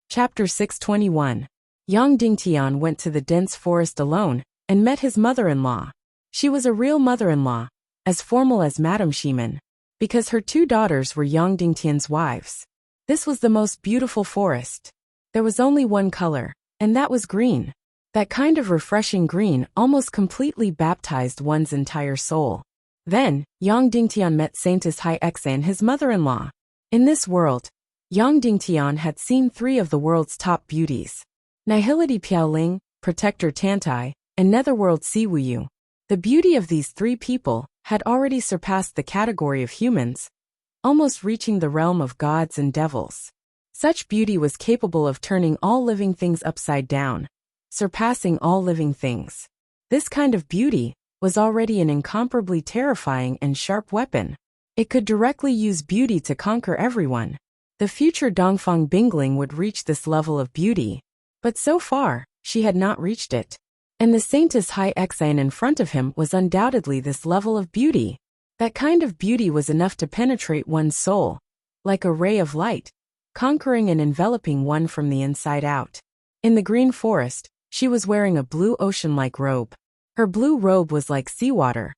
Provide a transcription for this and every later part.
Chapter 621. Yang Dingtian went to the dense forest alone and met his mother-in-law. She was a real mother-in-law, as formal as Madame Shiman, because her two daughters were Yang Dingtian's wives. This was the most beautiful forest. There was only one color, and that was green. That kind of refreshing green almost completely baptized one's entire soul. Then, Yang Dingtian met Saintess Hai Xan, his mother-in-law. In this world, Yang Dingtian had seen three of the world's top beauties: Nihility Piaoling, Protector Tantai, and Netherworld Siwuyu. The beauty of these three people had already surpassed the category of humans, almost reaching the realm of gods and devils. Such beauty was capable of turning all living things upside down, surpassing all living things. This kind of beauty was already an incomparably terrifying and sharp weapon. It could directly use beauty to conquer everyone. The future Dongfang Bingling would reach this level of beauty, but so far, she had not reached it. And the Saintess Hai Xan in front of him was undoubtedly this level of beauty. That kind of beauty was enough to penetrate one's soul, like a ray of light, conquering and enveloping one from the inside out. In the green forest, she was wearing a blue ocean-like robe. Her blue robe was like seawater,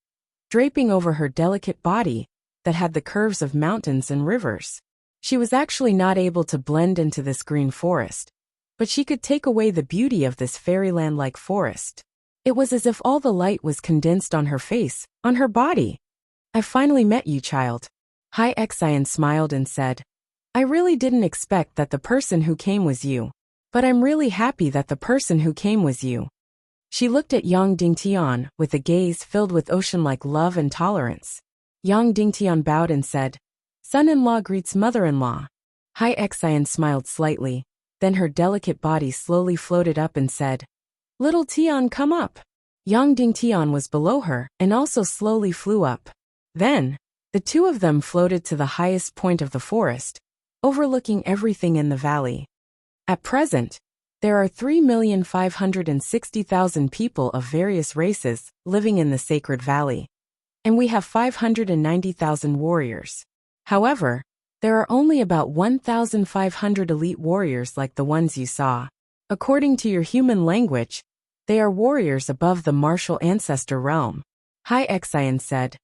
draping over her delicate body that had the curves of mountains and rivers. She was actually not able to blend into this green forest, but she could take away the beauty of this fairyland-like forest. It was as if all the light was condensed on her face, on her body. "I finally met you, child." Hai Xan smiled and said, "I really didn't expect that the person who came was you, but I'm really happy that the person who came was you." She looked at Yang Dingtian with a gaze filled with ocean-like love and tolerance. Yang Dingtian bowed and said, "Son-in-law greets mother-in-law." Hai Xan smiled slightly, then her delicate body slowly floated up and said, "Little Tian, come up." Yang Dingtian was below her and also slowly flew up. Then, the two of them floated to the highest point of the forest, overlooking everything in the valley. At present, there are 3,560,000 people of various races living in the sacred valley, and we have 590,000 warriors. However, there are only about 1,500 elite warriors like the ones you saw. According to your human language, they are warriors above the martial ancestor realm. Hai Xan said,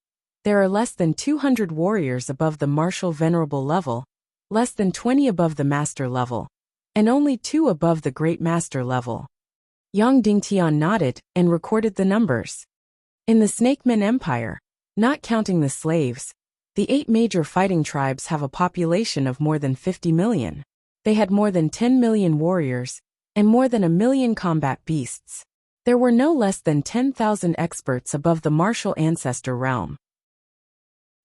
"There are less than 200 warriors above the martial venerable level, less than 20 above the master level, and only 2 above the great master level." Yang Dingtian nodded and recorded the numbers. In the Snakemen Empire, not counting the slaves, the 8 major fighting tribes have a population of more than 50 million. They had more than 10 million warriors, and more than 1 million combat beasts. There were no less than 10,000 experts above the martial ancestor realm.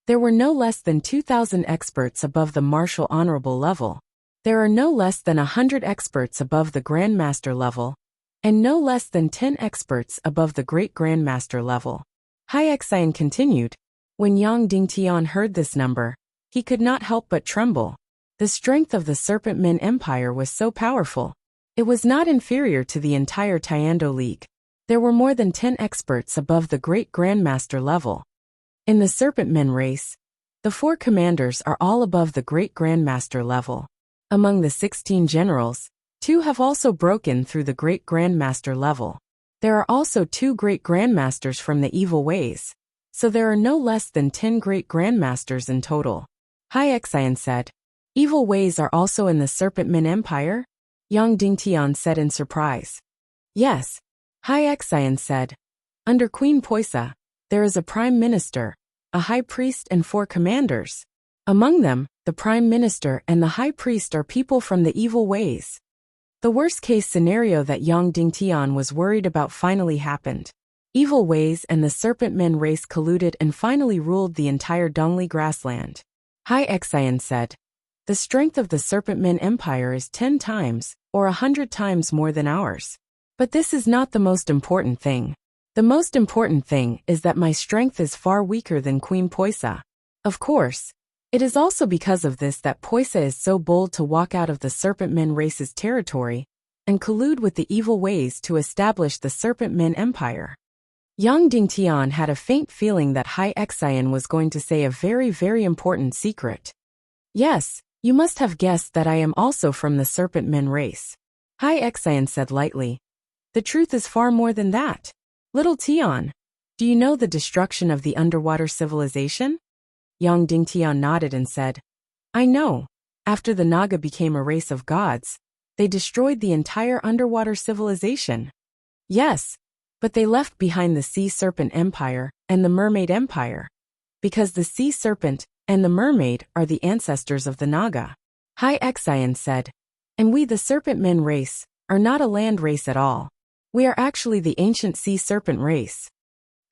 There were no less than 2,000 experts above the martial honorable level. There are no less than 100 experts above the grandmaster level, and no less than 10 experts above the great grandmaster level. Hai Xan continued. When Yang Dingtian heard this number, he could not help but tremble. The strength of the Serpent Men Empire was so powerful. It was not inferior to the entire Tiando League. There were more than 10 experts above the great grandmaster level. In the Serpent Men race, the 4 commanders are all above the great grandmaster level. Among the 16 generals, 2 have also broken through the great grandmaster level. There are also 2 great grandmasters from the evil ways, so there are no less than 10 great grandmasters in total. Hai Xan said, "Evil ways are also in the Serpent Men Empire?" Yang Dingtian said in surprise. "Yes," Hai Xan said. "Under Queen Poisa, there is a prime minister, a high priest and 4 commanders. Among them, the prime minister and the high priest are people from the evil ways." The worst-case scenario that Yang Dingtian was worried about finally happened. Evil ways and the Serpent Men race colluded and finally ruled the entire Dongli grassland. Hai Xan said, "The strength of the Serpent Men Empire is 10 times, or 100 times more than ours. But this is not the most important thing. The most important thing is that my strength is far weaker than Queen Poisa. Of course, it is also because of this that Poisa is so bold to walk out of the Serpent Men race's territory and collude with the evil ways to establish the Serpent Men Empire." Yang Dingtian had a faint feeling that Hai Xan was going to say a very, very important secret. "Yes," You must have guessed that I am also from the serpent men race. Hai Xian said lightly. The truth is far more than that. Little Tian, do you know the destruction of the underwater civilization? Yang Dingtian nodded and said, I know. After the Naga became a race of gods, they destroyed the entire underwater civilization. Yes, but they left behind the Sea Serpent Empire and the Mermaid Empire. Because the Sea Serpent and the Mermaid are the ancestors of the Naga. Hai Xian said, and we the Serpent Men race are not a land race at all. We are actually the ancient Sea Serpent race.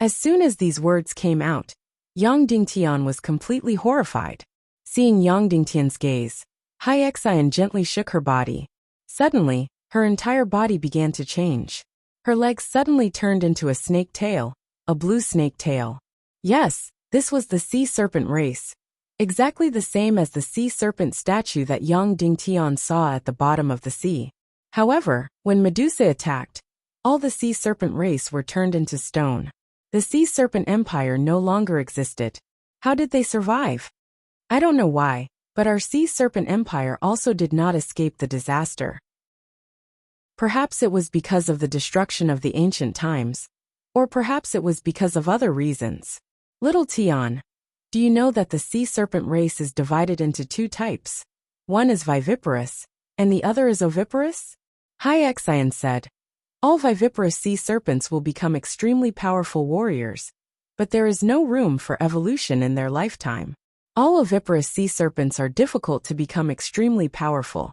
As soon as these words came out, Yang Dingtian was completely horrified. Seeing Yang Dingtian's gaze, Hai Xian gently shook her body. Suddenly, her entire body began to change. Her legs suddenly turned into a snake tail, a blue snake tail. Yes, this was the Sea Serpent race. Exactly the same as the Sea Serpent statue that Yang Dingtian saw at the bottom of the sea. However, when Medusa attacked, all the Sea Serpent race were turned into stone. The Sea Serpent Empire no longer existed. How did they survive? I don't know why, but our Sea Serpent Empire also did not escape the disaster. Perhaps it was because of the destruction of the ancient times, or perhaps it was because of other reasons. Little Tian, do you know that the Sea Serpent race is divided into two types? One is viviparous, and the other is oviparous? Hai Xian said, all viviparous sea serpents will become extremely powerful warriors, but there is no room for evolution in their lifetime. All oviparous sea serpents are difficult to become extremely powerful,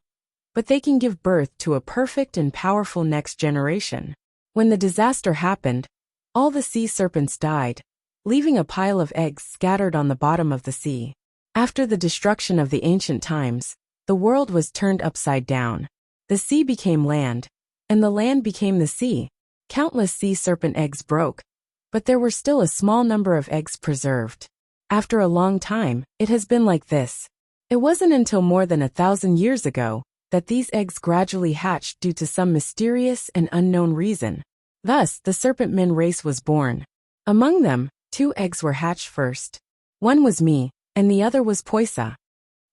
but they can give birth to a perfect and powerful next generation. When the disaster happened, all the sea serpents died, leaving a pile of eggs scattered on the bottom of the sea. After the destruction of the ancient times, the world was turned upside down. The sea became land, and the land became the sea. Countless sea serpent eggs broke, but there were still a small number of eggs preserved. After a long time, it has been like this. It wasn't until more than 1,000 years ago that these eggs gradually hatched due to some mysterious and unknown reason. Thus, the Serpent Men race was born. Among them, 2 eggs were hatched first. One was me, and the other was Poisa.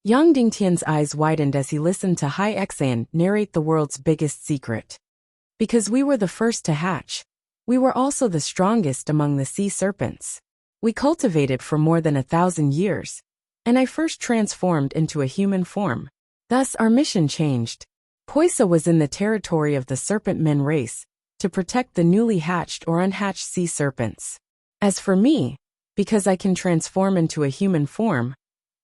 Yang Dingtian's eyes widened as he listened to Hai Xian narrate the world's biggest secret. Because we were the first to hatch, we were also the strongest among the sea serpents. We cultivated for more than 1,000 years, and I first transformed into a human form. Thus our mission changed. Poisa was in the territory of the Serpent Men race, to protect the newly hatched or unhatched sea serpents. As for me, because I can transform into a human form,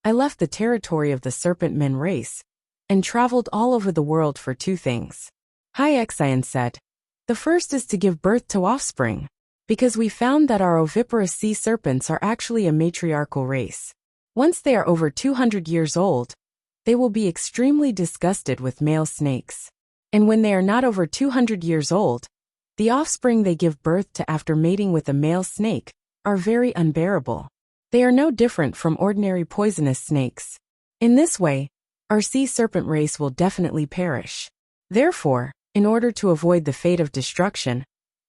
I left the territory of the Serpent Men race, and traveled all over the world for 2 things. Hai Xian said, the first is to give birth to offspring, because we found that our oviparous sea serpents are actually a matriarchal race. Once they are over 200 years old, they will be extremely disgusted with male snakes. And when they are not over 200 years old, the offspring they give birth to after mating with a male snake are very unbearable. They are no different from ordinary poisonous snakes. In this way, our sea serpent race will definitely perish. Therefore, in order to avoid the fate of destruction,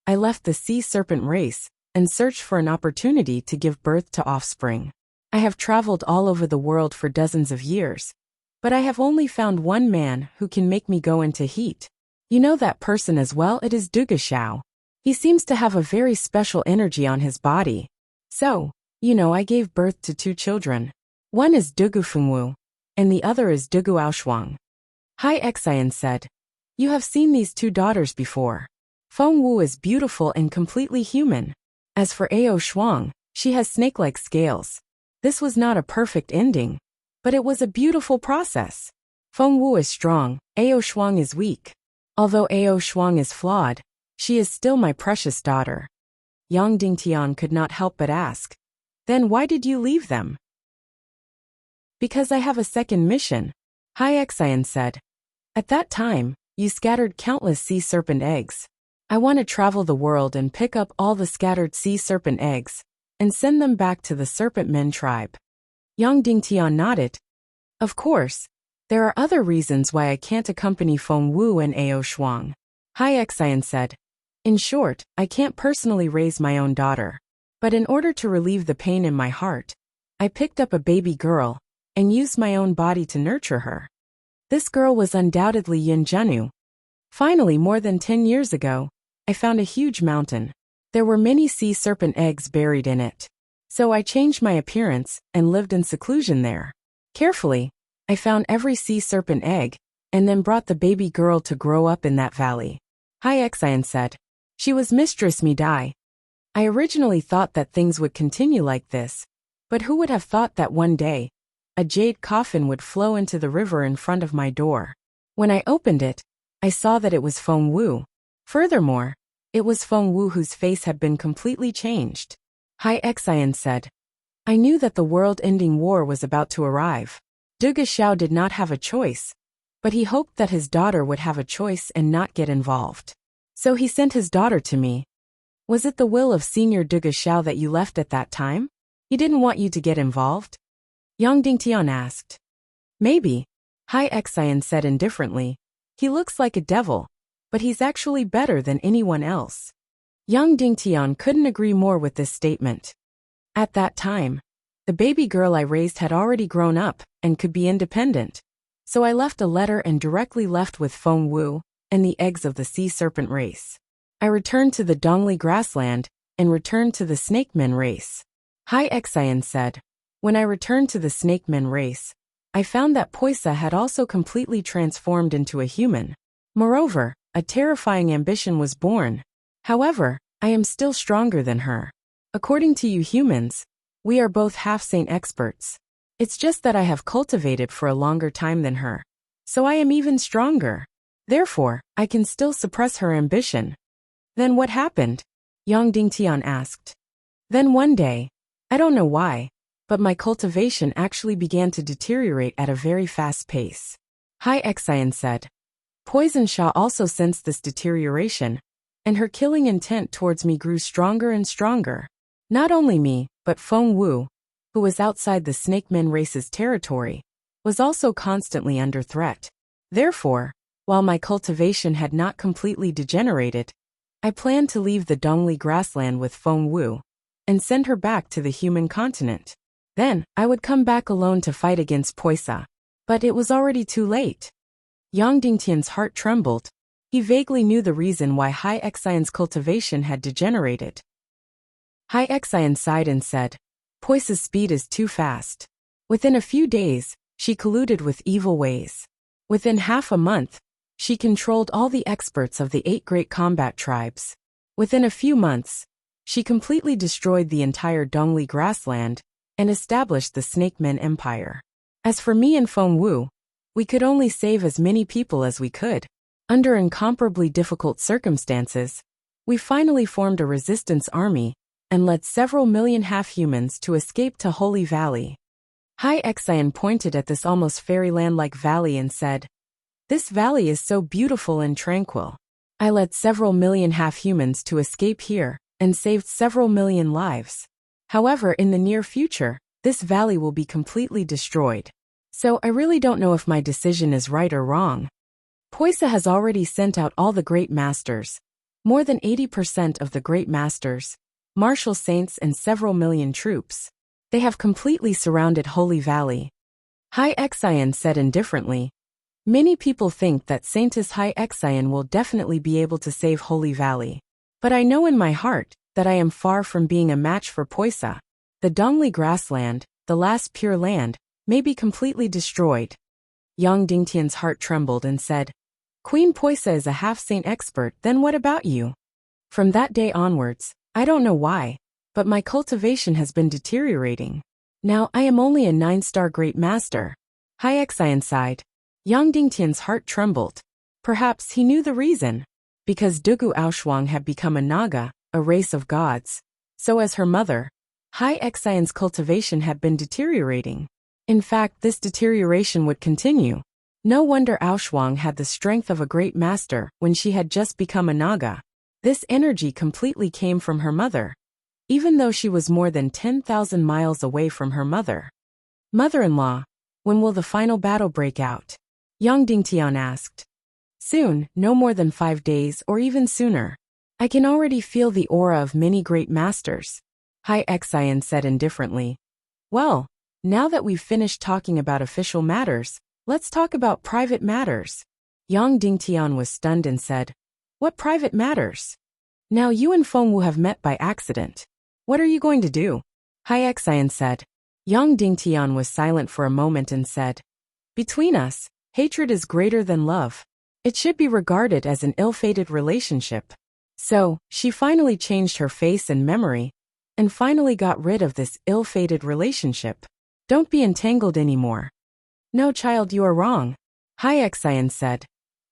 I left the sea serpent race and searched for an opportunity to give birth to offspring. I have traveled all over the world for dozens of years, but I have only found one man who can make me go into heat. You know that person as well, it is Dugashao. He seems to have a very special energy on his body. So, I gave birth to 2 children. One is Dugu Fengwu, and the other is Dugu Aoshuang. Hai Xian said, you have seen these 2 daughters before. Fengwu is beautiful and completely human. As for Ao Shuang, she has snake-like scales. This was not a perfect ending, but it was a beautiful process. Fengwu is strong, Ao Shuang is weak. Although Ao Shuang is flawed, she is still my precious daughter. Yang Dingtian could not help but ask, then why did you leave them? Because I have a second mission, Hai Xian said. At that time, you scattered countless sea serpent eggs. I want to travel the world and pick up all the scattered sea serpent eggs, and send them back to the Serpent Men tribe. Yang Dingtian nodded. Of course, there are other reasons why I can't accompany Fengwu and Ao Shuang. Hai Xian said. In short, I can't personally raise my own daughter. But in order to relieve the pain in my heart, I picked up a baby girl, and used my own body to nurture her. This girl was undoubtedly Yin Jenu. Finally, more than 10 years ago, I found a huge mountain. There were many sea serpent eggs buried in it. So I changed my appearance and lived in seclusion there. Carefully, I found every sea serpent egg, and then brought the baby girl to grow up in that valley. Hyexian said. She was Mistress Midai. I originally thought that things would continue like this, but who would have thought that one day, a jade coffin would flow into the river in front of my door. When I opened it, I saw that it was Feng Wu. Furthermore, it was Feng Wu whose face had been completely changed. Hyexian said. I knew that the world-ending war was about to arrive. Duge Xiao did not have a choice, but he hoped that his daughter would have a choice and not get involved. So he sent his daughter to me. Was it the will of Senior Duge Xiao that you left at that time? He didn't want you to get involved? Yang Dingtian asked. Maybe, Hyexian said indifferently. He looks like a devil, but he's actually better than anyone else. Yang Dingtian couldn't agree more with this statement. At that time, the baby girl I raised had already grown up and could be independent. So I left a letter and directly left with Feng Wu and the eggs of the sea serpent race. I returned to the Dongli grassland and returned to the snake men race. Hyexian said. When I returned to the snake men race, I found that Poisa had also completely transformed into a human. Moreover, a terrifying ambition was born. However, I am still stronger than her. According to you humans, we are both half-saint experts. It's just that I have cultivated for a longer time than her. So I am even stronger. Therefore, I can still suppress her ambition. Then what happened? Yang Dingtian asked. Then one day, I don't know why, but my cultivation actually began to deteriorate at a very fast pace. Hyexian said. Poison Sha also sensed this deterioration, and her killing intent towards me grew stronger and stronger. Not only me, but Feng Wu, who was outside the snake men race's territory, was also constantly under threat. Therefore, while my cultivation had not completely degenerated, I planned to leave the Dongli grassland with Feng Wu and send her back to the human continent. Then, I would come back alone to fight against Poisa. But it was already too late. Yang Dingtian's heart trembled. He vaguely knew the reason why Hyexian's cultivation had degenerated. Hyexian sighed and said, Poisa's speed is too fast. Within a few days, she colluded with evil ways. Within half a month, she controlled all the experts of the 8 great combat tribes. Within a few months, she completely destroyed the entire Dongli grassland and established the Snake Men Empire. As for me and Feng Wu, we could only save as many people as we could. Under incomparably difficult circumstances, we finally formed a resistance army and led several million half-humans to escape to Holy Valley. Hyexian pointed at this almost fairyland-like valley and said, This valley is so beautiful and tranquil. I led several million half-humans to escape here and saved several million lives. However, in the near future, this valley will be completely destroyed. So I really don't know if my decision is right or wrong. Poisa has already sent out all the great masters, more than 80% of the great masters, martial saints and several million troops. They have completely surrounded Holy Valley. Hyexian said indifferently, Many people think that Saintess Hyexian will definitely be able to save Holy Valley. But I know in my heart that I am far from being a match for Poisa. The Dongli grassland, the last pure land, may be completely destroyed. Yang Dingtian's heart trembled and said, Queen Poisa is a half-saint expert, then what about you? From that day onwards, I don't know why, but my cultivation has been deteriorating. Now I am only a 9-star great master. Hyexian sighed. Yang Dingtian's heart trembled. Perhaps he knew the reason. Because Dugu Aoshuang had become a Naga, a race of gods. So as her mother, Hyexian's cultivation had been deteriorating. In fact, this deterioration would continue. No wonder Aoshuang had the strength of a great master when she had just become a Naga. This energy completely came from her mother, even though she was more than 10,000 miles away from her mother. Mother-in-law, when will the final battle break out? Yang Dingtian asked. Soon, no more than 5 days or even sooner. I can already feel the aura of many great masters. Hyexian said indifferently. Well, Now that we've finished talking about official matters, let's talk about private matters. Yang Dingtian was stunned and said, "What private matters? Now you and Feng Wu have met by accident. What are you going to do?" Hai Xian said. Yang Dingtian was silent for a moment and said, "Between us, hatred is greater than love. It should be regarded as an ill-fated relationship." So, she finally changed her face and memory, and finally got rid of this ill-fated relationship. Don't be entangled anymore. No, child, you are wrong. Hai Xian said.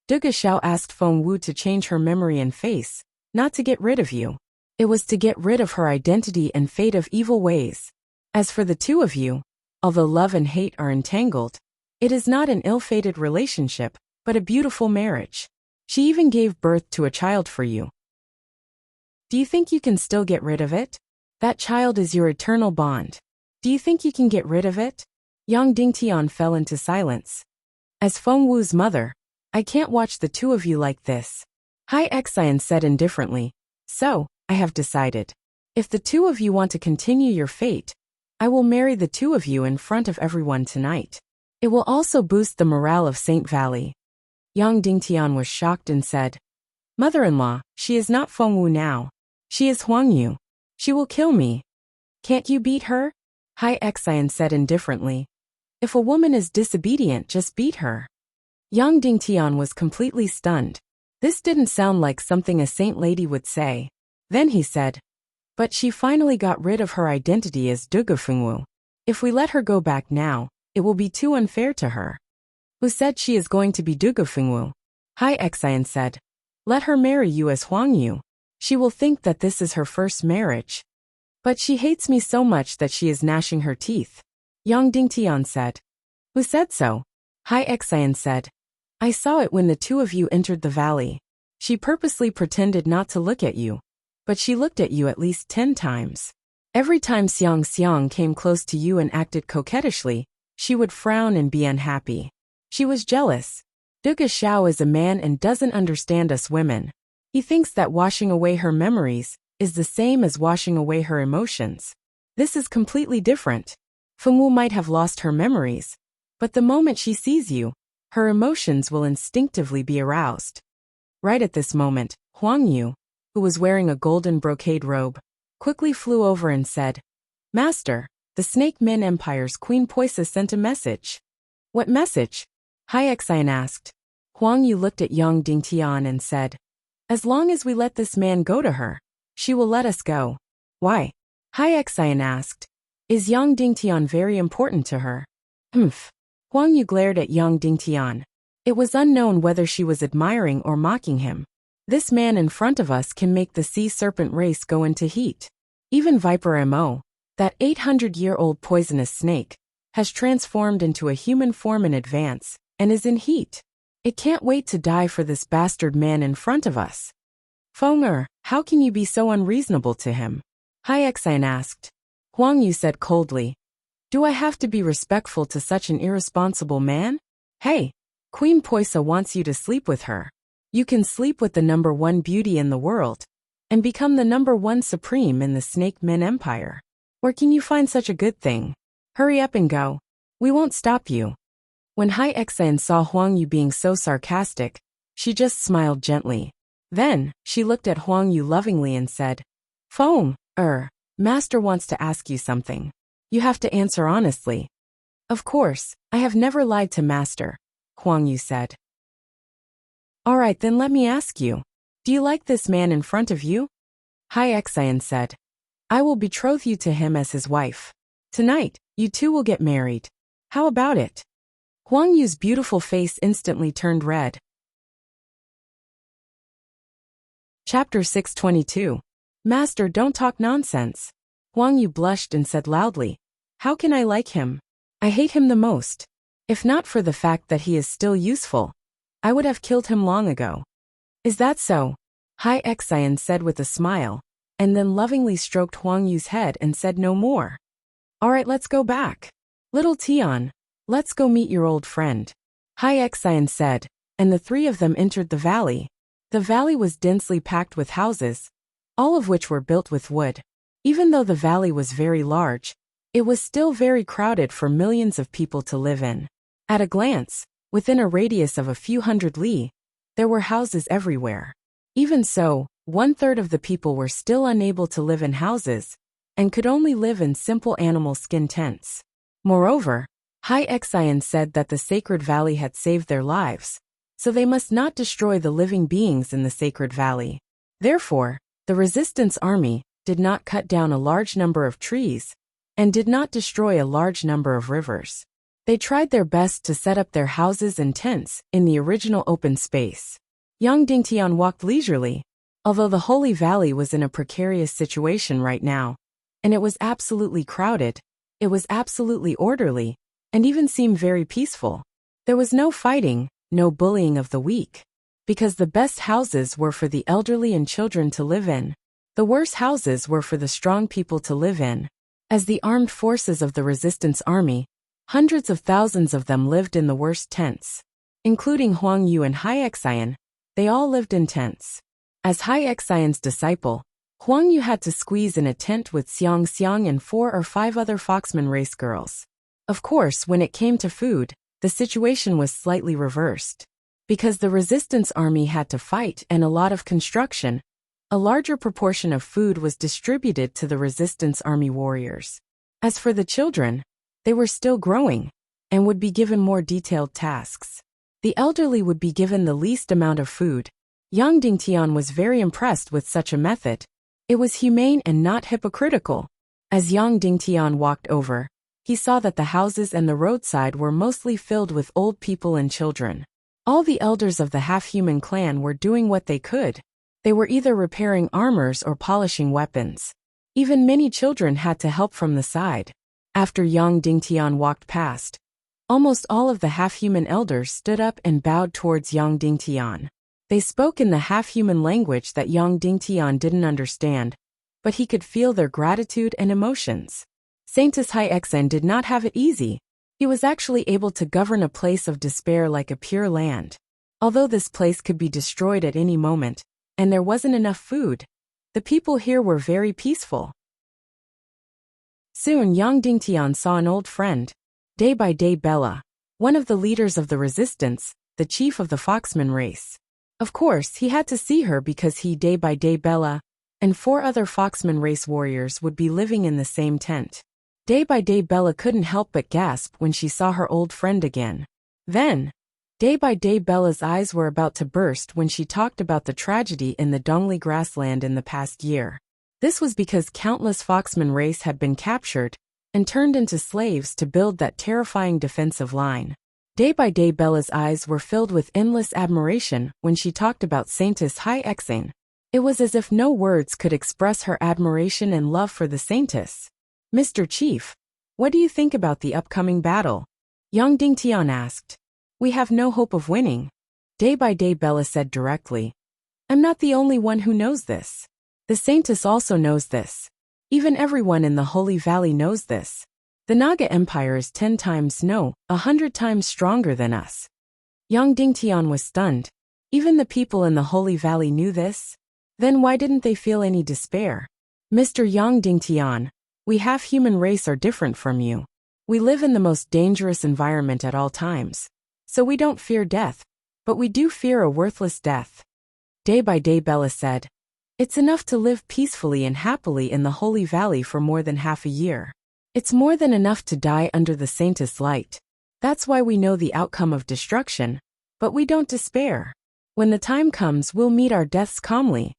Duga Xiao asked Feng Wu to change her memory and face, not to get rid of you. It was to get rid of her identity and fate of evil ways. As for the two of you, although love and hate are entangled, it is not an ill-fated relationship, but a beautiful marriage. She even gave birth to a child for you. Do you think you can still get rid of it? That child is your eternal bond. Do you think you can get rid of it? Yang Dingtian fell into silence. As Feng Wu's mother, I can't watch the two of you like this. Hai Xian said indifferently. So, I have decided. If the two of you want to continue your fate, I will marry the two of you in front of everyone tonight. It will also boost the morale of Saint Valley. Yang Dingtian was shocked and said, Mother-in-law, she is not Feng Wu now. She is Huang Yu. She will kill me. Can't you beat her? Hai Xian said indifferently. If a woman is disobedient, just beat her. Yang Dingtian was completely stunned. This didn't sound like something a saint lady would say. Then he said, but she finally got rid of her identity as Duga Fengwu. If we let her go back now, it will be too unfair to her. Who said she is going to be Duga Fengwu? Hai Xian said, let her marry you as Huang Yu. She will think that this is her first marriage. But she hates me so much that she is gnashing her teeth. Yang Dingtian said. Who said so? Hai Xian said. I saw it when the two of you entered the valley. She purposely pretended not to look at you. But she looked at you at least 10 times. Every time Xiang came close to you and acted coquettishly, she would frown and be unhappy. She was jealous. Duga Xiao is a man and doesn't understand us women. He thinks that washing away her memories is the same as washing away her emotions. This is completely different. Fengwu might have lost her memories, but the moment she sees you, her emotions will instinctively be aroused. Right at this moment, Huang Yu, who was wearing a golden brocade robe, quickly flew over and said, Master, the Snake Men Empire's Queen Poisa sent a message. What message? Hai Xian asked. Huang Yu looked at Yang Dingtian and said, as long as we let this man go to her, she will let us go. Why? Hai Xian asked. Is Yang Dingtian very important to her? Humph. Huang Yu glared at Yang Dingtian. It was unknown whether she was admiring or mocking him. This man in front of us can make the sea serpent race go into heat. Even Viper Mo, that 800-year-old poisonous snake, has transformed into a human form in advance, and is in heat. It can't wait to die for this bastard man in front of us. Feng how can you be so unreasonable to him? Hai Xian asked. Huang Yu said coldly, do I have to be respectful to such an irresponsible man? Hey, Queen Poisa wants you to sleep with her. You can sleep with the #1 beauty in the world, and become the #1 supreme in the Snake Men Empire. Or can you find such a good thing? Hurry up and go. We won't stop you. When Hai Xian saw Huang Yu being so sarcastic, she just smiled gently. Then, she looked at Huang Yu lovingly and said, Feng, Master wants to ask you something. You have to answer honestly. Of course, I have never lied to Master, Huang Yu said. Alright, then let me ask you. Do you like this man in front of you? Hai Xian said. I will betroth you to him as his wife. Tonight, you two will get married. How about it? Huang Yu's beautiful face instantly turned red. Chapter 622. Master, don't talk nonsense. Huang Yu blushed and said loudly, how can I like him? I hate him the most. If not for the fact that he is still useful, I would have killed him long ago. Is that so? Hai Xian said with a smile, and then lovingly stroked Huang Yu's head and said no more. Alright, let's go back. Little Tian, let's go meet your old friend. Hai Xian said, and the three of them entered the valley. The valley was densely packed with houses, all of which were built with wood. Even though the valley was very large, It was still very crowded for millions of people to live in. At a glance, within a radius of a few hundred li, there were houses everywhere. Even so, 1/3 of the people were still unable to live in houses, and could only live in simple animal skin tents. Moreover, High Exian said that the Sacred Valley had saved their lives, so they must not destroy the living beings in the Sacred Valley. Therefore, the resistance army did not cut down a large number of trees, and did not destroy a large number of rivers. They tried their best to set up their houses and tents in the original open space. Yang Dingtian walked leisurely, although the Holy Valley was in a precarious situation right now, and it was absolutely crowded, it was absolutely orderly, and even seemed very peaceful. There was no fighting, no bullying of the weak, because the best houses were for the elderly and children to live in. The worst houses were for the strong people to live in. As the armed forces of the resistance army, hundreds of thousands of them lived in the worst tents. Including Huang Yu and High Exian, they all lived in tents. As High Exian's disciple, Huang Yu had to squeeze in a tent with Xiang Xiang and 4 or 5 other Foxman race girls. Of course, when it came to food, the situation was slightly reversed. Because the resistance army had to fight and a lot of construction, a larger proportion of food was distributed to the resistance army warriors. As for the children, they were still growing, and would be given more detailed tasks. The elderly would be given the least amount of food. Yang Dingtian was very impressed with such a method. It was humane and not hypocritical. As Yang Dingtian walked over, he saw that the houses and the roadside were mostly filled with old people and children. All the elders of the half-human clan were doing what they could. They were either repairing armors or polishing weapons. Even many children had to help from the side. After Yang Dingtian walked past, almost all of the half-human elders stood up and bowed towards Yang Dingtian. They spoke in the half-human language that Yang Dingtian didn't understand, but he could feel their gratitude and emotions. Saintus High Exen did not have it easy. He was actually able to govern a place of despair like a pure land. Although this place could be destroyed at any moment, and there wasn't enough food, the people here were very peaceful. Soon Yang Dingtian saw an old friend, Day by Day Bella, one of the leaders of the resistance, the chief of the Foxman race. Of course, he had to see her because he, Day by Day Bella, and 4 other Foxman race warriors would be living in the same tent. Day by Day Bella couldn't help but gasp when she saw her old friend again. Then, Day by Day Bella's eyes were about to burst when she talked about the tragedy in the Dongli grassland in the past year. This was because countless Foxman race had been captured and turned into slaves to build that terrifying defensive line. Day by Day Bella's eyes were filled with endless admiration when she talked about Saintus High Exane. It was as if no words could express her admiration and love for the Saintus. Mr. Chief, what do you think about the upcoming battle? Yang Dingtian asked. We have no hope of winning. Day by Day Bella said directly. I'm not the only one who knows this. The Saintus also knows this. Even everyone in the Holy Valley knows this. The Naga Empire is 10 times, no, 100 times stronger than us. Yang Dingtian was stunned. Even the people in the Holy Valley knew this? Then why didn't they feel any despair? Mr. Yang Dingtian, we half-human race are different from you. We live in the most dangerous environment at all times. So we don't fear death, but we do fear a worthless death. Day by Day Bella said. It's enough to live peacefully and happily in the Holy Valley for more than half a year. It's more than enough to die under the Saintus light. That's why we know the outcome of destruction, but we don't despair. When the time comes, we'll meet our deaths calmly.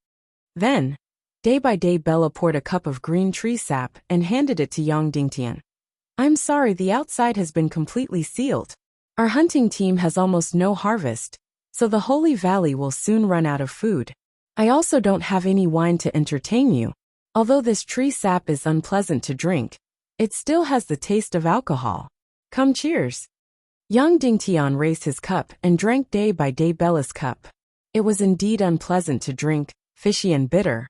Then, Day by Day Bella poured a cup of green tree sap and handed it to Yang Dingtian. I'm sorry, the outside has been completely sealed. Our hunting team has almost no harvest, so the Holy Valley will soon run out of food. I also don't have any wine to entertain you. Although this tree sap is unpleasant to drink, it still has the taste of alcohol. Come, cheers. Yang Dingtian raised his cup and drank Day by Day Bella's cup. It was indeed unpleasant to drink, fishy and bitter,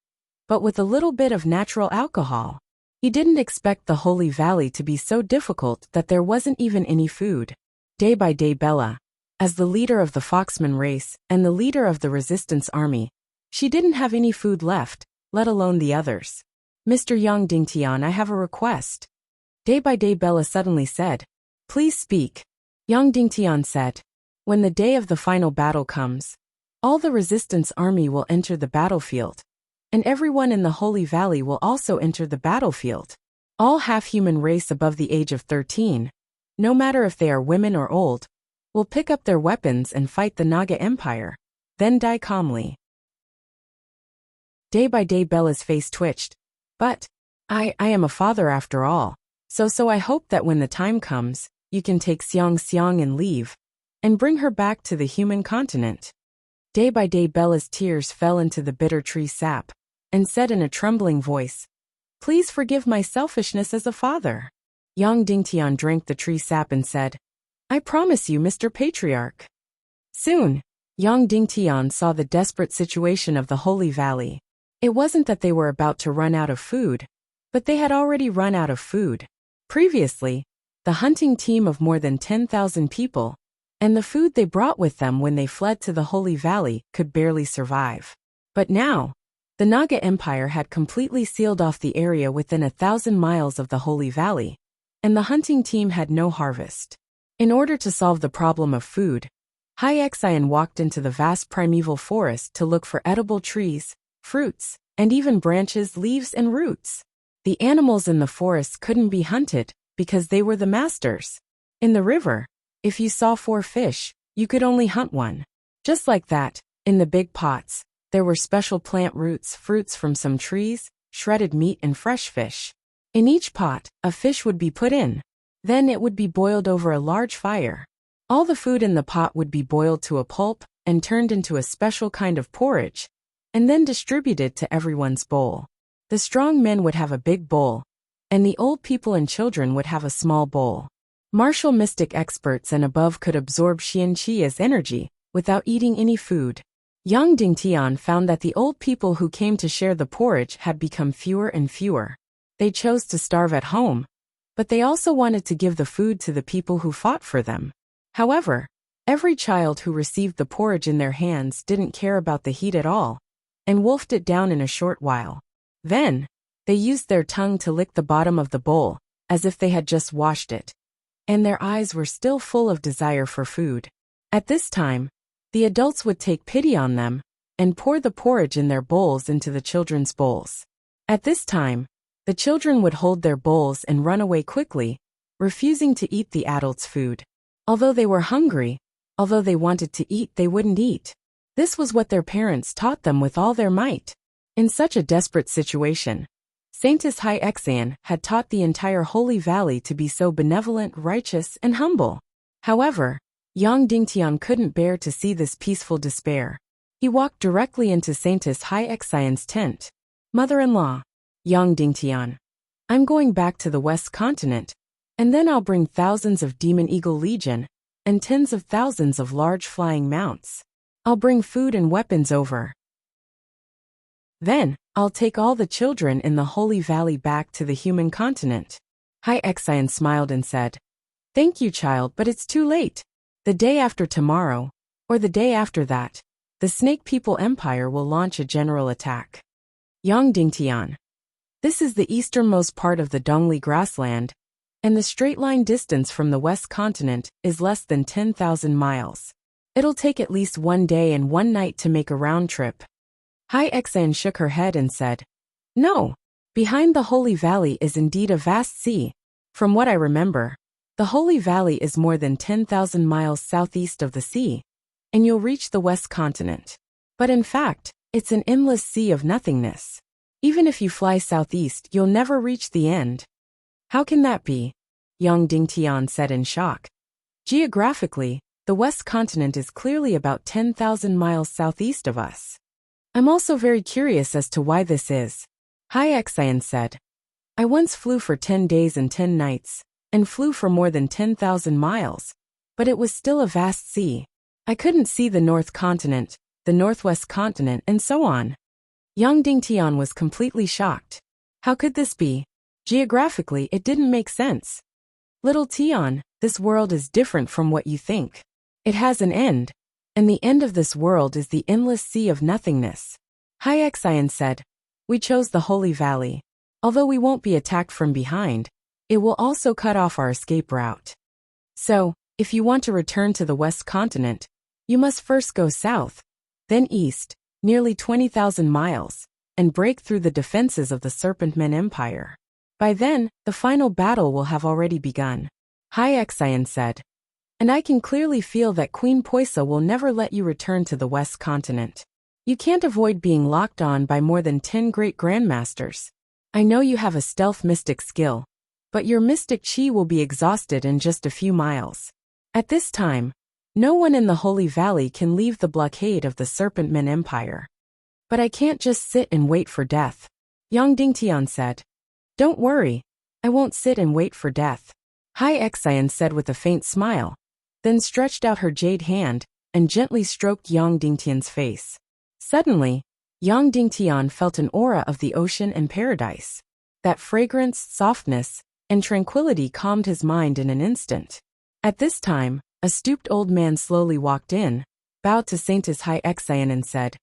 but with a little bit of natural alcohol. He didn't expect the Holy Valley to be so difficult that there wasn't even any food. Day by Day Bella, as the leader of the Foxman race and the leader of the resistance army, she didn't have any food left, let alone the others. Mr. Yang Dingtian, I have a request. Day by day Bella suddenly said, "Please speak." Yang Dingtian said, "When the day of the final battle comes, all the resistance army will enter the battlefield, and everyone in the Holy Valley will also enter the battlefield. All half-human race above the age of 13, no matter if they are women or old, will pick up their weapons and fight the Naga Empire, then die calmly." Day by day Bella's face twitched. "But, I am a father after all, so I hope that when the time comes, you can take Xiang and leave, and bring her back to the human continent." Day by day Bella's tears fell into the bitter tree sap, and said in a trembling voice, "Please forgive my selfishness as a father." Yang Dingtian drank the tree sap and said, "I promise you, Mr. Patriarch." Soon, Yang Dingtian saw the desperate situation of the Holy Valley. It wasn't that they were about to run out of food, but they had already run out of food. Previously, the hunting team of more than 10,000 people, and the food they brought with them when they fled to the Holy Valley, could barely survive. But now, the Naga Empire had completely sealed off the area within 1,000 miles of the Holy Valley, and the hunting team had no harvest. In order to solve the problem of food, Haixian walked into the vast primeval forest to look for edible trees, fruits, and even branches, leaves, and roots. The animals in the forest couldn't be hunted because they were the masters. In the river, if you saw 4 fish, you could only hunt 1. Just like that, in the big pots, there were special plant roots, fruits from some trees, shredded meat, and fresh fish. In each pot, a fish would be put in. Then it would be boiled over a large fire. All the food in the pot would be boiled to a pulp and turned into a special kind of porridge, and then distributed to everyone's bowl. The strong men would have a big bowl, and the old people and children would have a small bowl. Martial mystic experts and above could absorb Xian Qi as energy, without eating any food. Yang Dingtian found that the old people who came to share the porridge had become fewer and fewer. They chose to starve at home, but they also wanted to give the food to the people who fought for them. However, every child who received the porridge in their hands didn't care about the heat at all, and wolfed it down in a short while. Then, they used their tongue to lick the bottom of the bowl, as if they had just washed it. And their eyes were still full of desire for food. At this time, the adults would take pity on them, and pour the porridge in their bowls into the children's bowls. At this time, the children would hold their bowls and run away quickly, refusing to eat the adults' food. Although they were hungry, although they wanted to eat, they wouldn't eat. This was what their parents taught them with all their might. In such a desperate situation, Saintess Haixian had taught the entire Holy Valley to be so benevolent, righteous, and humble. However, Yang Dingtian couldn't bear to see this peaceful despair. He walked directly into Saintess Haixian's tent. "Mother-in-law," Yang Dingtian, "I'm going back to the West Continent, and then I'll bring thousands of Demon Eagle Legion, and tens of thousands of large flying mounts. I'll bring food and weapons over. Then, I'll take all the children in the Holy Valley back to the human continent." Haixian smiled and said, "Thank you, child, but it's too late. The day after tomorrow, or the day after that, the Snake People Empire will launch a general attack." Yang Dingtian, "This is the easternmost part of the Dongli grassland, and the straight-line distance from the West Continent is less than 10,000 miles. It'll take at least 1 day and 1 night to make a round trip." Haixian shook her head and said, "No, behind the Holy Valley is indeed a vast sea. From what I remember, the Holy Valley is more than 10,000 miles southeast of the sea, and you'll reach the West Continent. But in fact, it's an endless sea of nothingness. Even if you fly southeast, you'll never reach the end." "How can that be?" Yang Dingtian said in shock. "Geographically, the West Continent is clearly about 10,000 miles southeast of us. I'm also very curious as to why this is." Haixian said, "I once flew for 10 days and 10 nights, and flew for more than 10,000 miles, but it was still a vast sea. I couldn't see the North Continent, the Northwest Continent, and so on." Yang Dingtian was completely shocked. How could this be? Geographically, it didn't make sense. "Little Tian, this world is different from what you think. It has an end, and the end of this world is the endless sea of nothingness." Haixian said, "We chose the Holy Valley. Although we won't be attacked from behind, It will also cut off our escape route. So, if you want to return to the West Continent, you must first go south, then east, nearly 20,000 miles, and break through the defenses of the Serpentman Empire. By then, the final battle will have already begun. Hai Xian said. And I can clearly feel that Queen Poisa will never let you return to the West Continent. You can't avoid being locked on by more than 10 great grandmasters. I know you have a stealth mystic skill, but your mystic chi will be exhausted in just a few miles. At this time, no one in the Holy Valley can leave the blockade of the Serpentman Empire. But I can't just sit and wait for death. Yang Dingtian said. Don't worry, I won't sit and wait for death. Hai Xian said with a faint smile, then stretched out her jade hand and gently stroked Yang Dingtian's face. Suddenly, Yang Dingtian felt an aura of the ocean and paradise. That fragrance, softness, and tranquility calmed his mind in an instant. At this time, a stooped old man slowly walked in, bowed to Saintess Hai Xian and said,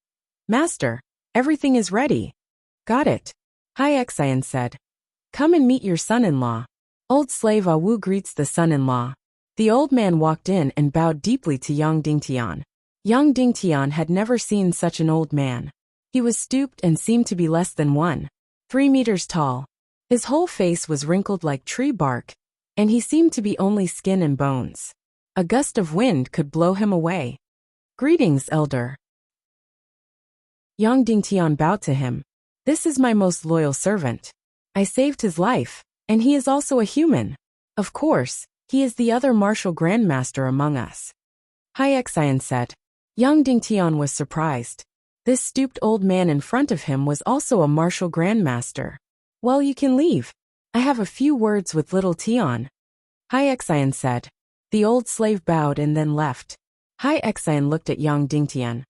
Master, everything is ready. Got it. Hai Xian said. Come and meet your son-in-law. Old slave Awu greets the son-in-law. The old man walked in and bowed deeply to Yang Dingtian. Yang Dingtian had never seen such an old man. He was stooped and seemed to be less than 1.3 meters tall. His whole face was wrinkled like tree bark, and he seemed to be only skin and bones. A gust of wind could blow him away. Greetings, elder. Yang Dingtian bowed to him. This is my most loyal servant. I saved his life, and he is also a human. Of course, he is the other martial grandmaster among us. Hai Xian said. Yang Dingtian was surprised. This stooped old man in front of him was also a martial grandmaster. Well, you can leave. I have a few words with little Tian. Hai Xian said. The old slave bowed and then left. Hai Xian looked at Yang Dingtian.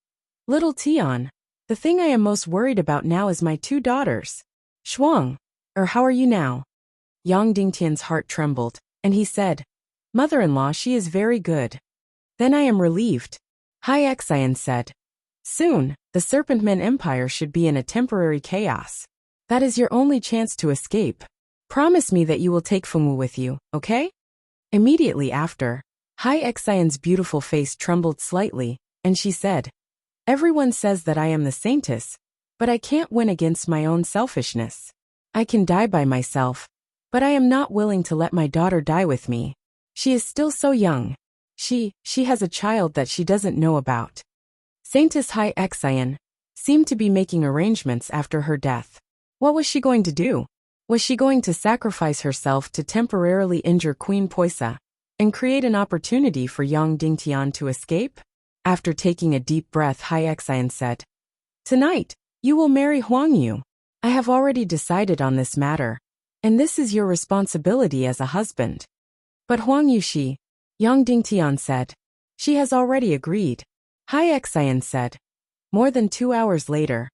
Little Tian, the thing I am most worried about now is my 2 daughters. Shuang, how are you now? Yang Dingtian's heart trembled, and he said, Mother-in-law, she is very good. Then I am relieved. Hai Xian said. Soon, the Serpentman Empire should be in a temporary chaos. That is your only chance to escape. Promise me that you will take Fengwu with you, okay? Immediately after, Hai Xian's beautiful face trembled slightly, and she said, Everyone says that I am the saintess, but I can't win against my own selfishness. I can die by myself, but I am not willing to let my daughter die with me. She is still so young. She has a child that she doesn't know about. Saintess Hai Xian seemed to be making arrangements after her death. What was she going to do? Was she going to sacrifice herself to temporarily injure Queen Poisa and create an opportunity for Yang Dingtian to escape? After taking a deep breath, Hai Xian said, Tonight, you will marry Huang Yu. I have already decided on this matter, and this is your responsibility as a husband. But Huang Yu Yang Dingtian said. She has already agreed. Hai Xian said. More than 2 hours later,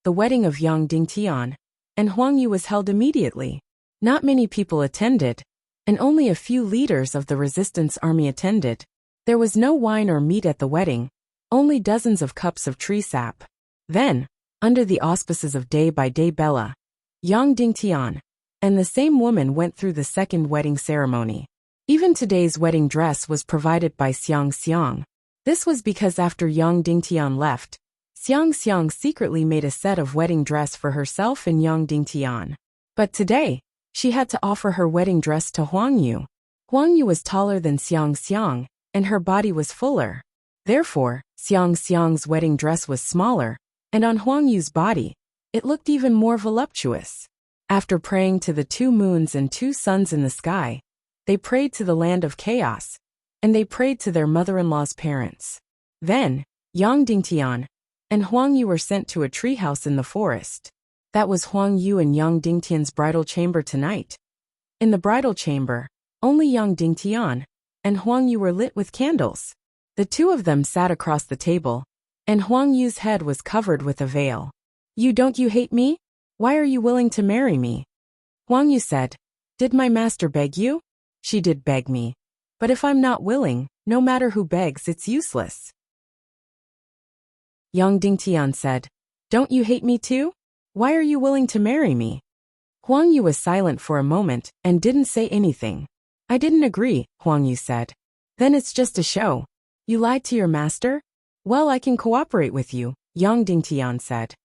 the wedding of Yang Dingtian and Huang Yu was held immediately. Not many people attended, and only a few leaders of the resistance army attended. There was no wine or meat at the wedding, only dozens of cups of tree sap. Then, under the auspices of day-by-day Bella, Yang Dingtian and the same woman went through the second wedding ceremony. Even today's wedding dress was provided by Xiang Xiang. This was because after Yang Dingtian left, Xiang Xiang secretly made a set of wedding dress for herself and Yang Dingtian. But today, she had to offer her wedding dress to Huang Yu. Huang Yu was taller than Xiang Xiang, and her body was fuller. Therefore, Xiang Xiang's wedding dress was smaller, and on Huang Yu's body, it looked even more voluptuous. After praying to the 2 moons and 2 suns in the sky, they prayed to the land of chaos, and they prayed to their mother-in-law's parents. Then, Yang Dingtian and Huang Yu were sent to a treehouse in the forest. That was Huang Yu and Yang Dingtian's bridal chamber tonight. In the bridal chamber, only Yang Dingtian and Huang Yu were lit with candles. The 2 of them sat across the table, and Huang Yu's head was covered with a veil. Don't you hate me? Why are you willing to marry me? Huang Yu said. Did my master beg you? She did beg me. But if I'm not willing, no matter who begs, it's useless. Yang Dingtian said. Don't you hate me too? Why are you willing to marry me? Huang Yu was silent for a moment and didn't say anything. I didn't agree, Huang Yu said. Then it's just a show. You lied to your master? Well, I can cooperate with you, Yang Dingtian said.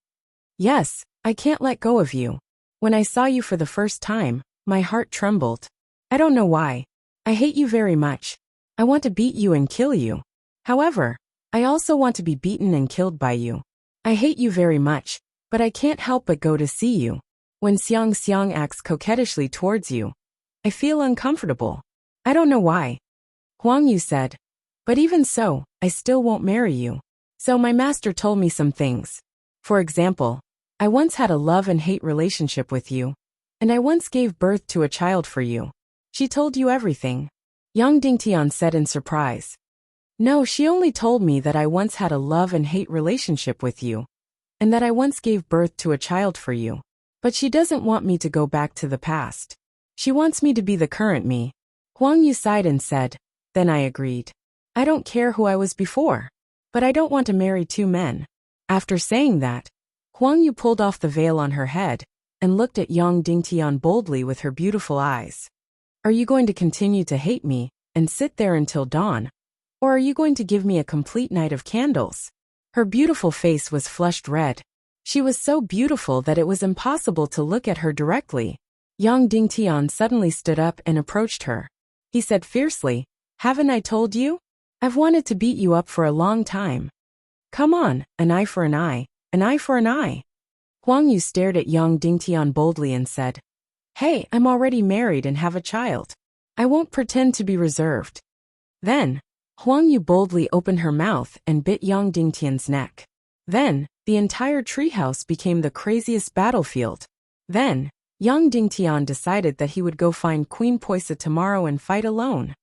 Yes, I can't let go of you. When I saw you for the first time, my heart trembled. I don't know why. I hate you very much. I want to beat you and kill you. However, I also want to be beaten and killed by you. I hate you very much, but I can't help but go to see you. When Xiang Xiang acts coquettishly towards you, I feel uncomfortable. I don't know why. Huang Yu said. But even so, I still won't marry you. So my master told me some things. For example, I once had a love and hate relationship with you. And I once gave birth to a child for you. She told you everything. Yang Dingtian said in surprise. No, she only told me that I once had a love and hate relationship with you. And that I once gave birth to a child for you. But she doesn't want me to go back to the past. She wants me to be the current me. Huang Yu sighed and said. Then I agreed. I don't care who I was before. But I don't want to marry two men. After saying that, Huang Yu pulled off the veil on her head and looked at Yang Dingtian boldly with her beautiful eyes. Are you going to continue to hate me and sit there until dawn? Or are you going to give me a complete night of candles? Her beautiful face was flushed red. She was so beautiful that it was impossible to look at her directly. Yang Dingtian suddenly stood up and approached her. He said fiercely, Haven't I told you? I've wanted to beat you up for a long time. Come on, an eye for an eye, an eye for an eye. Huang Yu stared at Yang Dingtian boldly and said, Hey, I'm already married and have a child. I won't pretend to be reserved. Then, Huang Yu boldly opened her mouth and bit Yang Dingtian's neck. Then, the entire treehouse became the craziest battlefield. Then, Yang Dingtian decided that he would go find Queen Poisa tomorrow and fight alone.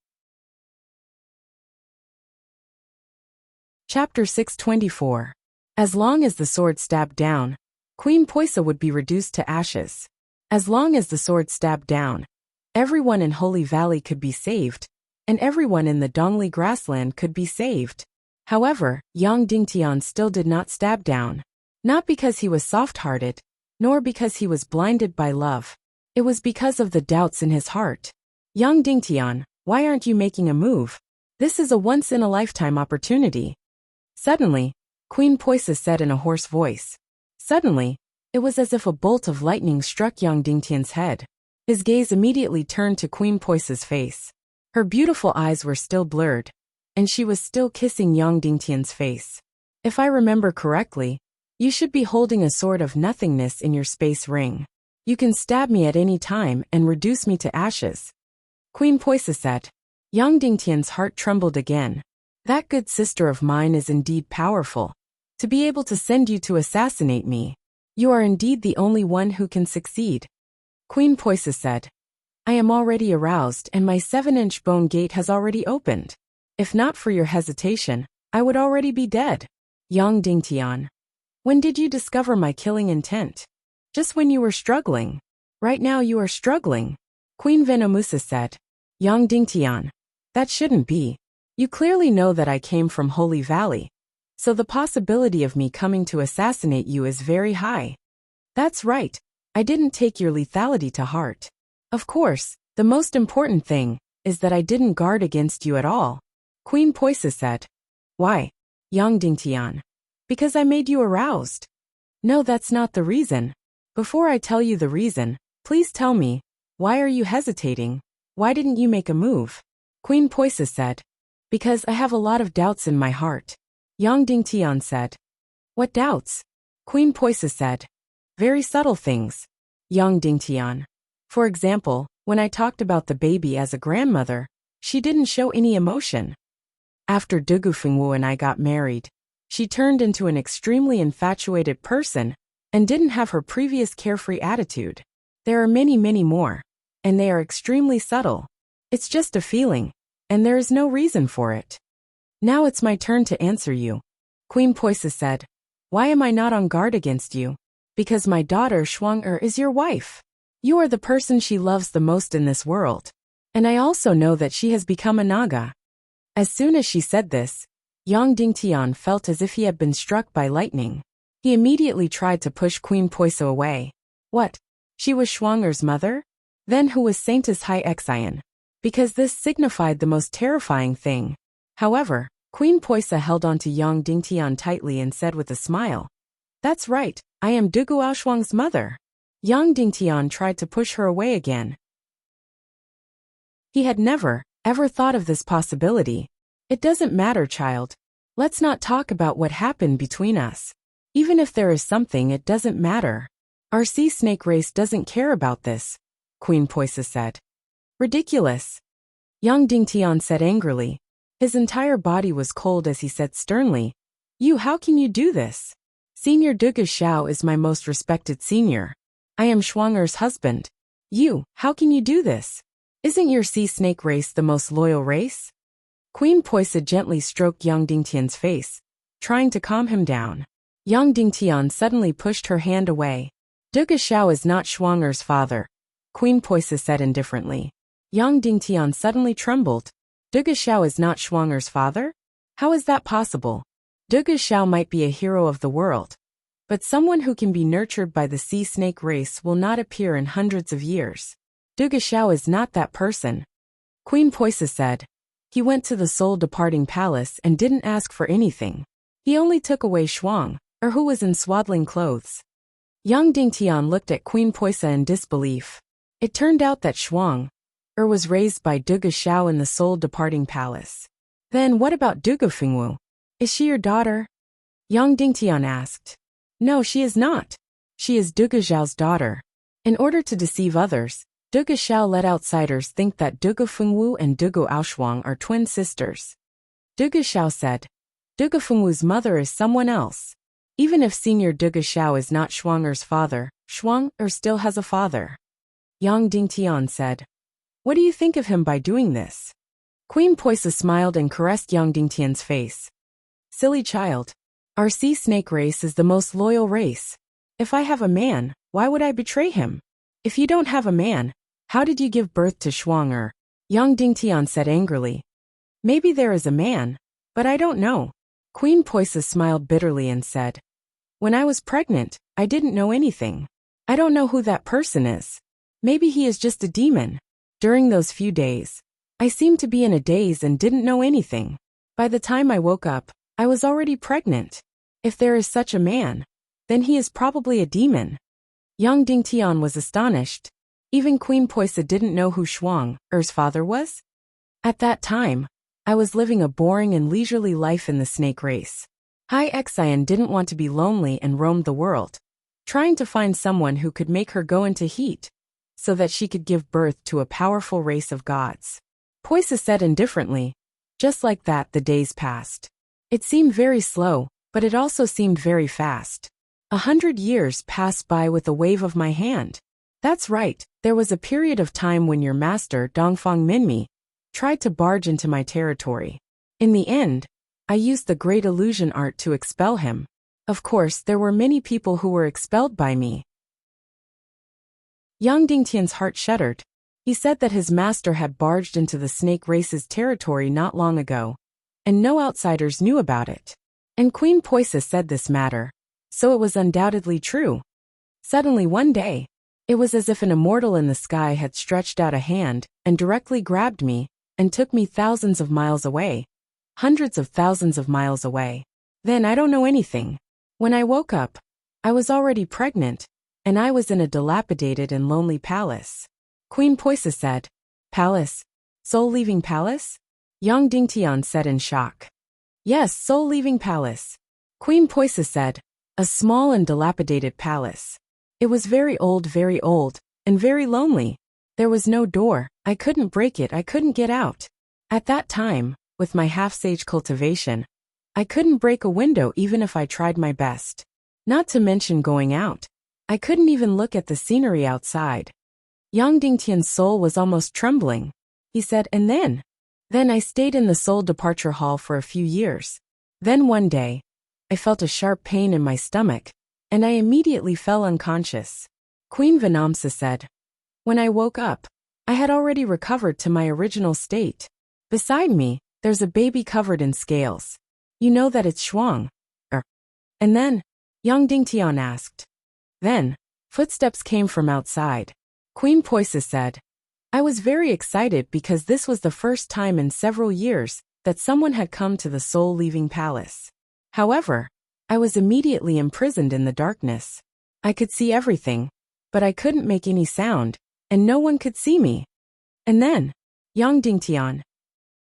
Chapter 624. As long as the sword stabbed down, Queen Poisa would be reduced to ashes. As long as the sword stabbed down, everyone in Holy Valley could be saved, and everyone in the Dongli grassland could be saved. However, Yang Dingtian still did not stab down. Not because he was soft-hearted, nor because he was blinded by love. It was because of the doubts in his heart. Yang Dingtian, why aren't you making a move? This is a once-in-a-lifetime opportunity. Suddenly, Queen Poisa said in a hoarse voice. Suddenly, it was as if a bolt of lightning struck Yang Dingtian's head. His gaze immediately turned to Queen Poisa's face. Her beautiful eyes were still blurred, and she was still kissing Yang Dingtian's face. If I remember correctly, you should be holding a sword of nothingness in your space ring. You can stab me at any time and reduce me to ashes. Queen Poisa said. Yang Dingtian's heart trembled again. That good sister of mine is indeed powerful. To be able to send you to assassinate me. You are indeed the only one who can succeed. Queen Poisa said. I am already aroused and my 7-inch bone gate has already opened. If not for your hesitation, I would already be dead. Yang Dingtian. When did you discover my killing intent? Just when you were struggling. Right now you are struggling. Queen Venomusa said. Yang Dingtian. That shouldn't be. You clearly know that I came from Holy Valley. So the possibility of me coming to assassinate you is very high. That's right. I didn't take your lethality to heart. Of course, the most important thing is that I didn't guard against you at all. Queen Poisa said. Why? Yang Dingtian. Because I made you aroused. No, that's not the reason. Before I tell you the reason, please tell me, why are you hesitating? Why didn't you make a move? Queen Poisa said. Because I have a lot of doubts in my heart. Yang Dingtian said. What doubts? Queen Poisa said. Very subtle things. Yang Dingtian. For example, when I talked about the baby as a grandmother, she didn't show any emotion. After Dugu Fengwu and I got married, she turned into an extremely infatuated person and didn't have her previous carefree attitude. There are many, many more, and they are extremely subtle. It's just a feeling, and there is no reason for it. Now it's my turn to answer you. Queen Poisa said. Why am I not on guard against you? Because my daughter Shuang-Er is your wife. You are the person she loves the most in this world. And I also know that she has become a Naga. As soon as she said this, Yang Dingtian felt as if he had been struck by lightning. He immediately tried to push Queen Poisa away. What? She was Shuang'er's mother? Then who was Saintess Hai Xian? Because this signified the most terrifying thing. However, Queen Poisa held on to Yang Dingtian tightly and said with a smile, "That's right, I am Du Guoxuang's mother." Yang Dingtian tried to push her away again. He had never, ever thought of this possibility. "It doesn't matter, child. Let's not talk about what happened between us. Even if there is something, it doesn't matter. Our sea snake race doesn't care about this," Queen Poisa said. "Ridiculous," Yang Dingtian said angrily. His entire body was cold as he said sternly, "You, how can you do this? Senior Duga Xiao is my most respected senior. I am Shuang'er's husband. You, how can you do this? Isn't your sea snake race the most loyal race?" Queen Poisa gently stroked Yang Dingtian's face, trying to calm him down. Yang Dingtian suddenly pushed her hand away. "Duga Xiao is not Shuang'er's father," Queen Poisa said indifferently. Yang Dingtian suddenly trembled. "Duga Xiao is not Shuang'er's father? How is that possible? Duga Xiao might be a hero of the world, but someone who can be nurtured by the sea snake race will not appear in hundreds of years. Duga Xiao is not that person." Queen Poisa said. "He went to the soul-departing palace and didn't ask for anything. He only took away Shuang, or who was in swaddling clothes." Yang Dingtian looked at Queen Poisa in disbelief. It turned out that Shuang, was raised by Duga Xiao in the soul-departing palace. "Then what about Duga Fengwu? Is she your daughter?" Yang Dingtian asked. "No, she is not. She is Duga Xiao's daughter." In order to deceive others, Duga Xiao let outsiders think that Duga Fengwu and Duga Aoshuang are twin sisters. Duga Xiao said, "Duga Fengwu's mother is someone else. Even if senior Duga Xiao is not Shuang'er's father, Shuang' still has a father." Yang Dingtian said, "What do you think of him by doing this?" Queen Poisa smiled and caressed Yang Dingtian's face. "Silly child. Our sea snake race is the most loyal race. If I have a man, why would I betray him? If you don't have a man, how did you give birth to Shuang'er?" Yang Dingtian said angrily. "Maybe there is a man, but I don't know." Queen Poisa smiled bitterly and said, "When I was pregnant, I didn't know anything. I don't know who that person is. Maybe he is just a demon." During those few days, I seemed to be in a daze and didn't know anything. By the time I woke up, I was already pregnant. If there is such a man, then he is probably a demon. Yang Dingtian was astonished. Even Queen Poisa didn't know who Shuang'er's father was. At that time, I was living a boring and leisurely life in the snake race. Hai Xian didn't want to be lonely and roamed the world, trying to find someone who could make her go into heat, so that she could give birth to a powerful race of gods. Poisa said indifferently. Just like that, the days passed. It seemed very slow, but it also seemed very fast. 100 years passed by with a wave of my hand. That's right, there was a period of time when your master, Dongfang Minmi, tried to barge into my territory. In the end, I used the great illusion art to expel him. Of course, there were many people who were expelled by me. Yang Dingtian's heart shuddered. He said that his master had barged into the snake race's territory not long ago, and no outsiders knew about it. And Queen Poisa said this matter, so it was undoubtedly true. Suddenly one day, it was as if an immortal in the sky had stretched out a hand and directly grabbed me and took me thousands of miles away, hundreds of thousands of miles away. Then I don't know anything. When I woke up, I was already pregnant, and I was in a dilapidated and lonely palace. Queen Poisa said, "Palace? Soul-leaving palace?" Yang Dingtian said in shock. "Yes, soul-leaving palace." Queen Poisa said, "A small and dilapidated palace. It was very old, and very lonely. There was no door, I couldn't break it, I couldn't get out. At that time, with my half-sage cultivation, I couldn't break a window even if I tried my best. Not to mention going out. I couldn't even look at the scenery outside." Yang Dingtian's soul was almost trembling. He said, "And then? Then I stayed in the soul departure hall for a few years. Then one day, I felt a sharp pain in my stomach, and I immediately fell unconscious." Queen Vanamsa said, "When I woke up, I had already recovered to my original state. Beside me, there's a baby covered in scales. You know that it's Shuang. And then?" Yang Dingtian asked. "Then, Footsteps came from outside. Queen Poisa said, I was very excited because this was the first time in several years that someone had come to the soul-leaving palace. However, I was immediately imprisoned in the darkness. I could see everything, but I couldn't make any sound, and no one could see me. And then, Yang Dingtian.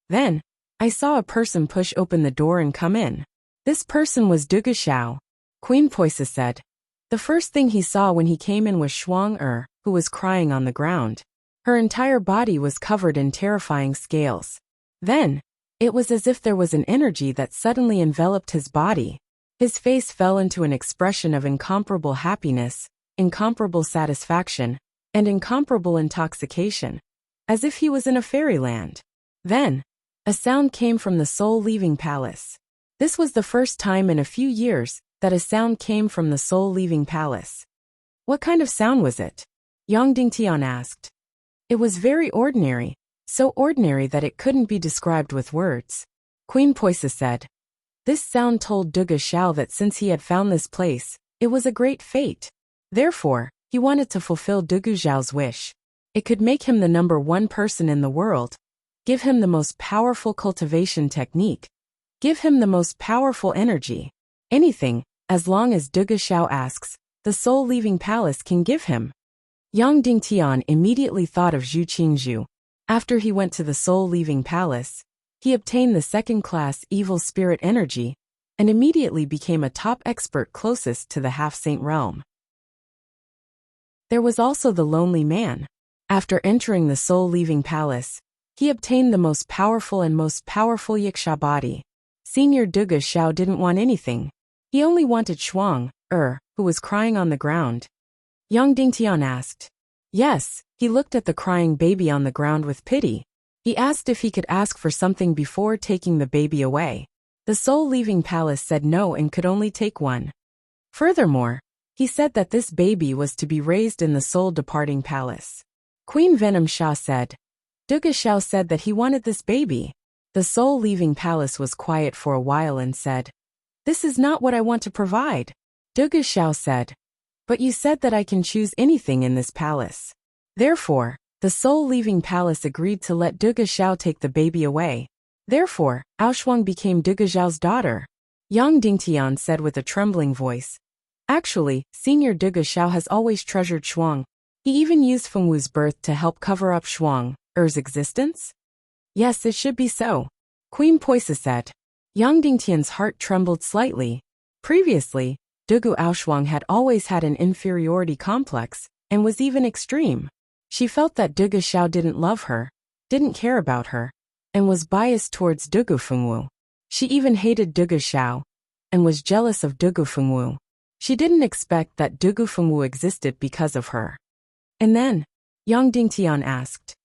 Then, I saw a person push open the door and come in. This person was Dugu Xiao. Queen Poisa said. The first thing he saw when he came in was Shuang who was crying on the ground. Her entire body was covered in terrifying scales. Then, it was as if there was an energy that suddenly enveloped his body. His face fell into an expression of incomparable happiness, incomparable satisfaction, and incomparable intoxication, as if he was in a fairyland. Then, a sound came from the soul-leaving palace. This was the first time in a few years that a sound came from the soul-leaving palace. What kind of sound was it? Yang Dingtian asked. It was very ordinary, so ordinary that it couldn't be described with words. Queen Poisa said. This sound told Dugu Xiao that since he had found this place, it was a great fate. Therefore, he wanted to fulfill Dugu Xiao's wish. It could make him the #1 person in the world, give him the most powerful cultivation technique, give him the most powerful energy. Anything, as long as Dugu Xiao asks, the soul-leaving palace can give him. Yang Dingtian immediately thought of Zhu Qingzhu. After he went to the soul-leaving palace, he obtained the second-class evil spirit energy and immediately became a top expert closest to the half-saint realm. There was also the lonely man. After entering the soul-leaving palace, he obtained the most powerful Yiksha body. Senior Dugu Xiao didn't want anything. He only wanted Shuang who was crying on the ground. Yang Dingtian asked. Yes, he looked at the crying baby on the ground with pity. He asked if he could ask for something before taking the baby away. The soul-leaving palace said no and could only take one. Furthermore, he said that this baby was to be raised in the soul-departing palace. Queen Venom Sha said. Dugu Xiao said that he wanted this baby. The soul-leaving palace was quiet for a while and said, This is not what I want to provide. Dugu Xiao said. But you said that I can choose anything in this palace. Therefore, the soul-leaving palace agreed to let Dugu Xiao take the baby away. Therefore, Aoshuang became Dugu Xiao's daughter. Yang Dingtian said with a trembling voice. Actually, Senior Dugu Xiao has always treasured Shuang. He even used Fengwu's birth to help cover up Shuang's existence? Yes, it should be so. Queen Poisa said. Yang Dingtian's heart trembled slightly. Previously, Dugu Aoshuang had always had an inferiority complex, and was even extreme. She felt that Dugu Xiao didn't love her, didn't care about her, and was biased towards Dugu Fengwu. She even hated Dugu Xiao, and was jealous of Dugu Fengwu. She didn't expect that Dugu Fengwu existed because of her. And then, Yang Dingtian asked.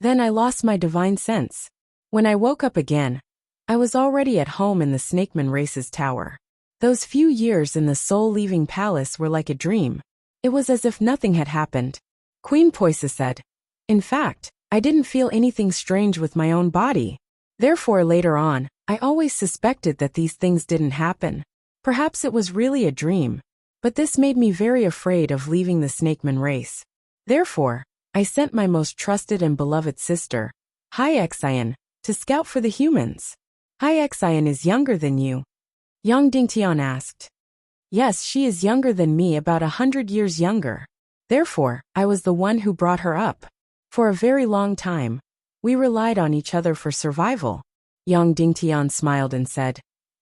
Then I lost my divine sense. When I woke up again, I was already at home in the Snakeman Race's tower. Those few years in the soul-leaving palace were like a dream. It was as if nothing had happened. Queen Poisa said. In fact, I didn't feel anything strange with my own body. Therefore later on, I always suspected that these things didn't happen. Perhaps it was really a dream. But this made me very afraid of leaving the Snakeman race. Therefore, I sent my most trusted and beloved sister, Hai Xian, to scout for the humans. Hai Xian is younger than you. Yang Dingtian asked. Yes, she is younger than me, about 100 years younger. Therefore, I was the one who brought her up. For a very long time, we relied on each other for survival. Yang Dingtian smiled and said.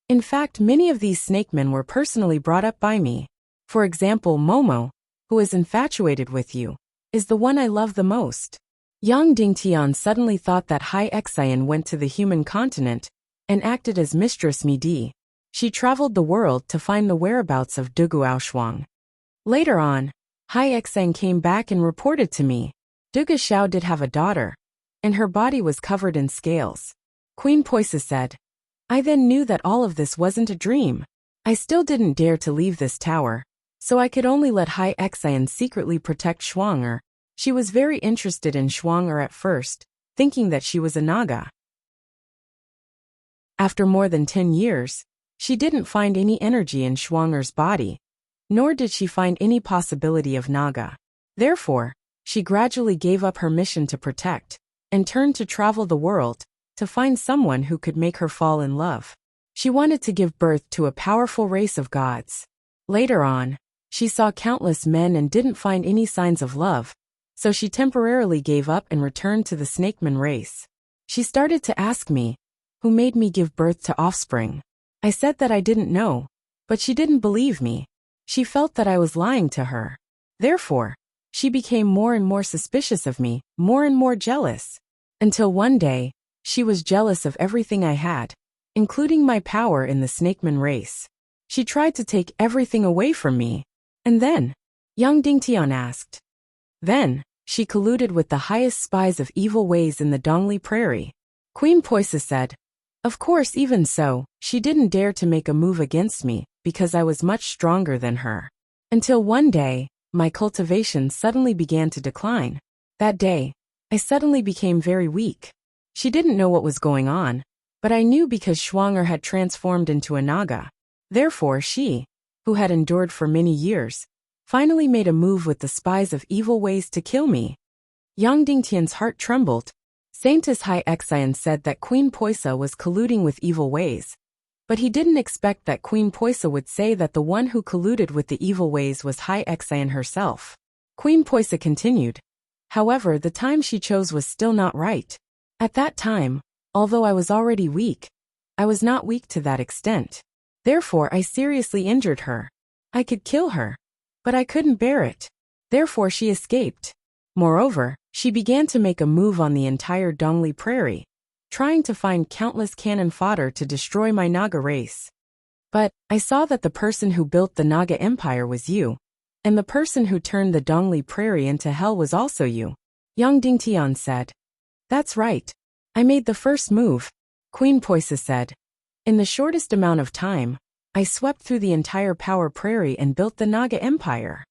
In fact, many of these snakemen were personally brought up by me. For example, Momo, who is infatuated with you, is the one I love the most. Yang Dingtian suddenly thought that Hai Xian went to the human continent and acted as Mistress Midi. She traveled the world to find the whereabouts of Dugu Aoshuang. Later on, Hai Xian came back and reported to me. Dugu Xiao did have a daughter, and her body was covered in scales. Queen Poisa said. I then knew that all of this wasn't a dream. I still didn't dare to leave this tower, so I could only let Hai Xian secretly protect Shuang. She was very interested in Shuang at first, thinking that she was a Naga. After more than 10 years, she didn't find any energy in Shuang's body. nor did she find any possibility of Naga. Therefore, she gradually gave up her mission to protect, and turned to travel the world, to find someone who could make her fall in love. She wanted to give birth to a powerful race of gods. Later on, she saw countless men and didn't find any signs of love, so she temporarily gave up and returned to the snakeman race. She started to ask me, who made me give birth to offspring? I said that I didn't know, but she didn't believe me. She felt that I was lying to her. Therefore, she became more and more suspicious of me, more and more jealous. Until one day, she was jealous of everything I had, including my power in the snakeman race. She tried to take everything away from me. And then, young Dingtian asked. Then, she colluded with the highest spies of evil ways in the Dongli Prairie. Queen Poisa said, of course, even so, she didn't dare to make a move against me, because I was much stronger than her. Until one day, my cultivation suddenly began to decline. That day, I suddenly became very weak. She didn't know what was going on, but I knew because Schwanger had transformed into a Naga. Therefore she, who had endured for many years, finally made a move with the spies of evil ways to kill me. Yang Dingtian's heart trembled. Saintess Hai Xian said that Queen Poisa was colluding with evil ways, but he didn't expect that Queen Poisa would say that the one who colluded with the evil ways was Hai Xian herself. Queen Poisa continued. However, the time she chose was still not right. At that time, although I was already weak, I was not weak to that extent. Therefore I seriously injured her. I could kill her, but I couldn't bear it. Therefore she escaped. Moreover, she began to make a move on the entire Dongli Prairie, trying to find countless cannon fodder to destroy my Naga race. But I saw that the person who built the Naga Empire was you, and the person who turned the Dongli Prairie into hell was also you. Yang Dingtian said. That's right. I made the first move. Queen Poisa said. In the shortest amount of time, I swept through the entire Power Prairie and built the Naga Empire.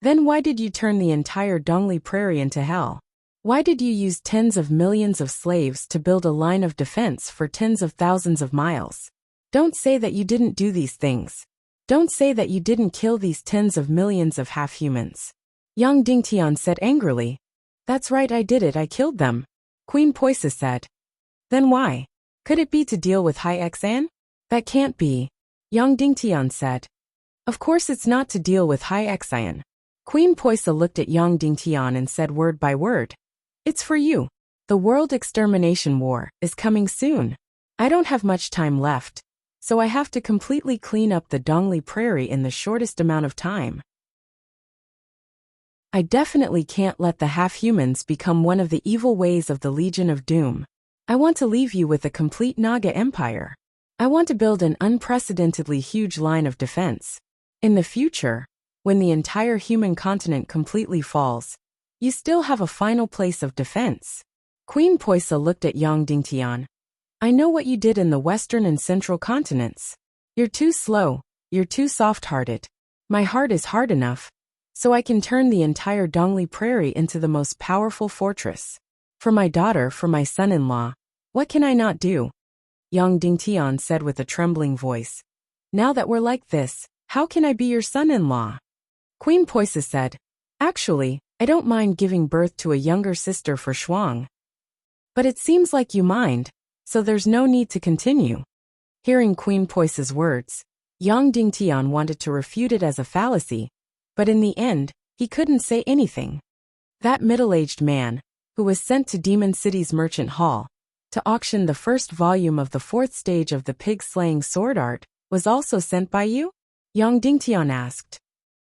Then why did you turn the entire Dongli Prairie into hell? Why did you use tens of millions of slaves to build a line of defense for tens of thousands of miles? Don't say that you didn't do these things. Don't say that you didn't kill these tens of millions of half-humans. Yang Dingtian said angrily. That's right, I did it, I killed them. Queen Poisa said. Then why? Could it be to deal with Hai Xian? That can't be. Yang Dingtian said. Of course it's not to deal with Hai Xian. Queen Poisa looked at Yang Dingtian and said word by word. It's for you. The World Extermination War is coming soon. I don't have much time left, so I have to completely clean up the Dongli Prairie in the shortest amount of time. I definitely can't let the half-humans become one of the evil ways of the Legion of Doom. I want to leave you with a complete Naga Empire. I want to build an unprecedentedly huge line of defense. In the future, when the entire human continent completely falls, you still have a final place of defense. Queen Poisa looked at Yang Dingtian. I know what you did in the western and central continents. You're too slow, you're too soft-hearted. My heart is hard enough, so I can turn the entire Dongli Prairie into the most powerful fortress. For my daughter, for my son-in-law, what can I not do? Yang Dingtian said with a trembling voice. Now that we're like this, how can I be your son-in-law? Queen Poisa said. Actually, I don't mind giving birth to a younger sister for Shuang. But it seems like you mind, so there's no need to continue. Hearing Queen Poisa's words, Yang Dingtian wanted to refute it as a fallacy, but in the end, he couldn't say anything. That middle-aged man, who was sent to Demon City's merchant hall to auction the first volume of the fourth stage of the pig-slaying sword art, was also sent by you? Yang Dingtian asked.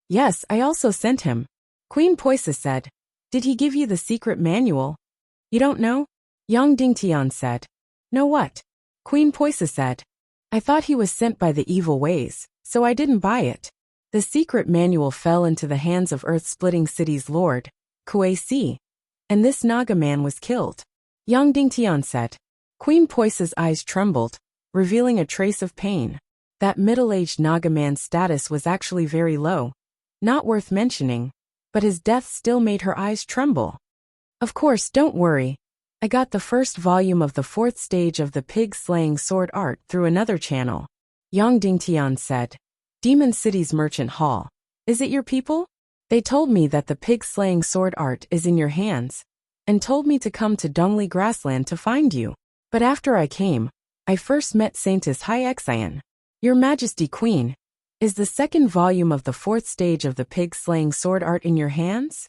Yes, I also sent him. Queen Poisa said. Did he give you the secret manual? You don't know? Yang Dingtian said. No what? Queen Poisa said. I thought he was sent by the evil ways, so I didn't buy it. The secret manual fell into the hands of Earth-Splitting City's lord, Kuei Si, and this Naga man was killed. Yang Dingtian said. Queen Poisa's eyes trembled, revealing a trace of pain. That middle-aged Naga man's status was actually very low, not worth mentioning, but his death still made her eyes tremble. Of course, don't worry. I got the first volume of the fourth stage of the pig-slaying sword art through another channel. Yang Dingtian said. Demon City's merchant hall. Is it your people? They told me that the pig-slaying sword art is in your hands, and told me to come to Dongli grassland to find you. But after I came, I first met Saintess Hyexian. Your Majesty Queen, is the second volume of the fourth stage of the pig-slaying sword art in your hands?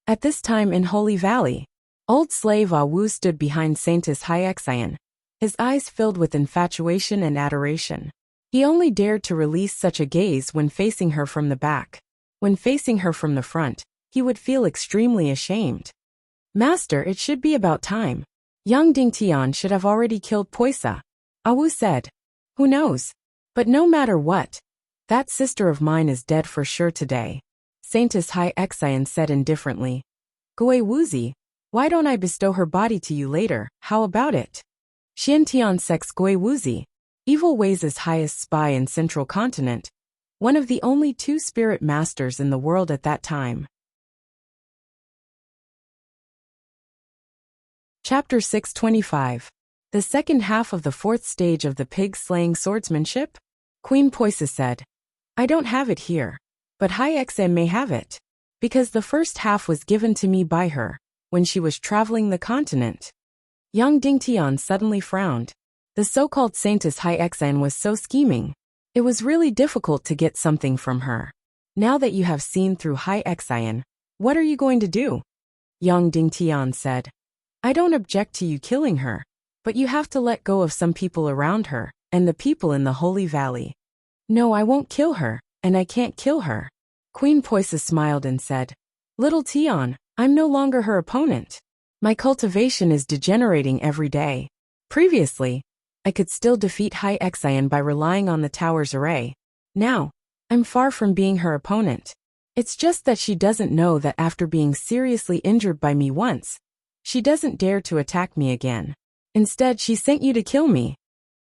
At this time in Holy Valley, old slave Ah Wu stood behind Saintess Hyexian, his eyes filled with infatuation and adoration. He only dared to release such a gaze when facing her from the back. When facing her from the front, he would feel extremely ashamed. Master, it should be about time. Young Dingtian should have already killed Poisa. Ah Wu said. Who knows? But no matter what, that sister of mine is dead for sure today. Saintess Hyexian said indifferently. Gui Wuzi, why don't I bestow her body to you later, how about it? Xiantian Sex Gui Wuzi, Evil Ways' highest spy in Central Continent, one of the only two spirit masters in the world at that time. Chapter 625. The second half of the fourth stage of the pig-slaying swordsmanship? Queen Poisa said. I don't have it here, but Hyexian may have it, because the first half was given to me by her, when she was traveling the continent. Young Dingtian suddenly frowned. The so-called Saintess Hyexian was so scheming. It was really difficult to get something from her. Now that you have seen through Hyexian, what are you going to do? Young Dingtian said. I don't object to you killing her, but you have to let go of some people around her, and the people in the Holy Valley. No, I won't kill her, and I can't kill her. Queen Poisa smiled and said, Little Tian, I'm no longer her opponent. My cultivation is degenerating every day. Previously, I could still defeat Hyexian by relying on the tower's array. Now, I'm far from being her opponent. It's just that she doesn't know that after being seriously injured by me once, she doesn't dare to attack me again. Instead, she sent you to kill me.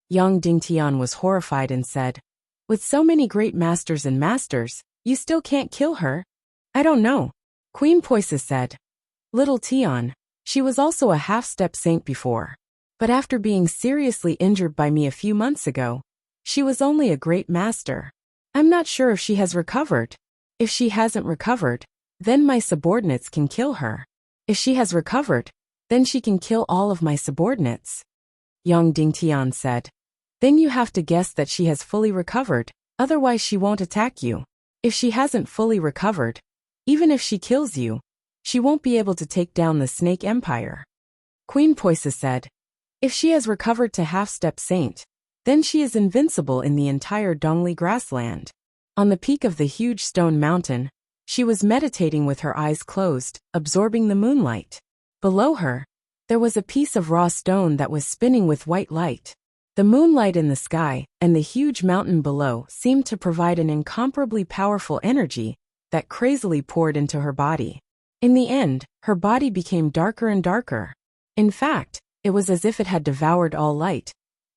Young Dingtian was horrified and said, With so many great masters and masters, you still can't kill her? I don't know. Queen Poisa said. Little Tian, she was also a half-step saint before. But after being seriously injured by me a few months ago, she was only a great master. I'm not sure if she has recovered. If she hasn't recovered, then my subordinates can kill her. If she has recovered, then she can kill all of my subordinates. Young Dingtian said. Then you have to guess that she has fully recovered, otherwise she won't attack you. If she hasn't fully recovered, even if she kills you, she won't be able to take down the Snake Empire. Queen Poisa said. If she has recovered to half-step saint, then she is invincible in the entire Dongli grassland. On the peak of the huge stone mountain, she was meditating with her eyes closed, absorbing the moonlight. Below her, there was a piece of raw stone that was spinning with white light. The moonlight in the sky and the huge mountain below seemed to provide an incomparably powerful energy that crazily poured into her body. In the end, her body became darker and darker. In fact, it was as if it had devoured all light,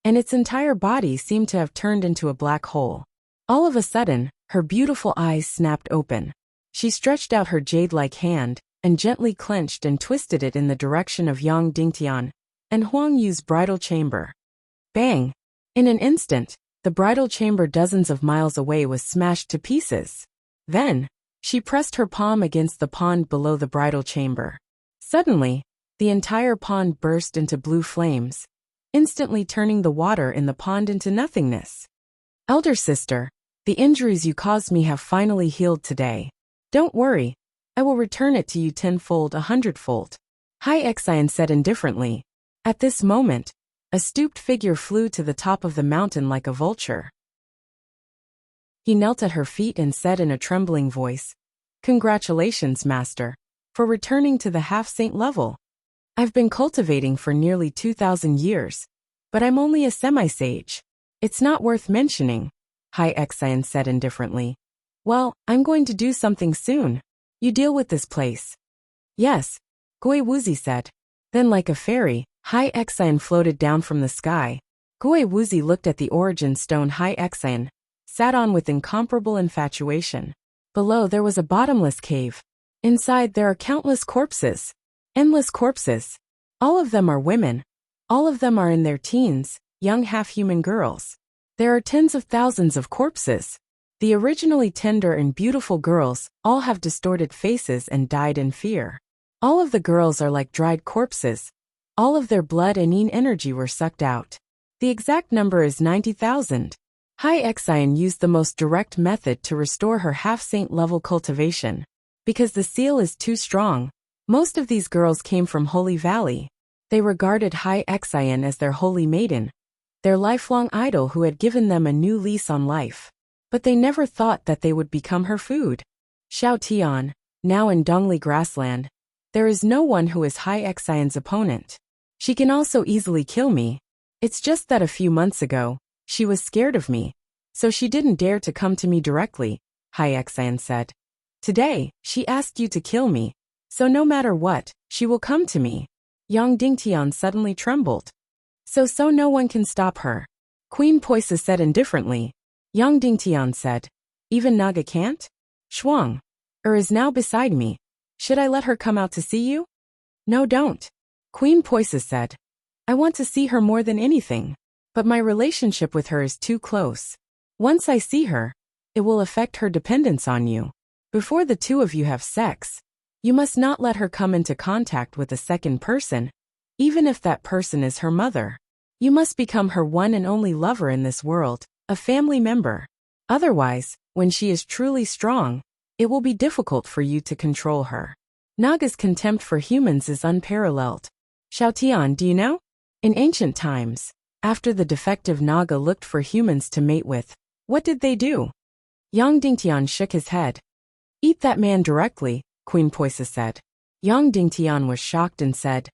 and its entire body seemed to have turned into a black hole. All of a sudden, her beautiful eyes snapped open. She stretched out her jade-like hand and gently clenched and twisted it in the direction of Yang Dingtian and Huang Yu's bridal chamber. Bang! In an instant, the bridal chamber dozens of miles away was smashed to pieces. Then, she pressed her palm against the pond below the bridal chamber. Suddenly, the entire pond burst into blue flames, instantly turning the water in the pond into nothingness. Elder sister, the injuries you caused me have finally healed today. Don't worry, I will return it to you tenfold, 100-fold. Hyexian said indifferently. At this moment, a stooped figure flew to the top of the mountain like a vulture. He knelt at her feet and said in a trembling voice, Congratulations, master, for returning to the half-saint level. I've been cultivating for nearly 2,000 years, but I'm only a semi-sage. It's not worth mentioning, Hyexian said indifferently. Well, I'm going to do something soon. You deal with this place. Yes, Gui Wuzi said. Then like a fairy, Hyexian floated down from the sky. Gui Wuzi looked at the origin stone Hyexian sat on with incomparable infatuation. Below there was a bottomless cave. Inside there are countless corpses. Endless corpses. All of them are women. All of them are in their teens, young half-human girls. There are tens of thousands of corpses. The originally tender and beautiful girls all have distorted faces and died in fear. All of the girls are like dried corpses. All of their blood and energy were sucked out. The exact number is 90,000. Hai Xian used the most direct method to restore her half-saint level cultivation. Because the seal is too strong, most of these girls came from Holy Valley. They regarded Hai Xian as their holy maiden, their lifelong idol who had given them a new lease on life. But they never thought that they would become her food. Xiao Tian, now in Dongli grassland, there is no one who is Hai Xian's opponent. She can also easily kill me. It's just that a few months ago, she was scared of me, so she didn't dare to come to me directly, Hai Xian said. Today, she asked you to kill me, so no matter what, she will come to me. Yang Dingtian suddenly trembled. So no one can stop her. Queen Poisa said indifferently. Yang Dingtian said, even Naga can't? Shuang is now beside me. Should I let her come out to see you? No, don't. Queen Poisa said. I want to see her more than anything. But my relationship with her is too close. Once I see her, it will affect her dependence on you. Before the two of you have sex, you must not let her come into contact with a second person, even if that person is her mother. You must become her one and only lover in this world, a family member. Otherwise, when she is truly strong, it will be difficult for you to control her. Naga's contempt for humans is unparalleled. Xiaotian, do you know? In ancient times, after the defective Naga looked for humans to mate with, what did they do? Yang Dingtian shook his head. Eat that man directly, Queen Poisa said. Yang Dingtian was shocked and said,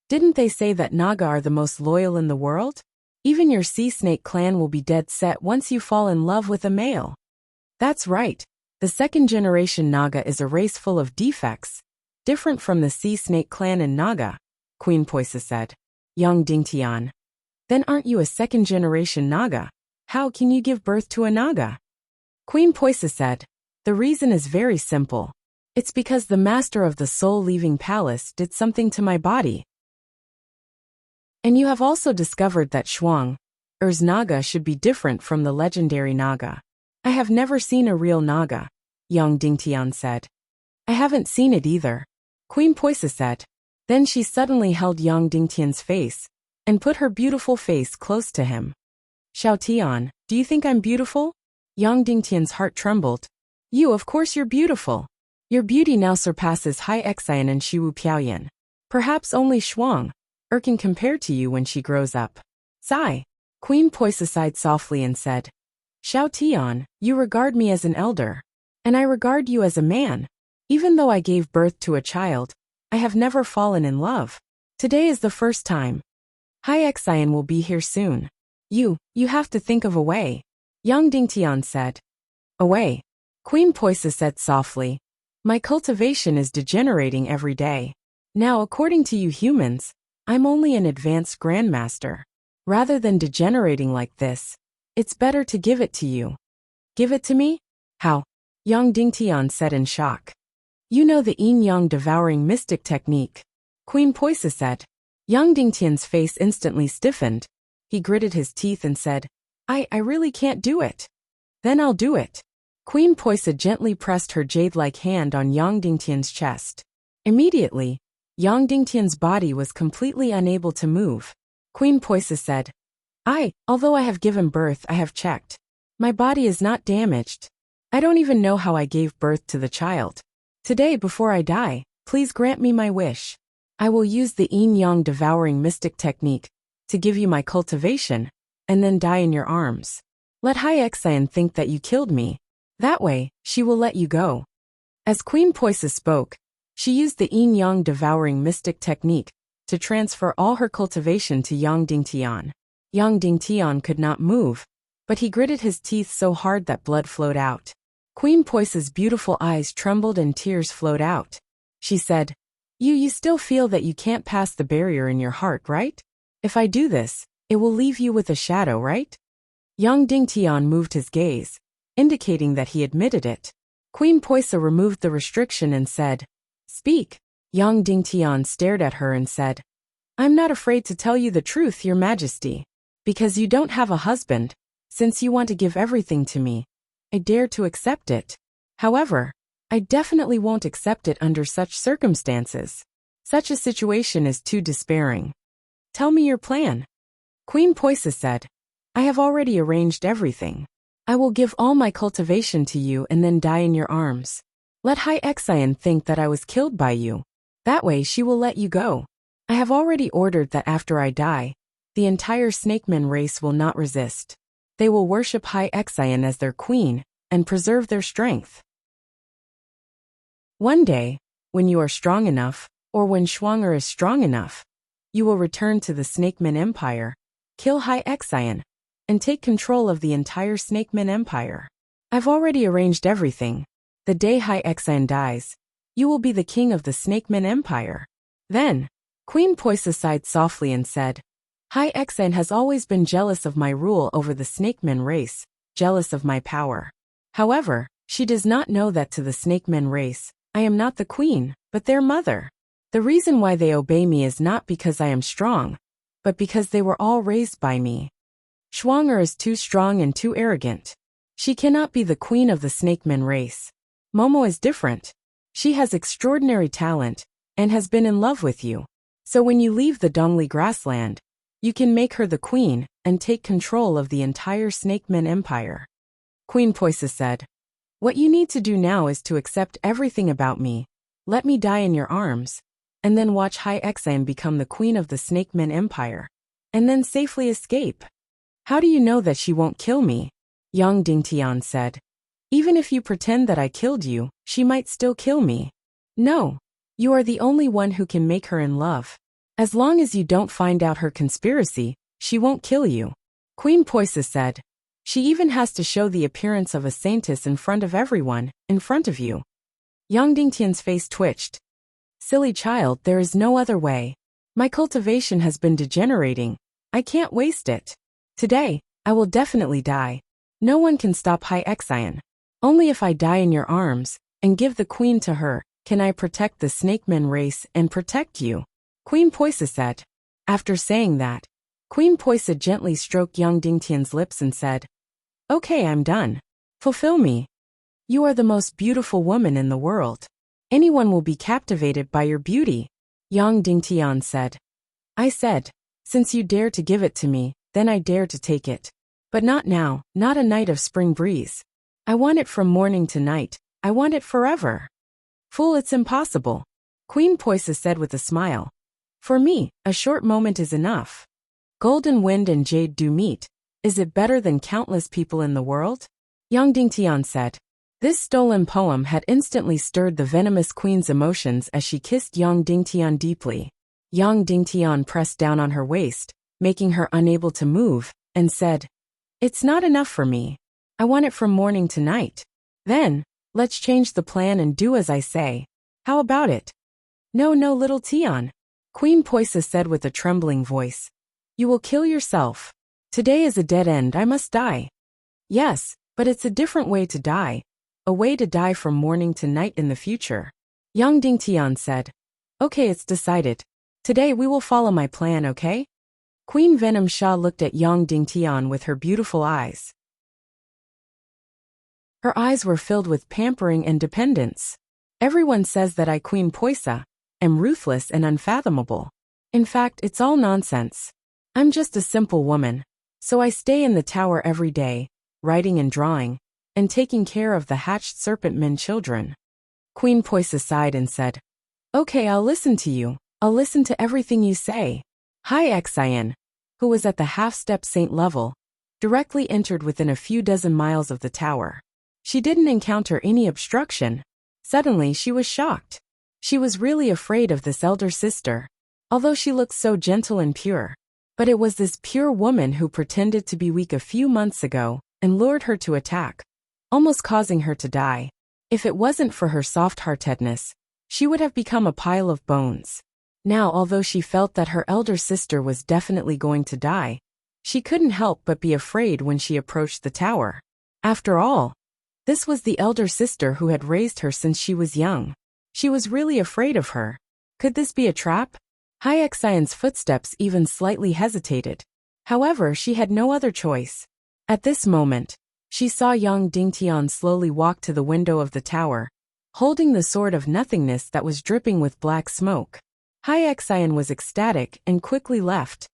didn't they say that Naga are the most loyal in the world? Even your sea snake clan will be dead set once you fall in love with a male. That's right. The second generation Naga is a race full of defects, different from the sea snake clan in Naga, Queen Poisa said. Yang Dingtian. Then aren't you a second generation Naga? How can you give birth to a Naga? Queen Poisa said, the reason is very simple. It's because the master of the soul-leaving palace did something to my body. And you have also discovered that Shuang's Naga should be different from the legendary Naga. I have never seen a real Naga, Yang Dingtian said. I haven't seen it either, Queen Poisa said. Then she suddenly held Yang Dingtian's face and put her beautiful face close to him. Xiaotian, do you think I'm beautiful? Yang Dingtian's heart trembled. You, of course you're beautiful. Your beauty now surpasses Hai Xian and Shiwu Piaoyan. Perhaps only Shuang can compare to you when she grows up. Sigh. Queen Poisa sighed softly and said, Xiaotian, you regard me as an elder. And I regard you as a man. Even though I gave birth to a child, I have never fallen in love. Today is the first time. Hai Xian will be here soon. You have to think of a way. Yang Dingtian said. A way. Queen Poisa said softly. My cultivation is degenerating every day. Now, according to you humans, I'm only an advanced grandmaster. Rather than degenerating like this, it's better to give it to you. Give it to me? How? Yang Dingtian said in shock. You know the yin-yang devouring mystic technique, Queen Poisa said. Yang Dingtian's face instantly stiffened. He gritted his teeth and said, I really can't do it. Then I'll do it. Queen Poisa gently pressed her jade-like hand on Yang Dingtian's chest. Immediately, Yang Dingtian's body was completely unable to move. Queen Poisa said, although I have given birth, I have checked. My body is not damaged. I don't even know how I gave birth to the child. Today, before I die, please grant me my wish. I will use the yin-yang devouring mystic technique to give you my cultivation, and then die in your arms. Let Hai Xian think that you killed me. That way, she will let you go. As Queen Poisa spoke, she used the yin-yang devouring mystic technique to transfer all her cultivation to Yang Dingtian. Yang Dingtian could not move, but he gritted his teeth so hard that blood flowed out. Queen Poisa's beautiful eyes trembled and tears flowed out. She said, You still feel that you can't pass the barrier in your heart, right? If I do this, it will leave you with a shadow, right? Yang Dingtian moved his gaze, indicating that he admitted it. Queen Poisa removed the restriction and said, Speak. Yang Dingtian stared at her and said, I'm not afraid to tell you the truth, Your Majesty. Because you don't have a husband, since you want to give everything to me. I dare to accept it. However, I definitely won't accept it under such circumstances. Such a situation is too despairing. Tell me your plan. Queen Poisa said, I have already arranged everything. I will give all my cultivation to you and then die in your arms. Let Hai Xian think that I was killed by you. That way she will let you go. I have already ordered that after I die, the entire snakeman race will not resist. They will worship Hai Xian as their queen and preserve their strength. One day, when you are strong enough, or when Shuang'er is strong enough, you will return to the Snakeman Empire, kill Hai Xian, and take control of the entire Snakeman Empire. I've already arranged everything. The day Hai Xian dies, you will be the king of the Snakeman Empire. Then, Queen Poisa sighed softly and said, Hai Xian has always been jealous of my rule over the Snakeman race, jealous of my power. However, she does not know that to the Snakeman race, I am not the queen, but their mother. The reason why they obey me is not because I am strong, but because they were all raised by me. Shuang'er is too strong and too arrogant. She cannot be the queen of the Snakeman race. Momo is different. She has extraordinary talent, and has been in love with you. So when you leave the Dongli grassland, you can make her the queen, and take control of the entire Snakeman Empire. Queen Poisa said, What you need to do now is to accept everything about me, let me die in your arms, and then watch Hai Xian become the queen of the Snakeman Empire, and then safely escape. How do you know that she won't kill me? Yang Dingtian said. Even if you pretend that I killed you, she might still kill me. No, you are the only one who can make her in love. As long as you don't find out her conspiracy, she won't kill you. Queen Poisa said. She even has to show the appearance of a saintess in front of everyone, in front of you. Yang Dingtian's face twitched. Silly child, there is no other way. My cultivation has been degenerating. I can't waste it. Today, I will definitely die. No one can stop Hai Xian. Only if I die in your arms, and give the queen to her, can I protect the Snakeman race and protect you. Queen Poisa said. After saying that, Queen Poisa gently stroked Yang Dingtian's lips and said, Okay, I'm done. Fulfill me. You are the most beautiful woman in the world. Anyone will be captivated by your beauty. Yang Dingtian said. I said, since you dare to give it to me, then I dare to take it. But not now, not a night of spring breeze. I want it from morning to night. I want it forever. Fool, it's impossible. Queen Poisa said with a smile. For me, a short moment is enough. Golden wind and jade do meet. Is it better than countless people in the world? Yang Dingtian said. This stolen poem had instantly stirred the venomous queen's emotions as she kissed Yang Dingtian deeply. Yang Dingtian pressed down on her waist, making her unable to move, and said, It's not enough for me. I want it from morning to night. Then, let's change the plan and do as I say. How about it? No, little Tian. Queen Poisa said with a trembling voice. You will kill yourself. Today is a dead end, I must die. Yes, but it's a different way to die. A way to die from morning to night in the future. Yang Dingtian said. Okay, it's decided. Today we will follow my plan, okay? Queen Venom Sha looked at Yang Dingtian with her beautiful eyes. Her eyes were filled with pampering and dependence. Everyone says that I, Queen Poisa, am ruthless and unfathomable. In fact, it's all nonsense. I'm just a simple woman. So I stay in the tower every day, writing and drawing, and taking care of the hatched serpent-men children. Queen Poisa sighed and said, Okay, I'll listen to you. I'll listen to everything you say. Hai Xian, who was at the half-step saint level, directly entered within a few dozen miles of the tower. She didn't encounter any obstruction. Suddenly she was shocked. She was really afraid of this elder sister, although she looked so gentle and pure. But it was this pure woman who pretended to be weak a few months ago and lured her to attack, almost causing her to die. If it wasn't for her soft-heartedness, she would have become a pile of bones. Now, although she felt that her elder sister was definitely going to die, she couldn't help but be afraid when she approached the tower. After all, this was the elder sister who had raised her since she was young. She was really afraid of her. Could this be a trap? Hai Xian's footsteps even slightly hesitated. However, she had no other choice. At this moment, She saw young Dingtian slowly walk to the window of the tower, holding the sword of nothingness that was dripping with black smoke. Hai Xian was ecstatic and quickly left.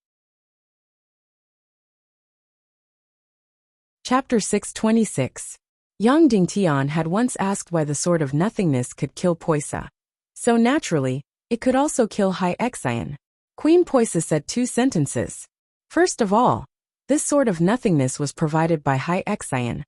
Chapter 626. Young Dingtian had once asked why the sword of nothingness could kill Poisa. So naturally, it could also kill Hai Xian. Queen Poisa said 2 sentences. First of all, this sword of nothingness was provided by Hai Xian,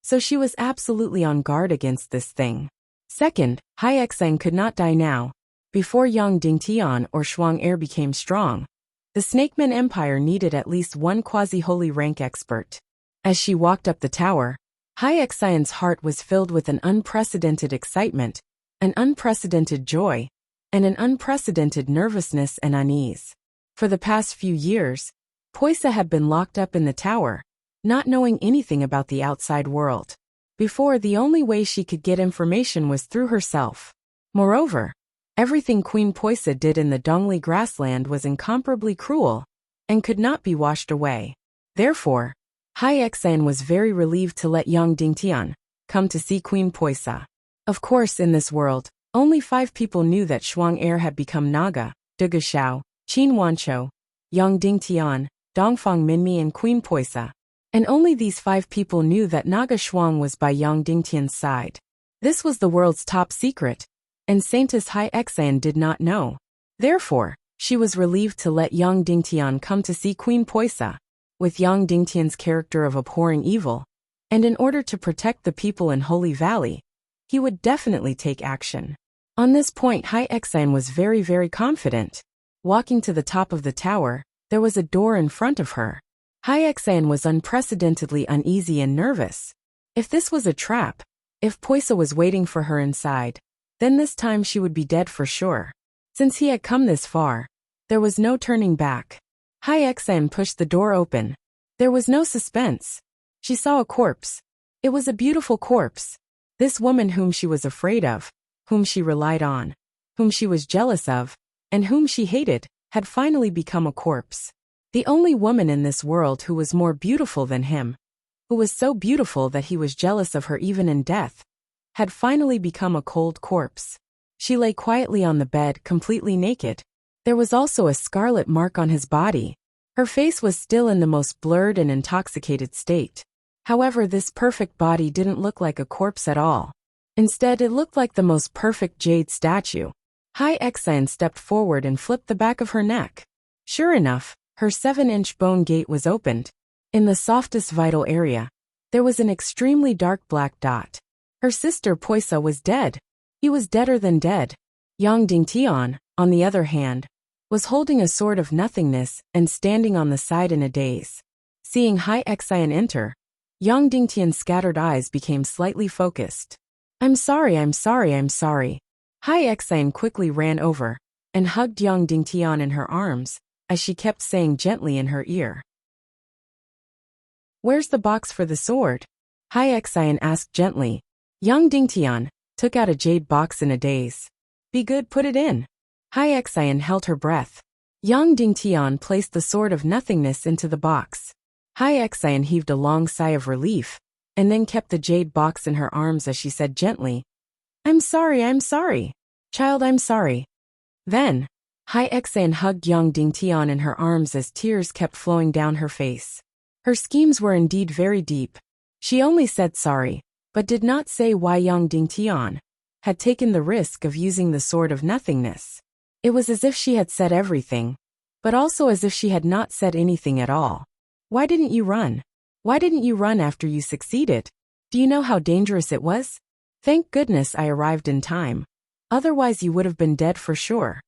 so she was absolutely on guard against this thing. Second, Hai Xian could not die now. Before young Dingtian or Shuang Er became strong, the Snakeman Empire needed at least one quasi-holy rank expert. As she walked up the tower, Hai Xian's heart was filled with an unprecedented excitement, an unprecedented joy, and an unprecedented nervousness and unease. For the past few years, Poisa had been locked up in the tower, not knowing anything about the outside world. Before, the only way she could get information was through herself. Moreover, everything Queen Poisa did in the Dongli grassland was incomparably cruel, and could not be washed away. Therefore, Hai Xian was very relieved to let young Dingtian come to see Queen Poisa. Of course, in this world, only 5 people knew that Shuang Er had become Naga: Duga Xiao, Qin Wanqiu, young Dingtian, Dongfang Minmi and Queen Poisa. And only these 5 people knew that Naga Shuang was by young Dingtian's side. This was the world's top secret, and Saintess Hai Xian did not know. Therefore, she was relieved to let young Dingtian come to see Queen Poisa. With young Dingtian's character of abhorring evil, and in order to protect the people in Holy Valley, he would definitely take action. On this point, Hai Xian was very, very confident. Walking to the top of the tower, there was a door in front of her. Hai Xian was unprecedentedly uneasy and nervous. If this was a trap, if Poisa was waiting for her inside, then this time she would be dead for sure. Since he had come this far, there was no turning back. Hai Xian pushed the door open. There was no suspense. She saw a corpse. It was a beautiful corpse. This woman whom she was afraid of, whom she relied on, whom she was jealous of, and whom she hated, had finally become a corpse. The only woman in this world who was more beautiful than him, who was so beautiful that he was jealous of her even in death, had finally become a cold corpse. She lay quietly on the bed, completely naked. There was also a scarlet mark on his body. Her face was still in the most blurred and intoxicated state. However, this perfect body didn't look like a corpse at all. Instead, it looked like the most perfect jade statue. Hai Xian stepped forward and flipped the back of her neck. Sure enough, her 7-inch bone gate was opened. In the softest vital area, there was an extremely dark black dot. Her sister Poisa was dead. He was deader than dead. Yang Dingtian, on the other hand, was holding a sword of nothingness and standing on the side in a daze. Seeing Hai Xian enter, young Dingtian's scattered eyes became slightly focused. I'm sorry. Hai Xian quickly ran over and hugged young Dingtian in her arms, as she kept saying gently in her ear. Where's the box for the sword? Hai Xian asked gently. Young Dingtian took out a jade box in a daze. Be good, put it in. Hai Xian held her breath. Young Dingtian placed the sword of nothingness into the box. Hai Xian heaved a long sigh of relief, and then kept the jade box in her arms as she said gently, I'm sorry. Child, I'm sorry. Then, Hai Xian hugged young Dingtian in her arms as tears kept flowing down her face. Her schemes were indeed very deep. She only said sorry, but did not say why young Dingtian had taken the risk of using the sword of nothingness. It was as if she had said everything, but also as if she had not said anything at all. Why didn't you run? Why didn't you run after you succeeded? Do you know how dangerous it was? Thank goodness I arrived in time. Otherwise you would have been dead for sure.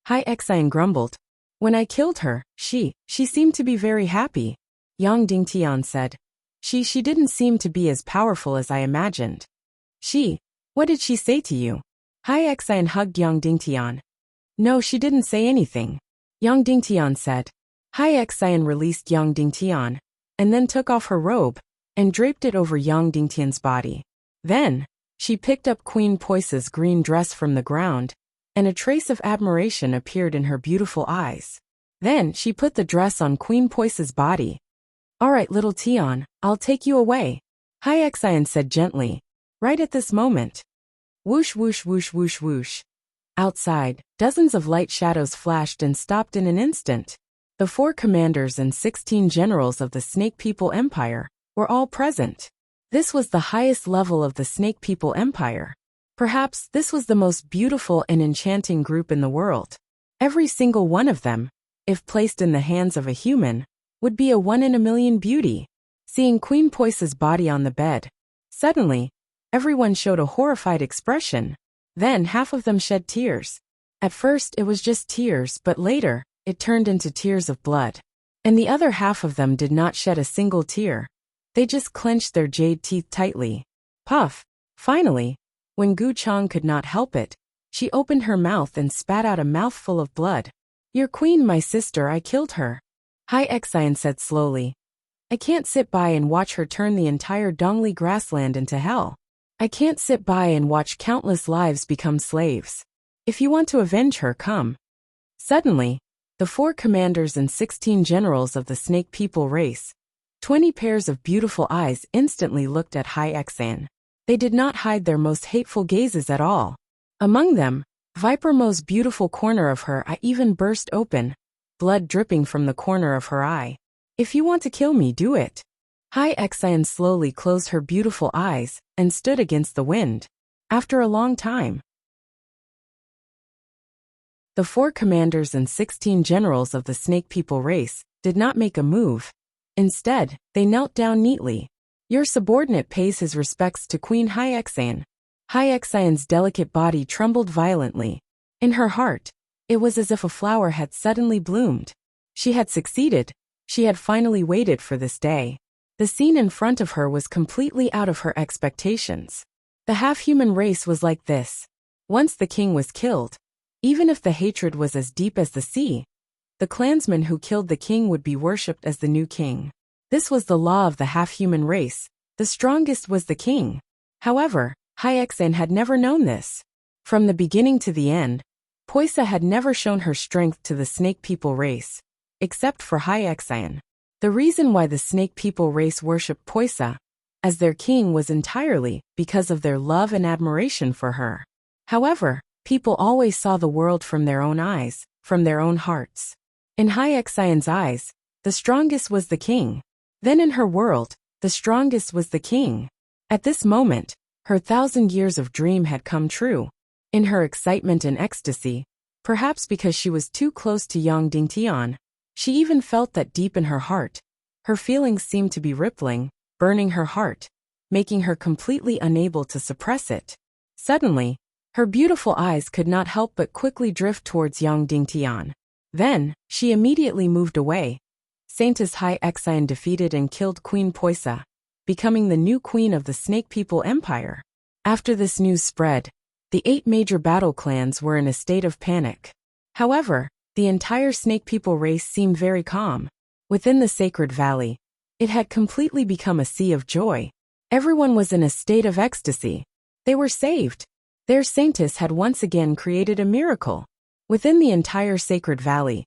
Hai Xian grumbled. When I killed her, she seemed to be very happy. Yang Dingtian said. She didn't seem to be as powerful as I imagined. What did she say to you? Hai Xian hugged young Dingtian. No, she didn't say anything. Young Dingtian said. Hai Xian released young Dingtian, and then took off her robe, and draped it over young Dingtian's body. Then, she picked up Queen Poisa's green dress from the ground, and a trace of admiration appeared in her beautiful eyes. Then, she put the dress on Queen Poisa's body. All right, little Tian, I'll take you away. Hyexian said gently. Right at this moment. Whoosh whoosh whoosh whoosh whoosh. Outside, dozens of light shadows flashed and stopped in an instant. The 4 commanders and 16 generals of the Snake People Empire were all present. This was the highest level of the Snake People Empire. Perhaps this was the most beautiful and enchanting group in the world. Every single one of them, if placed in the hands of a human, would be a 1 in a million beauty. Seeing Queen Poisa's body on the bed, suddenly, everyone showed a horrified expression. Then half of them shed tears. At first it was just tears, but later, it turned into tears of blood. And the other half of them did not shed a single tear. They just clenched their jade teeth tightly. Puff! Finally, when Gu Chang could not help it, she opened her mouth and spat out a mouthful of blood. Your queen, my sister, I killed her. Hyexian said slowly. I can't sit by and watch her turn the entire Dongli grassland into hell. I can't sit by and watch countless lives become slaves. If you want to avenge her, come. Suddenly, the 4 commanders and 16 generals of the Snake People race, 20 pairs of beautiful eyes instantly looked at Hyexian. They did not hide their most hateful gazes at all. Among them, Viper Mo's beautiful corner of her eye even burst open, blood dripping from the corner of her eye. If you want to kill me, do it. Hyexian slowly closed her beautiful eyes and stood against the wind. After a long time, the 4 commanders and 16 generals of the Snake People race did not make a move. Instead, they knelt down neatly. Your subordinate pays his respects to Queen Hyexian. Hyexian's delicate body trembled violently. In her heart, it was as if a flower had suddenly bloomed. She had succeeded. She had finally waited for this day. The scene in front of her was completely out of her expectations. The half-human race was like this. Once the king was killed, even if the hatred was as deep as the sea, the clansman who killed the king would be worshipped as the new king. This was the law of the half-human race. The strongest was the king. However, Hyexian had never known this. From the beginning to the end, Poisa had never shown her strength to the Snake People race, except for Hyexian. The reason why the Snake People race worshipped Poisa as their king was entirely because of their love and admiration for her. However, people always saw the world from their own eyes, from their own hearts. In Hyexian's eyes, the strongest was the king. Then in her world, the strongest was the king. At this moment, her 1,000 years of dream had come true. In her excitement and ecstasy, perhaps because she was too close to Yang Dingtian, she even felt that deep in her heart. Her feelings seemed to be rippling, burning her heart, making her completely unable to suppress it. Suddenly, her beautiful eyes could not help but quickly drift towards Yang Dingtian. Then, she immediately moved away. Saintess Hyexian defeated and killed Queen Poisa, becoming the new queen of the Snake People Empire. After this news spread, the 8 major battle clans were in a state of panic. However, the entire Snake People race seemed very calm. Within the Sacred Valley, it had completely become a sea of joy. Everyone was in a state of ecstasy. They were saved. Their saintess had once again created a miracle. Within the entire Sacred Valley,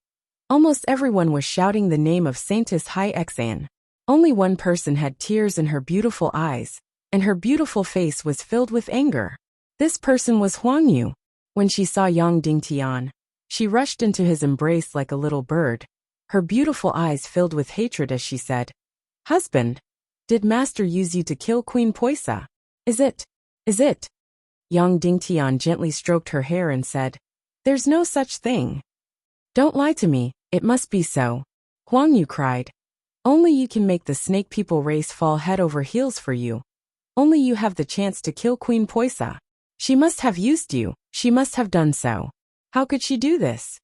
almost everyone was shouting the name of Saintess Hyexian. Only one person had tears in her beautiful eyes, and her beautiful face was filled with anger. This person was Huang Yu. When she saw Yang Dingtian, she rushed into his embrace like a little bird, her beautiful eyes filled with hatred as she said, "Husband, did master use you to kill Queen Poisa? Is it? Yang Dingtian gently stroked her hair and said, "There's no such thing. Don't lie to me, it must be so." Huang Yu cried, "Only you can make the Snake People race fall head over heels for you. Only you have the chance to kill Queen Poisa. She must have used you, she must have done so. How could she do this?"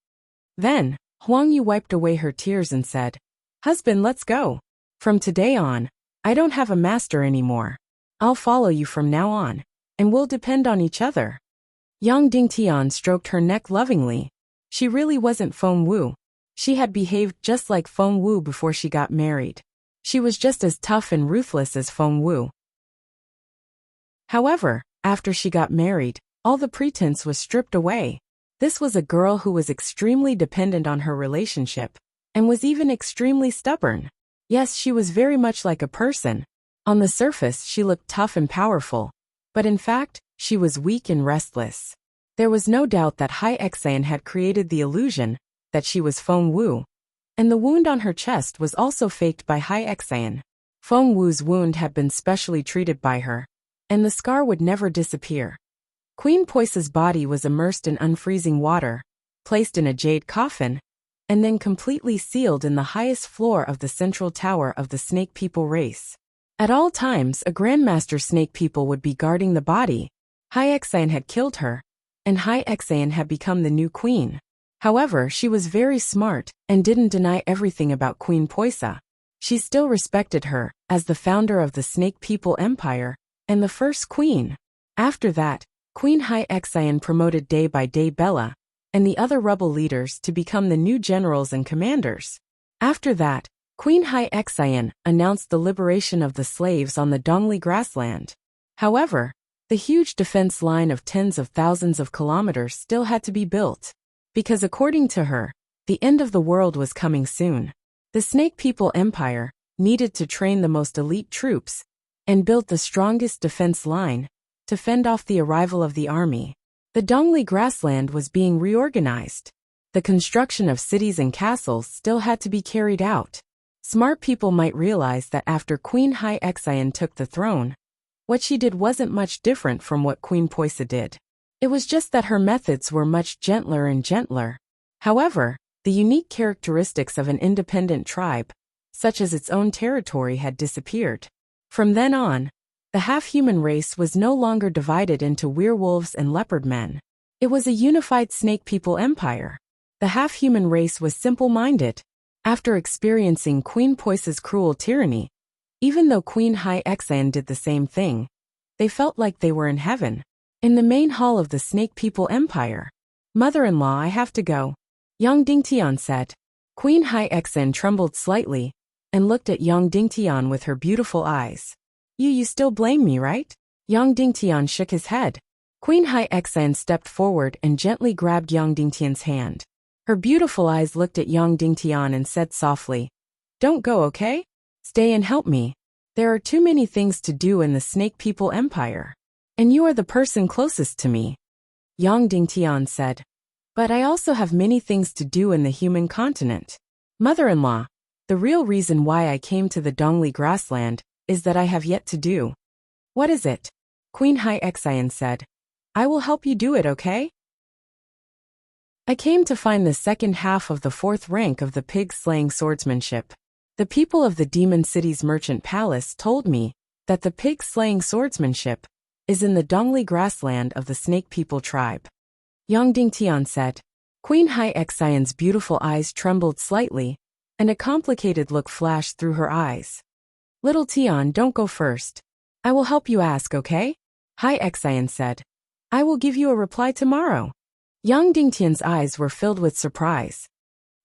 Then, Huang Yu wiped away her tears and said, "Husband, let's go. From today on, I don't have a master anymore. I'll follow you from now on, and we'll depend on each other." Yang Dingtian stroked her neck lovingly. She really wasn't Feng Wu. She had behaved just like Feng Wu before she got married. She was just as tough and ruthless as Feng Wu. However, after she got married, all the pretense was stripped away. This was a girl who was extremely dependent on her relationship, and was even extremely stubborn. Yes, she was very much like a person. On the surface she looked tough and powerful, but in fact, she was weak and restless. There was no doubt that Hai Xan had created the illusion that she was Feng Wu, and the wound on her chest was also faked by Hai Xan. Feng Wu's wound had been specially treated by her, and the scar would never disappear. Queen Poisa's body was immersed in unfreezing water, placed in a jade coffin, and then completely sealed in the highest floor of the central tower of the Snake People race. At all times, a Grandmaster Snake People would be guarding the body. Hai Xan had killed her, and Hai Xan had become the new queen. However, she was very smart and didn't deny everything about Queen Poisa. She still respected her as the founder of the Snake People Empire and the first queen. After that, Queen Hai Xan promoted day by day Bella and the other rebel leaders to become the new generals and commanders. After that, Queen Hai Xan announced the liberation of the slaves on the Dongli grassland. However, the huge defense line of tens of thousands of kilometers still had to be built, because according to her, the end of the world was coming soon. The Snake People Empire needed to train the most elite troops and build the strongest defense line to fend off the arrival of the army. The Dongli grassland was being reorganized. The construction of cities and castles still had to be carried out. Smart people might realize that after Queen Hai Xan took the throne, what she did wasn't much different from what Queen Poisa did. It was just that her methods were much gentler and gentler. However, the unique characteristics of an independent tribe, such as its own territory, had disappeared. From then on, the half-human race was no longer divided into werewolves and leopard men. It was a unified Snake People Empire. The half-human race was simple-minded. After experiencing Queen Poisa's cruel tyranny, even though Queen Hai Xan did the same thing, they felt like they were in heaven. In the main hall of the Snake People Empire, "Mother-in-law, I have to go," Yang Dingtian said. Queen Hai Xan trembled slightly and looked at Yang Dingtian with her beautiful eyes. You still blame me, right?" Yang Dingtian shook his head. Queen Hai Xan stepped forward and gently grabbed Yang Dingtian's hand. Her beautiful eyes looked at Yang Dingtian and said softly, "Don't go, okay? Stay and help me. There are too many things to do in the Snake People Empire, and you are the person closest to me." Yang Dingtian said, "But I also have many things to do in the human continent. Mother-in-law, the real reason why I came to the Dongli grassland is that I have yet to do." "What is it?" Queen Hai Xan said. "I will help you do it, okay? I came to find the second half of the fourth rank of the pig-slaying swordsmanship. The people of the Demon City's merchant palace told me that the pig-slaying swordsmanship is in the Dongli grassland of the Snake People tribe." Yang Dingtian said. Queen Hai Xan's beautiful eyes trembled slightly, and a complicated look flashed through her eyes. "Little Tian, don't go first. I will help you ask, okay?" Hai Xan said. "I will give you a reply tomorrow." Yang Dingtian's eyes were filled with surprise.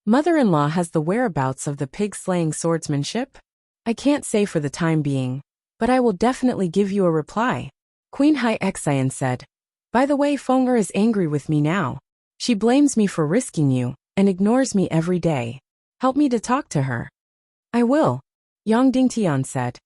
"Mother-in-law has the whereabouts of the pig-slaying swordsmanship?" "I can't say for the time being, but I will definitely give you a reply," Queen Hai Xan said. "By the way, Feng Er is angry with me now. She blames me for risking you and ignores me every day. Help me to talk to her." "I will," Yang Dingtian said.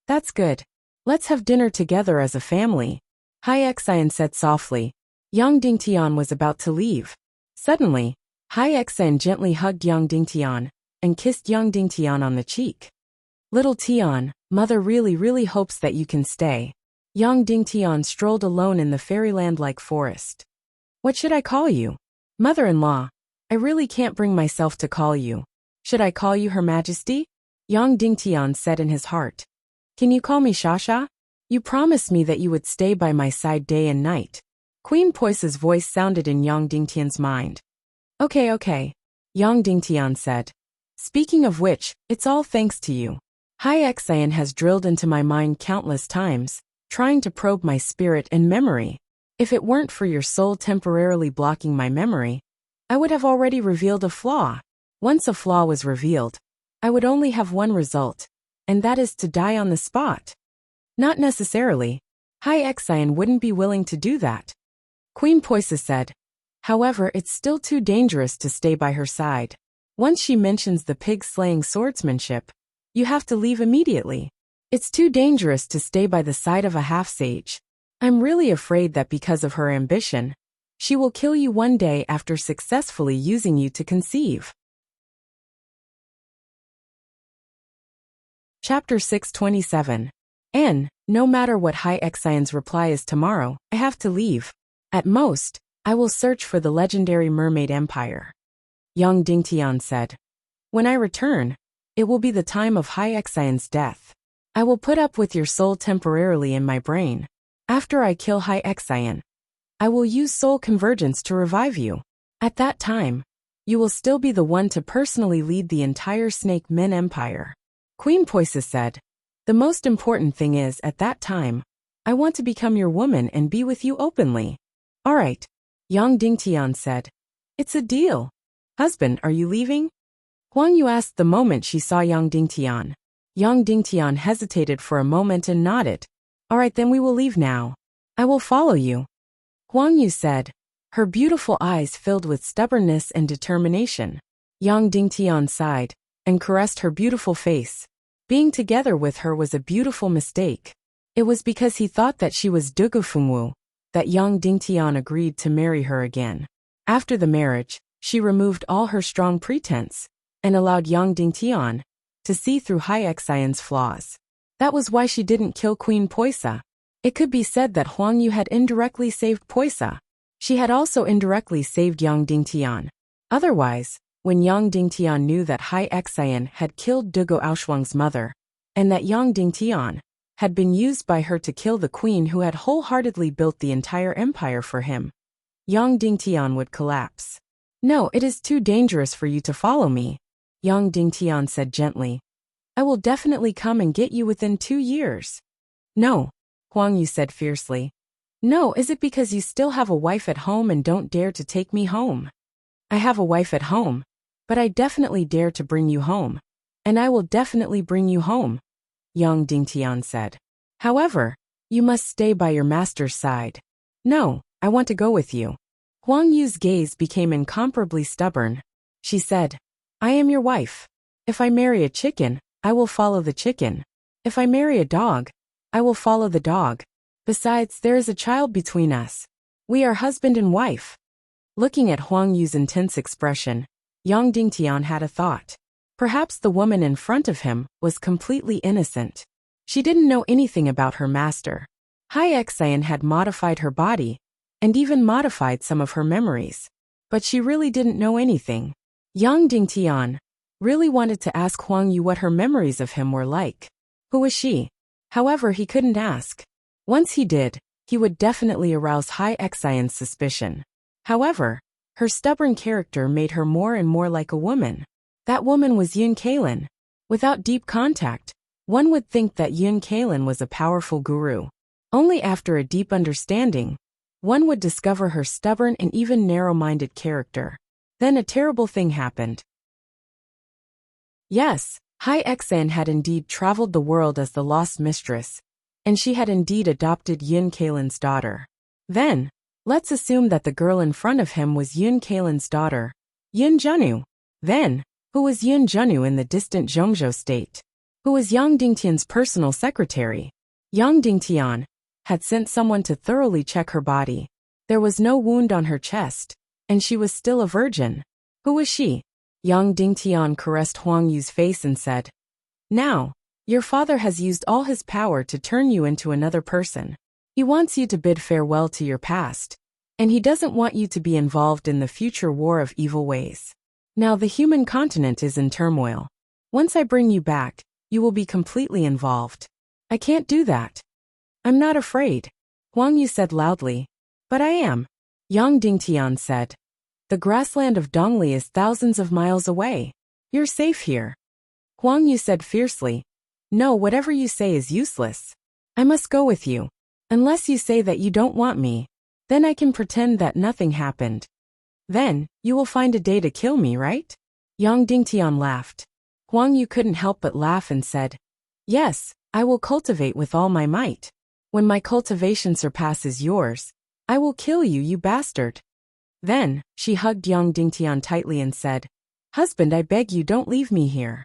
"That's good. Let's have dinner together as a family," Hai Xan said softly. Yang Dingtian was about to leave. Suddenly, Hai Xan gently hugged Yang Dingtian and kissed Yang Dingtian on the cheek. "Little Tian, mother really hopes that you can stay." Yang Dingtian strolled alone in the fairyland-like forest. "What should I call you?" "Mother-in-law, I really can't bring myself to call you. Should I call you Her Majesty?" Yang Dingtian said in his heart. "Can you call me Shasha? You promised me that you would stay by my side day and night." Queen Poisa's voice sounded in Yang Dingtian's mind. Okay, Yang Dingtian said. "Speaking of which, it's all thanks to you. Hai Xan has drilled into my mind countless times, trying to probe my spirit and memory. If it weren't for your soul temporarily blocking my memory, I would have already revealed a flaw. Once a flaw was revealed, I would only have one result, and that is to die on the spot." "Not necessarily. Hai Xan wouldn't be willing to do that," Queen Poisa said. "However, it's still too dangerous to stay by her side. Once she mentions the pig-slaying swordsmanship, you have to leave immediately." It's too dangerous to stay by the side of a half-sage. I'm really afraid that because of her ambition, she will kill you one day after successfully using you to conceive. Chapter 627. No matter what Hai Xian's reply is tomorrow, I have to leave. At most, I will search for the legendary mermaid empire. Yang Dingtian said. When I return, it will be the time of Hai Xian's death. I will put up with your soul temporarily in my brain. After I kill Hai Xian, I will use soul convergence to revive you. At that time, you will still be the one to personally lead the entire Snake Min Empire. Queen Poisa said, the most important thing is, at that time, I want to become your woman and be with you openly. All right, Yang Dingtian said. It's a deal. Husband, are you leaving? Huang Yu asked the moment she saw Yang Dingtian. Yang Dingtian hesitated for a moment and nodded. All right, then we will leave now. I will follow you. Huang Yu said, her beautiful eyes filled with stubbornness and determination. Yang Dingtian sighed and caressed her beautiful face. Being together with her was a beautiful mistake. It was because he thought that she was Dugufengwu that Yang Dingtian agreed to marry her again. After the marriage, she removed all her strong pretense and allowed Yang Dingtian to see through Hai Xian's flaws. That was why she didn't kill Queen Poisa. It could be said that Huang Yu had indirectly saved Poisa. She had also indirectly saved Yang Dingtian. Otherwise, when Yang Dingtian knew that Hai Xian had killed Dugo Aoshuang's mother, and that Yang Dingtian had been used by her to kill the queen who had wholeheartedly built the entire empire for him, Yang Dingtian would collapse. No, it is too dangerous for you to follow me, Yang Dingtian said gently. I will definitely come and get you within 2 years. No, Huang Yu said fiercely. No, is it because you still have a wife at home and don't dare to take me home? I have a wife at home, but I definitely dare to bring you home. And I will definitely bring you home, Yang Dingtian said. However, you must stay by your master's side. No, I want to go with you. Huang Yu's gaze became incomparably stubborn. She said, I am your wife. If I marry a chicken, I will follow the chicken. If I marry a dog, I will follow the dog. Besides, there is a child between us. We are husband and wife. Looking at Huang Yu's intense expression, Yang Dingtian had a thought. Perhaps the woman in front of him was completely innocent. She didn't know anything about her master. Hai Xian had modified her body, and even modified some of her memories. But she really didn't know anything. Yang Dingtian really wanted to ask Huang Yu what her memories of him were like. Who was she? However, he couldn't ask. Once he did, he would definitely arouse Hai Xian's suspicion. However, her stubborn character made her more and more like a woman. That woman was Yun Kalin. Without deep contact, one would think that Yun Kalin was a powerful guru. Only after a deep understanding, one would discover her stubborn and even narrow-minded character. Then a terrible thing happened. Yes, Hai Xian had indeed traveled the world as the lost mistress, and she had indeed adopted Yun Kalin's daughter. Then, let's assume that the girl in front of him was Yun Kalin's daughter, Yun Junu. Then, who was Yun Junu in the distant Zhongzhou state? Who was Yang Dingtian's personal secretary? Yang Dingtian had sent someone to thoroughly check her body. There was no wound on her chest, and she was still a virgin. Who was she? Yang Dingtian caressed Huang Yu's face and said, Now, your father has used all his power to turn you into another person. He wants you to bid farewell to your past, and he doesn't want you to be involved in the future war of evil ways. Now the human continent is in turmoil. Once I bring you back, you will be completely involved. I can't do that. I'm not afraid, Huang Yu said loudly. But I am, Yang Dingtian said. The grassland of Dongli is thousands of miles away. You're safe here. Huang Yu said fiercely. No, whatever you say is useless. I must go with you. Unless you say that you don't want me, then I can pretend that nothing happened. Then, you will find a day to kill me, right? Yang Dingtian laughed. Huang Yu couldn't help but laugh and said, Yes, I will cultivate with all my might. When my cultivation surpasses yours, I will kill you, you bastard. Then, she hugged Yang Dingtian tightly and said, Husband, I beg you don't leave me here.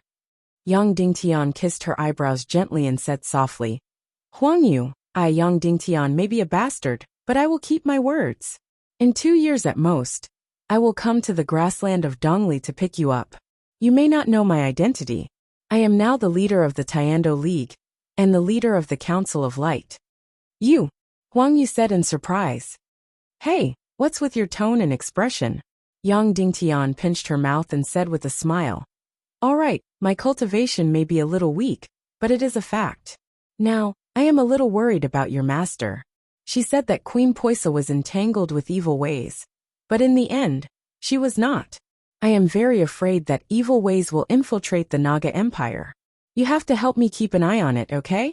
Yang Dingtian kissed her eyebrows gently and said softly, Huang Yu, I Yang Dingtian may be a bastard, but I will keep my words. In 2 years at most, I will come to the grassland of Dongli to pick you up. You may not know my identity. I am now the leader of the Tiando League, and the leader of the Council of Light. You, Huang Yu said in surprise. Hey, what's with your tone and expression? Yang Dingtian pinched her mouth and said with a smile. All right, my cultivation may be a little weak, but it is a fact. Now, I am a little worried about your master. She said that Queen Poisa was entangled with evil ways, but in the end, she was not. I am very afraid that evil ways will infiltrate the Naga Empire. You have to help me keep an eye on it, okay?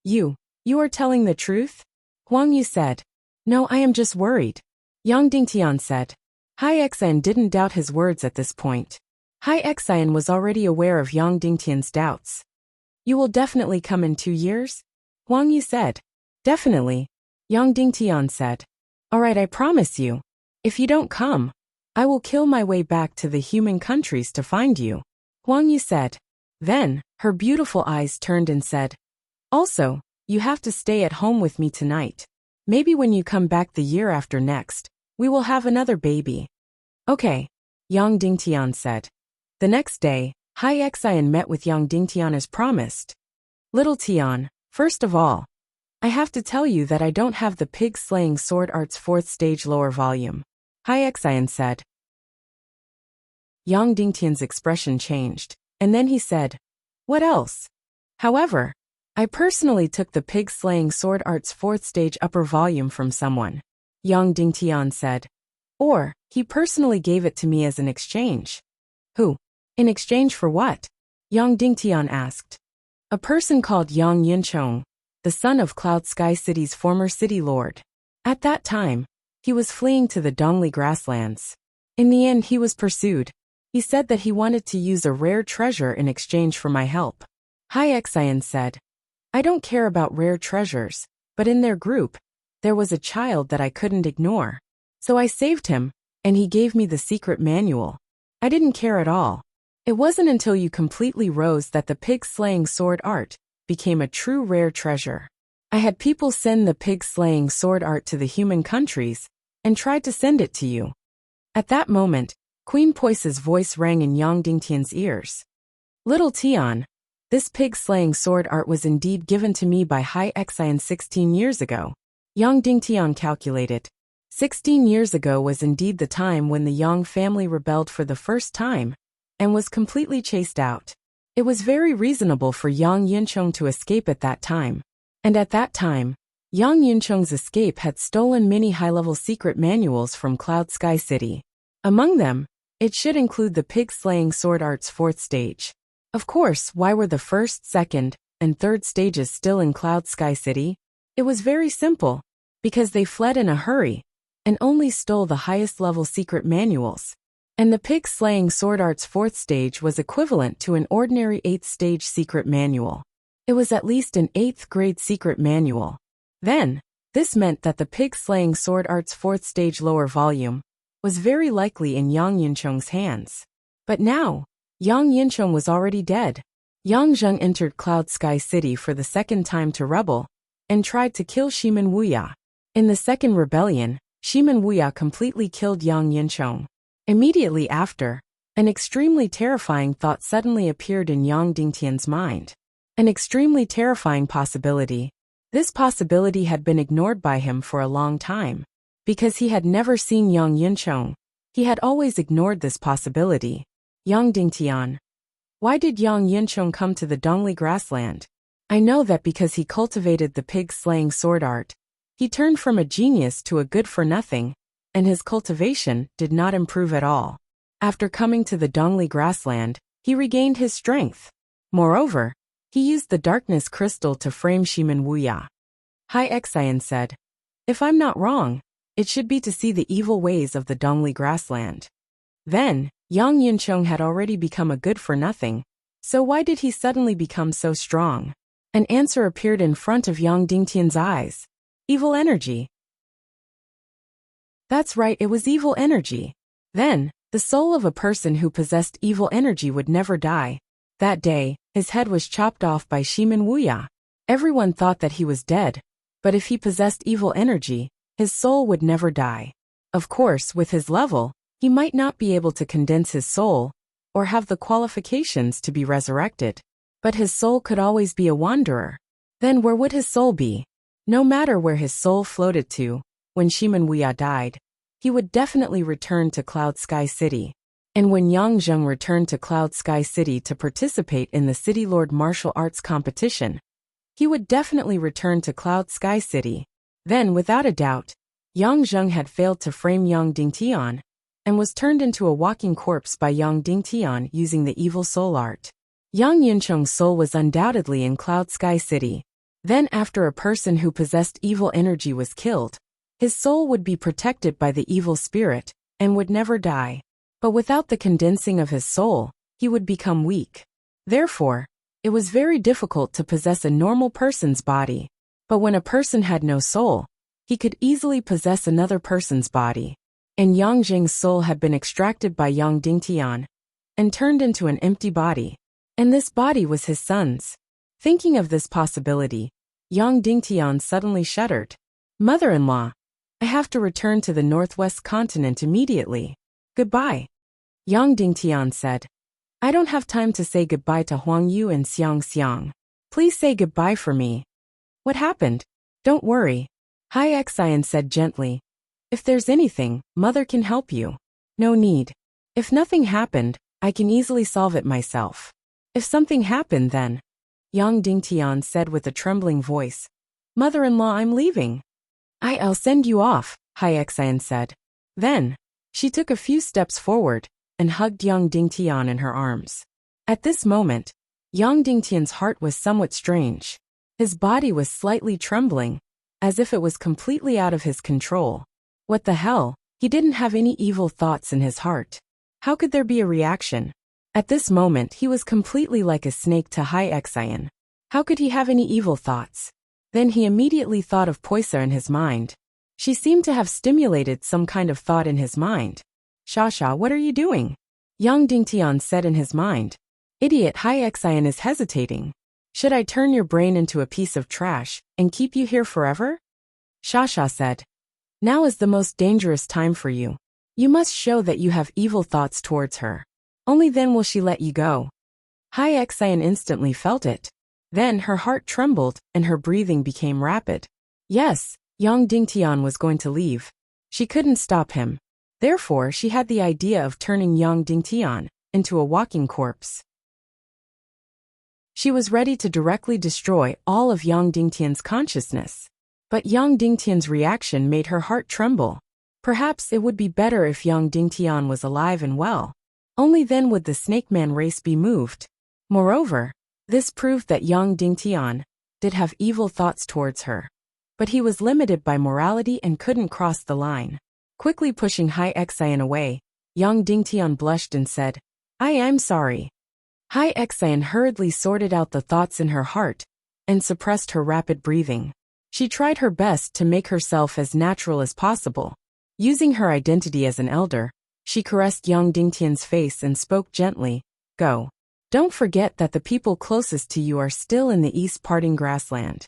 You are telling the truth? Huang Yu said. No, I am just worried. Yang Dingtian said. Hai Xian didn't doubt his words at this point. Hai Xian was already aware of Yang Dingtian's doubts. You will definitely come in 2 years? Huang Yu said. Definitely. Yang Dingtian said. All right, I promise you. If you don't come, I will kill my way back to the human countries to find you. Huang Yu said. Then, her beautiful eyes turned and said, Also, you have to stay at home with me tonight. Maybe when you come back the year after next, we will have another baby. Okay, Yang Dingtian said. The next day, Hai Xian met with Yang Dingtian as promised. Little Tian, first of all, I have to tell you that I don't have the pig-slaying sword art's 4th stage lower volume, Hai Xian said. Yang Dingtian's expression changed, and then he said, What else? However, I personally took the pig-slaying sword art's 4th stage upper volume from someone, Yang Dingtian said. Or, he personally gave it to me as an exchange. Who? In exchange for what? Yang Dingtian asked. A person called Yang Yinchong, the son of Cloud Sky City's former city lord. At that time, he was fleeing to the Dongli grasslands. In the end, he was pursued. He said that he wanted to use a rare treasure in exchange for my help. Hai Xian said, I don't care about rare treasures, but in their group, there was a child that I couldn't ignore. So I saved him, and he gave me the secret manual. I didn't care at all. It wasn't until you completely rose that the pig-slaying sword art became a true rare treasure. I had people send the pig-slaying sword art to the human countries, and tried to send it to you. At that moment, Queen Poisa's voice rang in Yang Dingtian's ears. Little Tian, this pig-slaying sword art was indeed given to me by Hai Xian 16 years ago. Yang Dingtian calculated. 16 years ago was indeed the time when the Yang family rebelled for the first time, and was completely chased out. It was very reasonable for Yang Yinchong to escape at that time. And at that time, Yang Yinchong's escape had stolen many high-level secret manuals from Cloud Sky City. Among them, it should include the pig-slaying sword art's 4th stage. Of course, why were the 1st, 2nd, and 3rd stages still in Cloud Sky City? It was very simple, because they fled in a hurry, and only stole the highest-level secret manuals. And the pig-slaying sword art's 4th stage was equivalent to an ordinary 8th stage secret manual. It was at least an 8th grade secret manual. Then, this meant that the pig-slaying sword art's 4th stage lower volume was very likely in Yang Yinchong's hands. But now, Yang Yinchong was already dead. Yang Zheng entered Cloud Sky City for the 2nd time to rebel, and tried to kill Shimen Wuya. In the 2nd rebellion, Shimen Wuya completely killed Yang Yinchong. Immediately after, an extremely terrifying thought suddenly appeared in Yang Dingtian's mind. An extremely terrifying possibility. This possibility had been ignored by him for a long time. Because he had never seen Yang Yinchong, he had always ignored this possibility. Yang Dingtian. Why did Yang Yinchong come to the Dongli grassland? I know that because he cultivated the pig-slaying sword art, he turned from a genius to a good-for-nothing, and his cultivation did not improve at all. After coming to the Dongli grassland, he regained his strength. Moreover, he used the darkness crystal to frame Shimen Wuya. Hai Xian said, If I'm not wrong, it should be to see the evil ways of the Dongli grassland. Then, Yang Yinchong had already become a good-for-nothing, so why did he suddenly become so strong? An answer appeared in front of Yang Dingtian's eyes. Evil energy. That's right, it was evil energy. Then, the soul of a person who possessed evil energy would never die. That day, his head was chopped off by Shaman Wuya. Everyone thought that he was dead, but if he possessed evil energy, his soul would never die. Of course, with his level, he might not be able to condense his soul, or have the qualifications to be resurrected. But his soul could always be a wanderer. Then where would his soul be? No matter where his soul floated to, when Shaman Wuya died, he would definitely return to Cloud Sky City. And when Yang Zheng returned to Cloud Sky City to participate in the City Lord martial arts competition, he would definitely return to Cloud Sky City. Then, without a doubt, Yang Zheng had failed to frame Yang Dingtian, and was turned into a walking corpse by Yang Dingtian using the evil soul art. Yang Yuncheng's soul was undoubtedly in Cloud Sky City. Then after a person who possessed evil energy was killed, his soul would be protected by the evil spirit, and would never die. But without the condensing of his soul, he would become weak. Therefore, it was very difficult to possess a normal person's body. But when a person had no soul, he could easily possess another person's body. And Yang Zheng's soul had been extracted by Yang Dingtian, and turned into an empty body. And this body was his son's. Thinking of this possibility, Yang Dingtian suddenly shuddered. Mother-in-law, I have to return to the northwest continent immediately. Goodbye. Yang Dingtian said. I don't have time to say goodbye to Huang Yu and Xiang Xiang. Please say goodbye for me. What happened? Don't worry. Hai Xian said gently. If there's anything, Mother can help you. No need. If nothing happened, I can easily solve it myself. If something happened then, Yang Dingtian said with a trembling voice. Mother-in-law, I'm leaving. I'll send you off, Hai Xian said. Then, she took a few steps forward, and hugged Yang Dingtian in her arms. At this moment, Yang Dingtian's heart was somewhat strange. His body was slightly trembling, as if it was completely out of his control. What the hell? He didn't have any evil thoughts in his heart. How could there be a reaction? At this moment he was completely like a snake to Hai Xian. How could he have any evil thoughts? Then he immediately thought of Poisa in his mind. She seemed to have stimulated some kind of thought in his mind. Shasha, what are you doing? Yang Dingtian said in his mind. Idiot, Hai Xian is hesitating. Should I turn your brain into a piece of trash, and keep you here forever? Shasha said. Now is the most dangerous time for you. You must show that you have evil thoughts towards her. Only then will she let you go. Hai Xian instantly felt it. Then her heart trembled, and her breathing became rapid. Yes, Yang Dingtian was going to leave. She couldn't stop him. Therefore she had the idea of turning Yang Dingtian into a walking corpse. She was ready to directly destroy all of Yang Dingtian's consciousness. But Yang Dingtian's reaction made her heart tremble. Perhaps it would be better if Yang Dingtian was alive and well. Only then would the Snake Man race be moved. Moreover, this proved that Yang Dingtian did have evil thoughts towards her. But he was limited by morality and couldn't cross the line. Quickly pushing Hai Xian away, Yang Dingtian blushed and said, I'm sorry. Hai Xian hurriedly sorted out the thoughts in her heart and suppressed her rapid breathing. She tried her best to make herself as natural as possible. Using her identity as an elder, she caressed Yang Dingtian's face and spoke gently, Go. Don't forget that the people closest to you are still in the east parting grassland.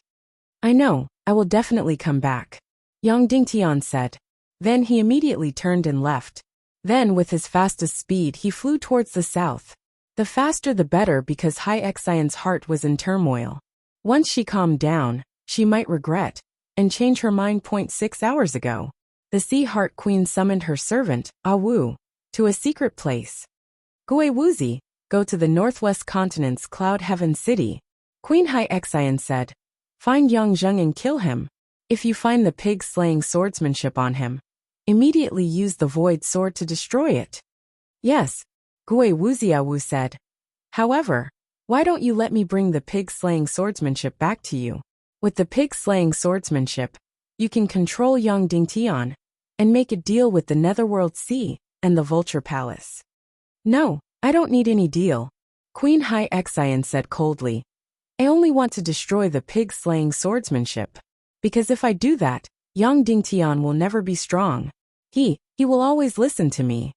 I know, I will definitely come back. Yang Dingtian said. Then he immediately turned and left. Then with his fastest speed he flew towards the south. The faster the better because Hai Xian's heart was in turmoil. Once she calmed down, she might regret, and change her mind. 6 hours ago, the Sea Heart Queen summoned her servant, Wu, to a secret place. Gui Wuzi, go to the northwest continent's Cloud Heaven City. Queen Hai Xian said. Find Yang Zheng and kill him. If you find the pig slaying swordsmanship on him, immediately use the void sword to destroy it. Yes, Gui Wuxiawu said. However, why don't you let me bring the pig-slaying swordsmanship back to you? With the pig-slaying swordsmanship, you can control Yang Dingtian and make a deal with the Netherworld Sea and the Vulture Palace. No, I don't need any deal, Queen Hai Xian said coldly. I only want to destroy the pig-slaying swordsmanship. Because if I do that, Yang Dingtian will never be strong. He will always listen to me.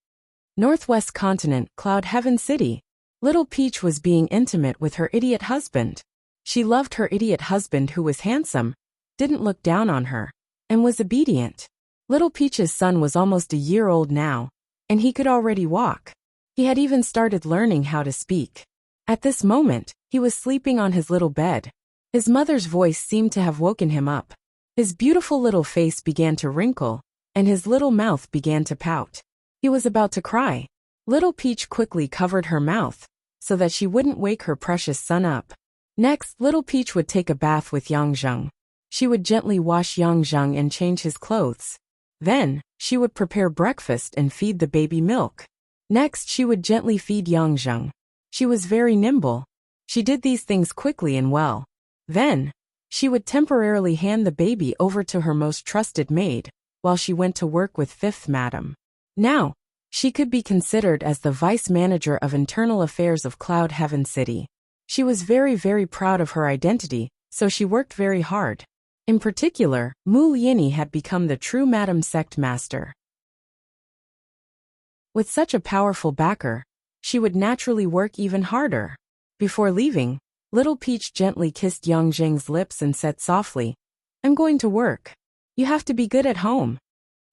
Northwest Continent, Cloud Heaven City. Little Peach was being intimate with her idiot husband. She loved her idiot husband who was handsome, didn't look down on her, and was obedient. Little Peach's son was almost a year old now, and he could already walk. He had even started learning how to speak. At this moment, he was sleeping on his little bed. His mother's voice seemed to have woken him up. His beautiful little face began to wrinkle, and his little mouth began to pout. He was about to cry. Little Peach quickly covered her mouth, so that she wouldn't wake her precious son up. Next, Little Peach would take a bath with Yang Zheng. She would gently wash Yang Zheng and change his clothes. Then, she would prepare breakfast and feed the baby milk. Next, she would gently feed Yang Zheng. She was very nimble. She did these things quickly and well. Then, she would temporarily hand the baby over to her most trusted maid, while she went to work with Fifth Madam. Now, she could be considered as the vice manager of internal affairs of Cloud Heaven City. She was very, very proud of her identity, so she worked very hard. In particular, Mu Lianyi had become the true Madam Sect Master. With such a powerful backer, she would naturally work even harder. Before leaving, Little Peach gently kissed Yang Zheng's lips and said softly, "I'm going to work. You have to be good at home."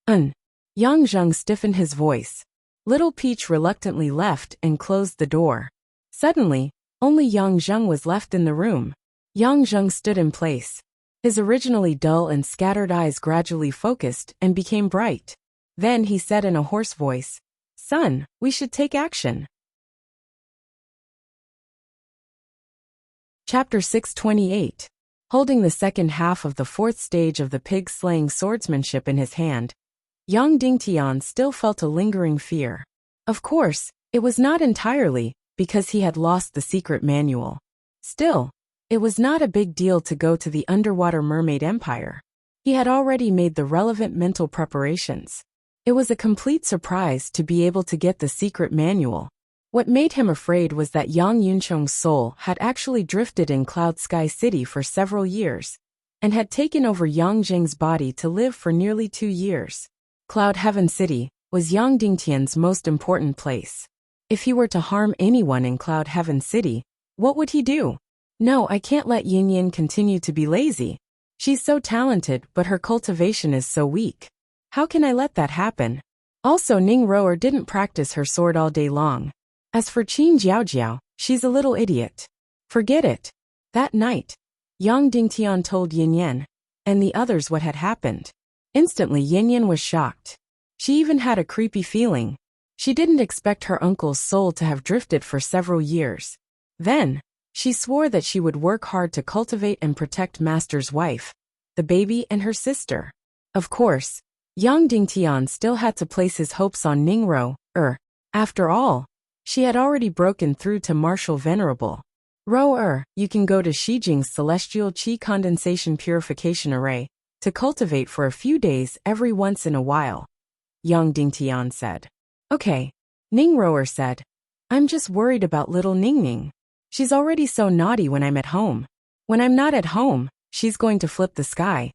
Yang Zheng stiffened his voice. Little Peach reluctantly left and closed the door. Suddenly, only Yang Zheng was left in the room. Yang Zheng stood in place. His originally dull and scattered eyes gradually focused and became bright. Then he said in a hoarse voice, "Son, we should take action." Chapter 628. Holding the second half of the fourth stage of the pig-slaying swordsmanship in his hand, Yang Dingtian still felt a lingering fear. Of course, it was not entirely because he had lost the secret manual. Still, it was not a big deal to go to the underwater mermaid empire. He had already made the relevant mental preparations. It was a complete surprise to be able to get the secret manual. What made him afraid was that Yang Yuncheng's soul had actually drifted in Cloud Sky City for several years, and had taken over Yang Zheng's body to live for nearly 2 years. Cloud Heaven City was Yang Dingtian's most important place. If he were to harm anyone in Cloud Heaven City, what would he do? No, I can't let Yin Yin continue to be lazy. She's so talented, but her cultivation is so weak. How can I let that happen? Also, Ning Roer didn't practice her sword all day long. As for Qin Jiaojiao, she's a little idiot. Forget it. That night, Yang Dingtian told Yin Yin and the others what had happened. Instantly, Yin Yin was shocked. She even had a creepy feeling. She didn't expect her uncle's soul to have drifted for several years. Then, she swore that she would work hard to cultivate and protect Master's wife, the baby and her sister. Of course, Yang Dingtian still had to place his hopes on Ningro. After all, she had already broken through to Martial Venerable. You can go to Shijing's Celestial Qi Condensation Purification Array to cultivate for a few days every once in a while, Yang Dingtian said. Okay, Ningro said. I'm just worried about little Ningning. She's already so naughty when I'm at home. When I'm not at home, she's going to flip the sky.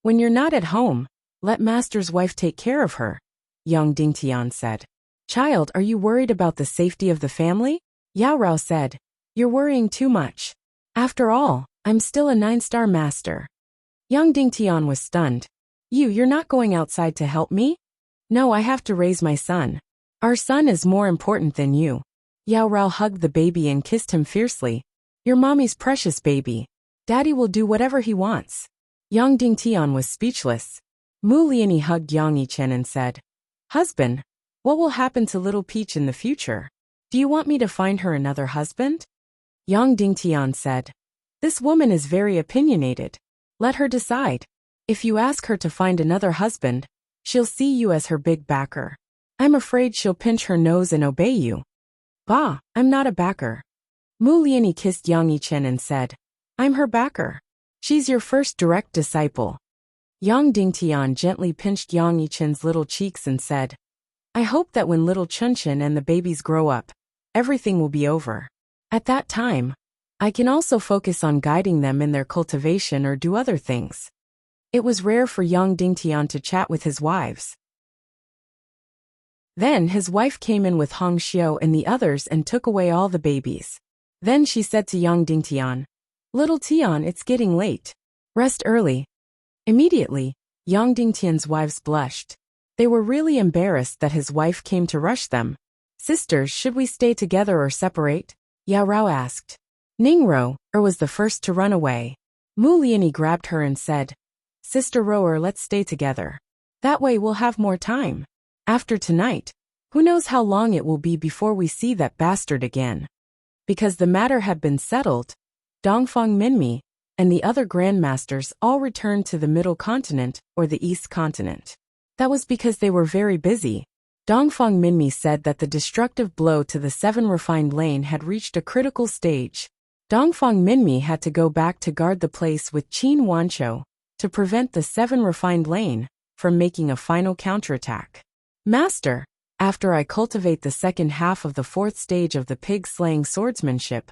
When you're not at home, let Master's wife take care of her, Yang Dingtian said. Child, are you worried about the safety of the family? Yao Rao said. You're worrying too much. After all, I'm still a 9-star master. Yang Dingtian was stunned. You're not going outside to help me? No, I have to raise my son. Our son is more important than you. Yao Rao hugged the baby and kissed him fiercely. You're mommy's precious baby. Daddy will do whatever he wants. Yang Dingtian was speechless. Mu Lianyi hugged Yang Yichen and said, Husband, what will happen to little Peach in the future? Do you want me to find her another husband? Yang Dingtian said, This woman is very opinionated. Let her decide. If you ask her to find another husband, she'll see you as her big backer. I'm afraid she'll pinch her nose and obey you. Bah, I'm not a backer. Mu Lianyi kissed Yang Yichen and said, I'm her backer. She's your first direct disciple. Yang Dingtian gently pinched Yang Yichen's little cheeks and said, I hope that when little Chunchen and the babies grow up, everything will be over. At that time, I can also focus on guiding them in their cultivation or do other things. It was rare for Yang Dingtian to chat with his wives. Then his wife came in with Hong Xiao and the others and took away all the babies. Then she said to Yang Dingtian, "Little Tian, it's getting late. Rest early." Immediately, Yang Dingtian's wives blushed. They were really embarrassed that his wife came to rush them. "Sisters, should we stay together or separate?" Yao Rao asked. Ningro was the first to run away. Mu Liani grabbed her and said, "Sister Rower, let's stay together. That way we'll have more time. After tonight, who knows how long it will be before we see that bastard again." Because the matter had been settled, Dongfang Minmi and the other grandmasters all returned to the Middle Continent or the East Continent. That was because they were very busy. Dongfang Minmi said that the destructive blow to the 7 refined lane had reached a critical stage. Dongfang Minmi had to go back to guard the place with Qin Wanqiu to prevent the 7 refined lane from making a final counterattack. "Master, after I cultivate the second half of the 4th stage of the pig-slaying swordsmanship,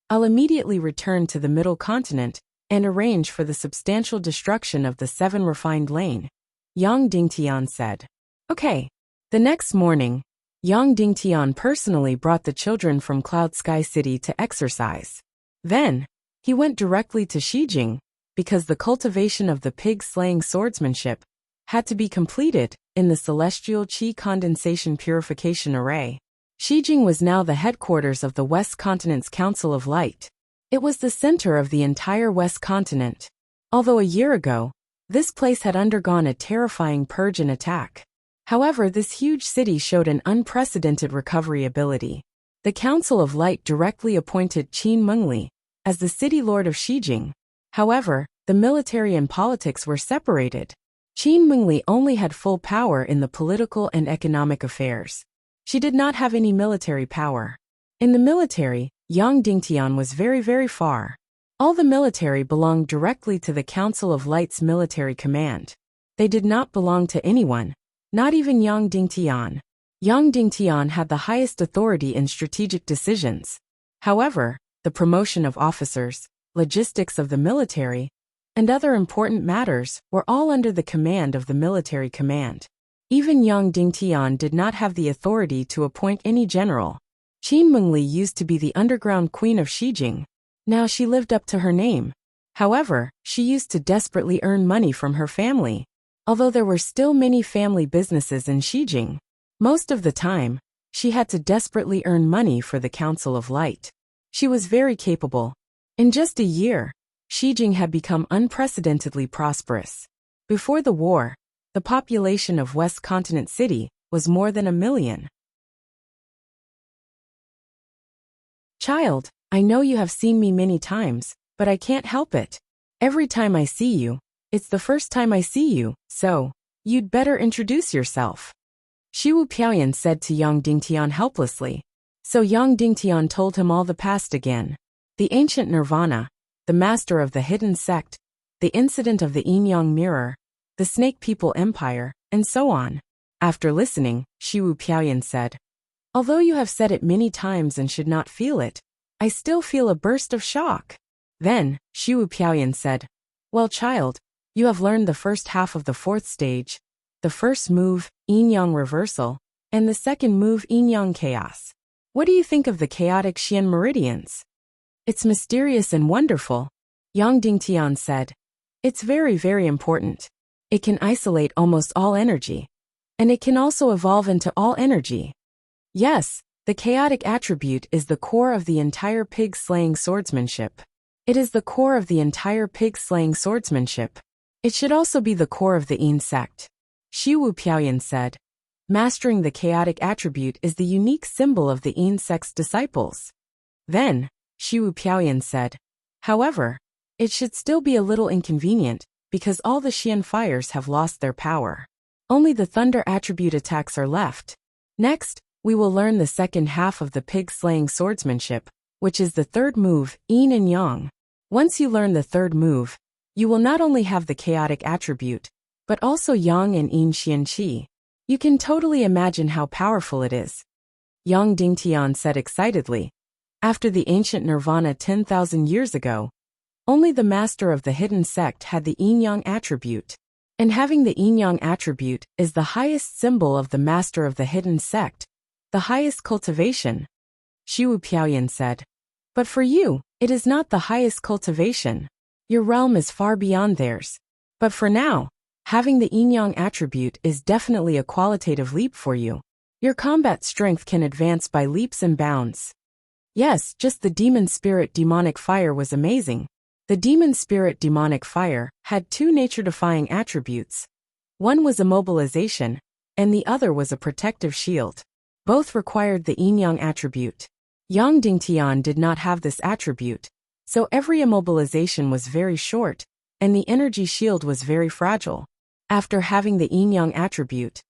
I'll immediately return to the Middle Continent and arrange for the substantial destruction of the 7 refined lane," Yang Dingtian said. Okay. The next morning, Yang Dingtian personally brought the children from Cloud Sky City to exercise. Then, he went directly to Xijing, because the cultivation of the pig-slaying swordsmanship had to be completed in the Celestial Qi Condensation Purification Array. Xijing was now the headquarters of the West Continent's Council of Light. It was the center of the entire West Continent. Although a year ago, this place had undergone a terrifying purge and attack. However, this huge city showed an unprecedented recovery ability. The Council of Light directly appointed Qin Mengli as the city lord of Xijing. However, the military and politics were separated. Qin Mengli only had full power in the political and economic affairs. She did not have any military power. In the military, Yang Dingtian was very far. All the military belonged directly to the Council of Light's military command. They did not belong to anyone, not even Yang Dingtian. Yang Dingtian had the highest authority in strategic decisions. However, the promotion of officers, logistics of the military, and other important matters were all under the command of the military command. Even Yang Dingtian did not have the authority to appoint any general. Qin Mengli used to be the underground queen of Xijing. Now she lived up to her name. However, she used to desperately earn money from her family. Although there were still many family businesses in Xijing, most of the time, she had to desperately earn money for the Council of Light. She was very capable. In just a year, Xijing had become unprecedentedly prosperous. Before the war, the population of West Continent City was more than 1 million. "Child, I know you have seen me many times, but I can't help it. Every time I see you, it's the first time I see you, so you'd better introduce yourself," Shiwu Piaoyan said to Yang Dingtian helplessly. So Yang Dingtian told him all the past again. The ancient Nirvana, the master of the hidden sect, the incident of the Yin-Yang mirror, the Snake People Empire, and so on. After listening, Shiwu Piaoyan said, "Although you have said it many times and should not feel it, I still feel a burst of shock." Then, Shiwu Piaoyan said, "Well, child, you have learned the first half of the 4th stage, the first move, Yin-Yang reversal, and the second move, Yin-Yang chaos. What do you think of the chaotic Xian meridians?" "It's mysterious and wonderful," Yang Dingtian said. "It's very important. It can isolate almost all energy. And it can also evolve into all energy. Yes, the chaotic attribute is the core of the entire pig-slaying swordsmanship. It is the core of the entire pig-slaying swordsmanship. It should also be the core of the Yin sect," Shiwu Piaoyan said. "Mastering the chaotic attribute is the unique symbol of the Yin sect's disciples." Then, Shiwu Piaoyan said, "However, it should still be a little inconvenient, because all the Xian fires have lost their power. Only the thunder attribute attacks are left. Next, we will learn the second half of the pig-slaying swordsmanship, which is the 3rd move, Yin and Yang. Once you learn the 3rd move, you will not only have the chaotic attribute, but also Yang and Yin Xian Qi. You can totally imagine how powerful it is," Yang Dingtian said excitedly. After the ancient Nirvana 10,000 years ago, only the master of the hidden sect had the Yin-Yang attribute. And having the yin-yang attribute is the highest symbol of the master of the hidden sect, the highest cultivation, Shiwu Piaoyan said. But for you, it is not the highest cultivation. Your realm is far beyond theirs. But for now, having the yin-yang attribute is definitely a qualitative leap for you. Your combat strength can advance by leaps and bounds. Yes, just the demon spirit demonic fire was amazing. The demon spirit demonic fire had two nature-defying attributes. One was immobilization, and the other was a protective shield. Both required the yin-yang attribute. Yang Dingtian did not have this attribute, so every immobilization was very short, and the energy shield was very fragile. After having the yin-yang attribute,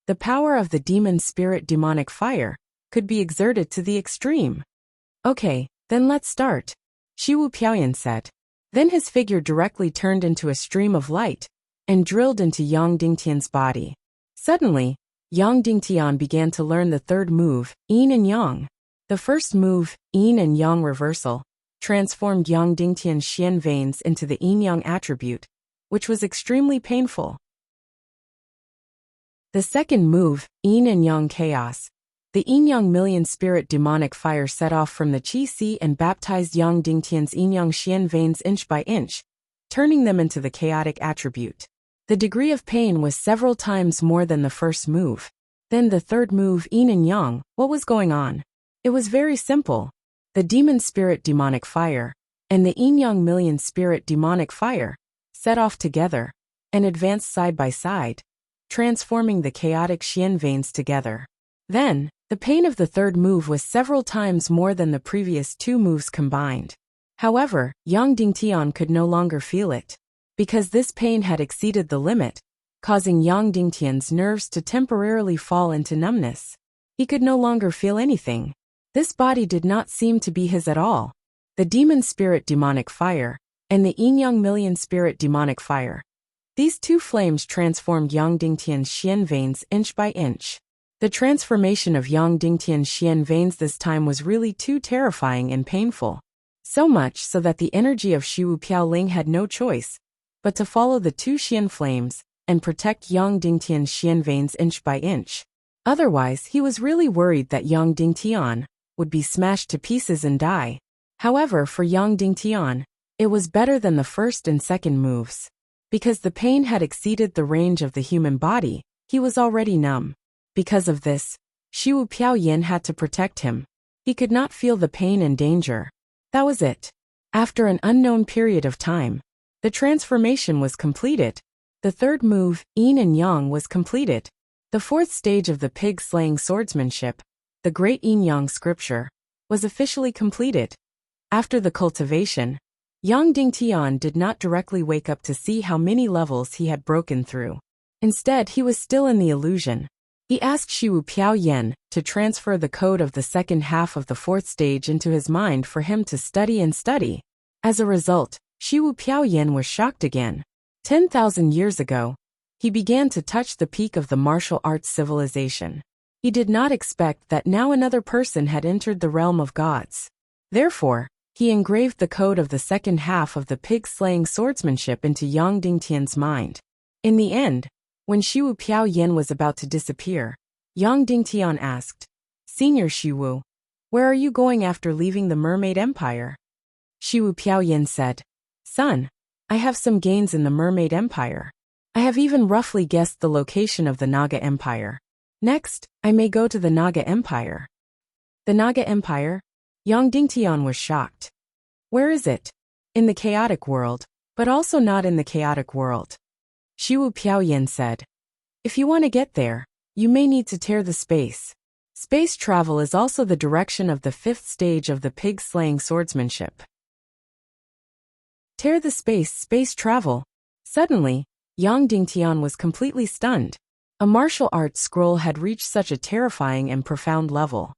the power of the demon spirit demonic fire could be exerted to the extreme. Okay, then let's start, Shiwu Piaoyan said. Then his figure directly turned into a stream of light and drilled into Yang Dingtian's body. Suddenly, Yang Dingtian began to learn the third move, Yin and Yang. The first move, Yin and Yang reversal, transformed Yang Dingtian's xian veins into the yin-yang attribute, which was extremely painful. The second move, Yin and Yang chaos, the yin-yang million spirit demonic fire set off from the Qi Si and baptized Yang Dingtian's yin-yang xian veins inch by inch, turning them into the chaotic attribute. The degree of pain was several times more than the first move. Then the third move, Yin and Yang, what was going on? It was very simple. The demon spirit demonic fire and the yin-yang million spirit demonic fire set off together and advanced side by side, transforming the chaotic xian veins together. Then, the pain of the third move was several times more than the previous two moves combined. However, Yang Dingtian could no longer feel it, because this pain had exceeded the limit, causing Yang Dingtian's nerves to temporarily fall into numbness. He could no longer feel anything. This body did not seem to be his at all. The demon spirit demonic fire and the yin-yang million spirit demonic fire. These two flames transformed Yang Dingtian's xian veins inch by inch. The transformation of Yang Dingtian's xian veins this time was really too terrifying and painful. So much so that the energy of Shiwu Piaoling had no choice but to follow the two xian flames and protect Yang Dingtian's xian veins inch by inch. Otherwise, he was really worried that Yang Dingtian would be smashed to pieces and die. However, for Yang Dingtian, it was better than the first and second moves. Because the pain had exceeded the range of the human body, he was already numb. Because of this, Shiwu Piaoyan had to protect him. He could not feel the pain and danger. That was it. After an unknown period of time, the transformation was completed. The third move, Yin and Yang, was completed. The fourth stage of the pig-slaying swordsmanship, the great yin-yang scripture, was officially completed. After the cultivation, Yang Dingtian did not directly wake up to see how many levels he had broken through. Instead, he was still in the illusion. He asked Shiwu Piaoyan to transfer the code of the second half of the fourth stage into his mind for him to study and study. As a result, Shiwu Piaoyan was shocked again. 10,000 years ago, he began to touch the peak of the martial arts civilization. He did not expect that now another person had entered the realm of gods. Therefore, he engraved the code of the second half of the pig-slaying swordsmanship into Yang Dingtian's mind. In the end, when Shiwu Piaoyan was about to disappear, Yang Dingtian asked, "Senior Shiwu, where are you going after leaving the Mermaid Empire?" Shiwu Piaoyan said, "Son, I have some gains in the Mermaid Empire. I have even roughly guessed the location of the Naga Empire. Next, I may go to the Naga Empire." The Naga Empire? Yang Dingtian was shocked. Where is it? In the chaotic world, but also not in the chaotic world. Shiwu Piaoyan said, "If you want to get there, you may need to tear the space. Space travel is also the direction of the fifth stage of the pig-slaying swordsmanship." Tear the space travel. Suddenly, Yang Dingtian was completely stunned. A martial arts scroll had reached such a terrifying and profound level.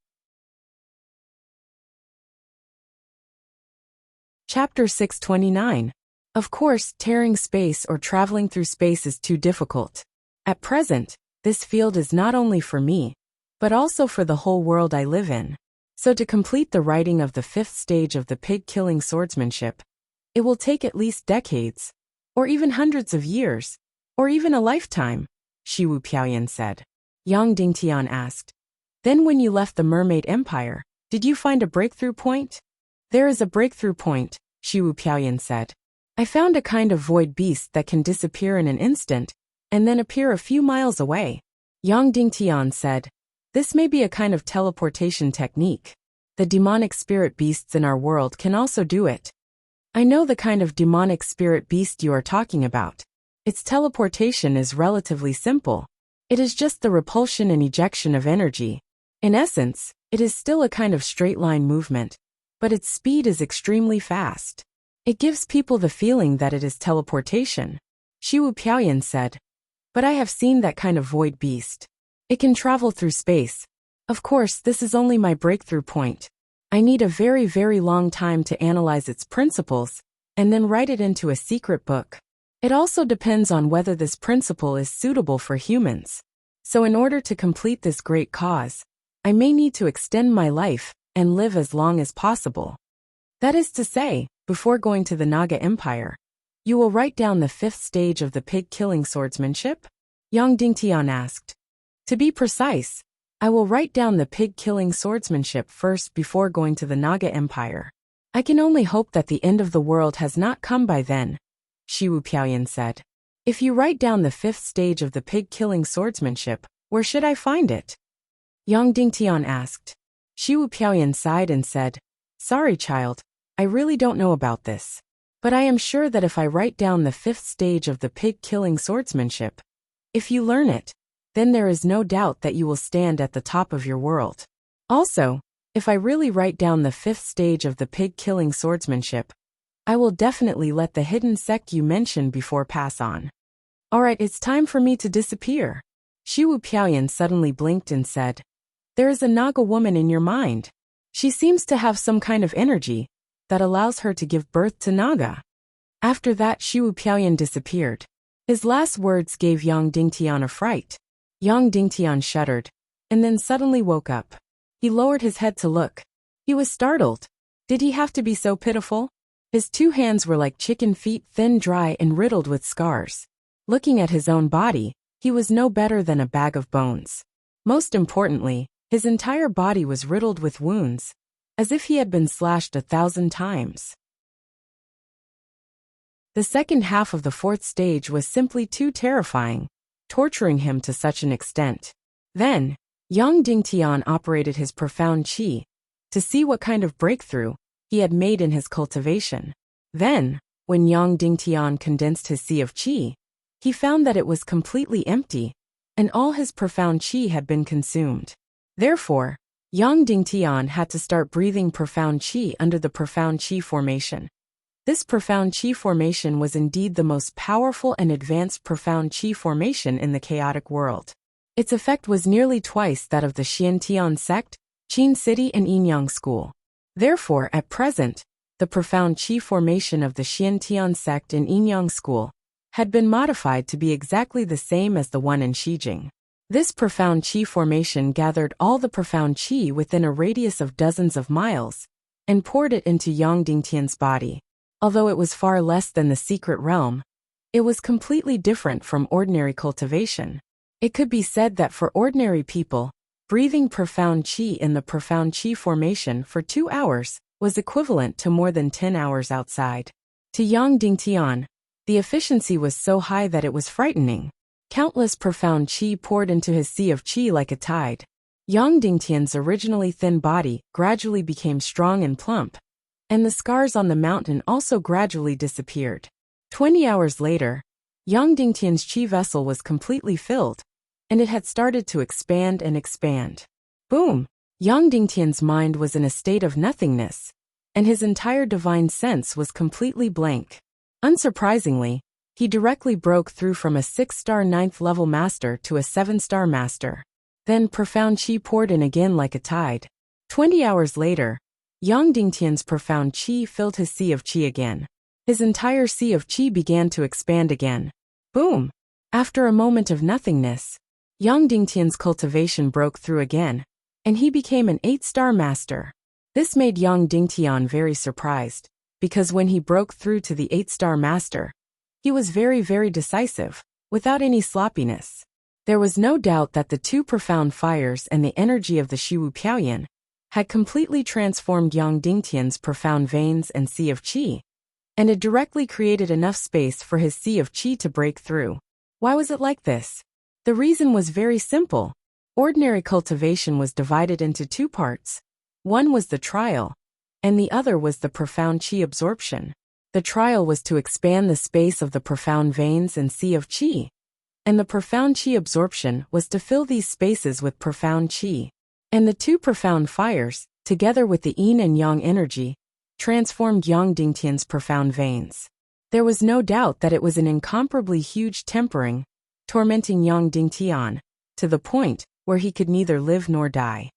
Chapter 629. Of course, tearing space or traveling through space is too difficult. At present, this field is not only for me, but also for the whole world I live in. So to complete the writing of the fifth stage of the pig-killing swordsmanship, it will take at least decades, or even hundreds of years. Or even a lifetime, Shiwu Piaoyan said. Yang Dingtian asked. Then when you left the Mermaid Empire, did you find a breakthrough point? There is a breakthrough point, Shiwu Piaoyan said. I found a kind of void beast that can disappear in an instant, and then appear a few miles away. Yang Dingtian said. This may be a kind of teleportation technique. The demonic spirit beasts in our world can also do it. I know the kind of demonic spirit beast you are talking about. Its teleportation is relatively simple. It is just the repulsion and ejection of energy. In essence, it is still a kind of straight-line movement, but its speed is extremely fast. It gives people the feeling that it is teleportation. Shiwu Piaoyan said. But I have seen that kind of void beast. It can travel through space. Of course, this is only my breakthrough point. I need a very, very long time to analyze its principles, and then write it into a secret book. It also depends on whether this principle is suitable for humans. So in order to complete this great cause, I may need to extend my life and live as long as possible. That is to say, before going to the Naga Empire, you will write down the 5th stage of the pig-killing swordsmanship? Yang Dingtian asked. To be precise, I will write down the pig-killing swordsmanship first before going to the Naga Empire. I can only hope that the end of the world has not come by then, Shiwu Piaoyan said. If you write down the 5th stage of the pig-killing swordsmanship, where should I find it? Yang Dingtian asked. Shiwu Piaoyan sighed and said, Sorry, child, I really don't know about this. But I am sure that if I write down the 5th stage of the pig-killing swordsmanship, if you learn it, then there is no doubt that you will stand at the top of your world. Also, if I really write down the 5th stage of the pig-killing swordsmanship, I will definitely let the hidden sect you mentioned before pass on. Alright, it's time for me to disappear. Shiwu Piaoyan suddenly blinked and said, There is a Naga woman in your mind. She seems to have some kind of energy that allows her to give birth to Naga. After that, Shiwu Piaoyan disappeared. His last words gave Yang Dingtian a fright. Yang Dingtian shuddered, and then suddenly woke up. He lowered his head to look. He was startled. Did he have to be so pitiful? His 2 hands were like chicken feet, thin, dry, and riddled with scars. Looking at his own body, he was no better than a bag of bones. Most importantly, his entire body was riddled with wounds, as if he had been slashed 1,000 times. The second half of the 4th stage was simply too terrifying, torturing him to such an extent. Then, Yang Dingtian operated his profound qi to see what kind of breakthrough he had made in his cultivation. Then, when Yang Dingtian condensed his sea of qi, he found that it was completely empty, and all his profound qi had been consumed. Therefore, Yang Dingtian had to start breathing profound qi under the profound qi formation. This profound qi formation was indeed the most powerful and advanced profound qi formation in the chaotic world. Its effect was nearly twice that of the Xiantian sect, Qin City and Yinyang School. Therefore, at present, the profound qi formation of the Xiantian sect in Yinyang School had been modified to be exactly the same as the one in Shijing. This profound qi formation gathered all the profound qi within a radius of dozens of miles and poured it into Yang Dingtian's body. Although it was far less than the secret realm, it was completely different from ordinary cultivation. It could be said that for ordinary people, breathing profound qi in the profound qi formation for 2 hours was equivalent to more than 10 hours outside. To Yang Dingtian, the efficiency was so high that it was frightening. Countless profound qi poured into his sea of qi like a tide. Yang Dingtian's originally thin body gradually became strong and plump, and the scars on the mountain also gradually disappeared. 20 hours later, Yang Dingtian's qi vessel was completely filled, and it had started to expand and expand. Boom! Yang Dingtian's mind was in a state of nothingness, and his entire divine sense was completely blank. Unsurprisingly, he directly broke through from a 6-star 9th level master to a 7-star master. Then profound qi poured in again like a tide. 20 hours later, Yang Dingtian's profound qi filled his sea of qi again. His entire sea of qi began to expand again. Boom! After a moment of nothingness, Yang Dingtian's cultivation broke through again, and he became an 8-star master. This made Yang Dingtian very surprised, because when he broke through to the 8-star master, he was very, very decisive, without any sloppiness. There was no doubt that the two profound fires and the energy of the Shiwu Piaoyan had completely transformed Yang Dingtian's profound veins and sea of qi, and had directly created enough space for his sea of qi to break through. Why was it like this? The reason was very simple. Ordinary cultivation was divided into two parts. One was the trial, and the other was the profound qi absorption. The trial was to expand the space of the profound veins and sea of qi, and the profound qi absorption was to fill these spaces with profound qi. And the two profound fires, together with the yin and yang energy, transformed Yang Dingtian's profound veins. There was no doubt that it was an incomparably huge tempering, tormenting Yang Dingtian, to the point where he could neither live nor die.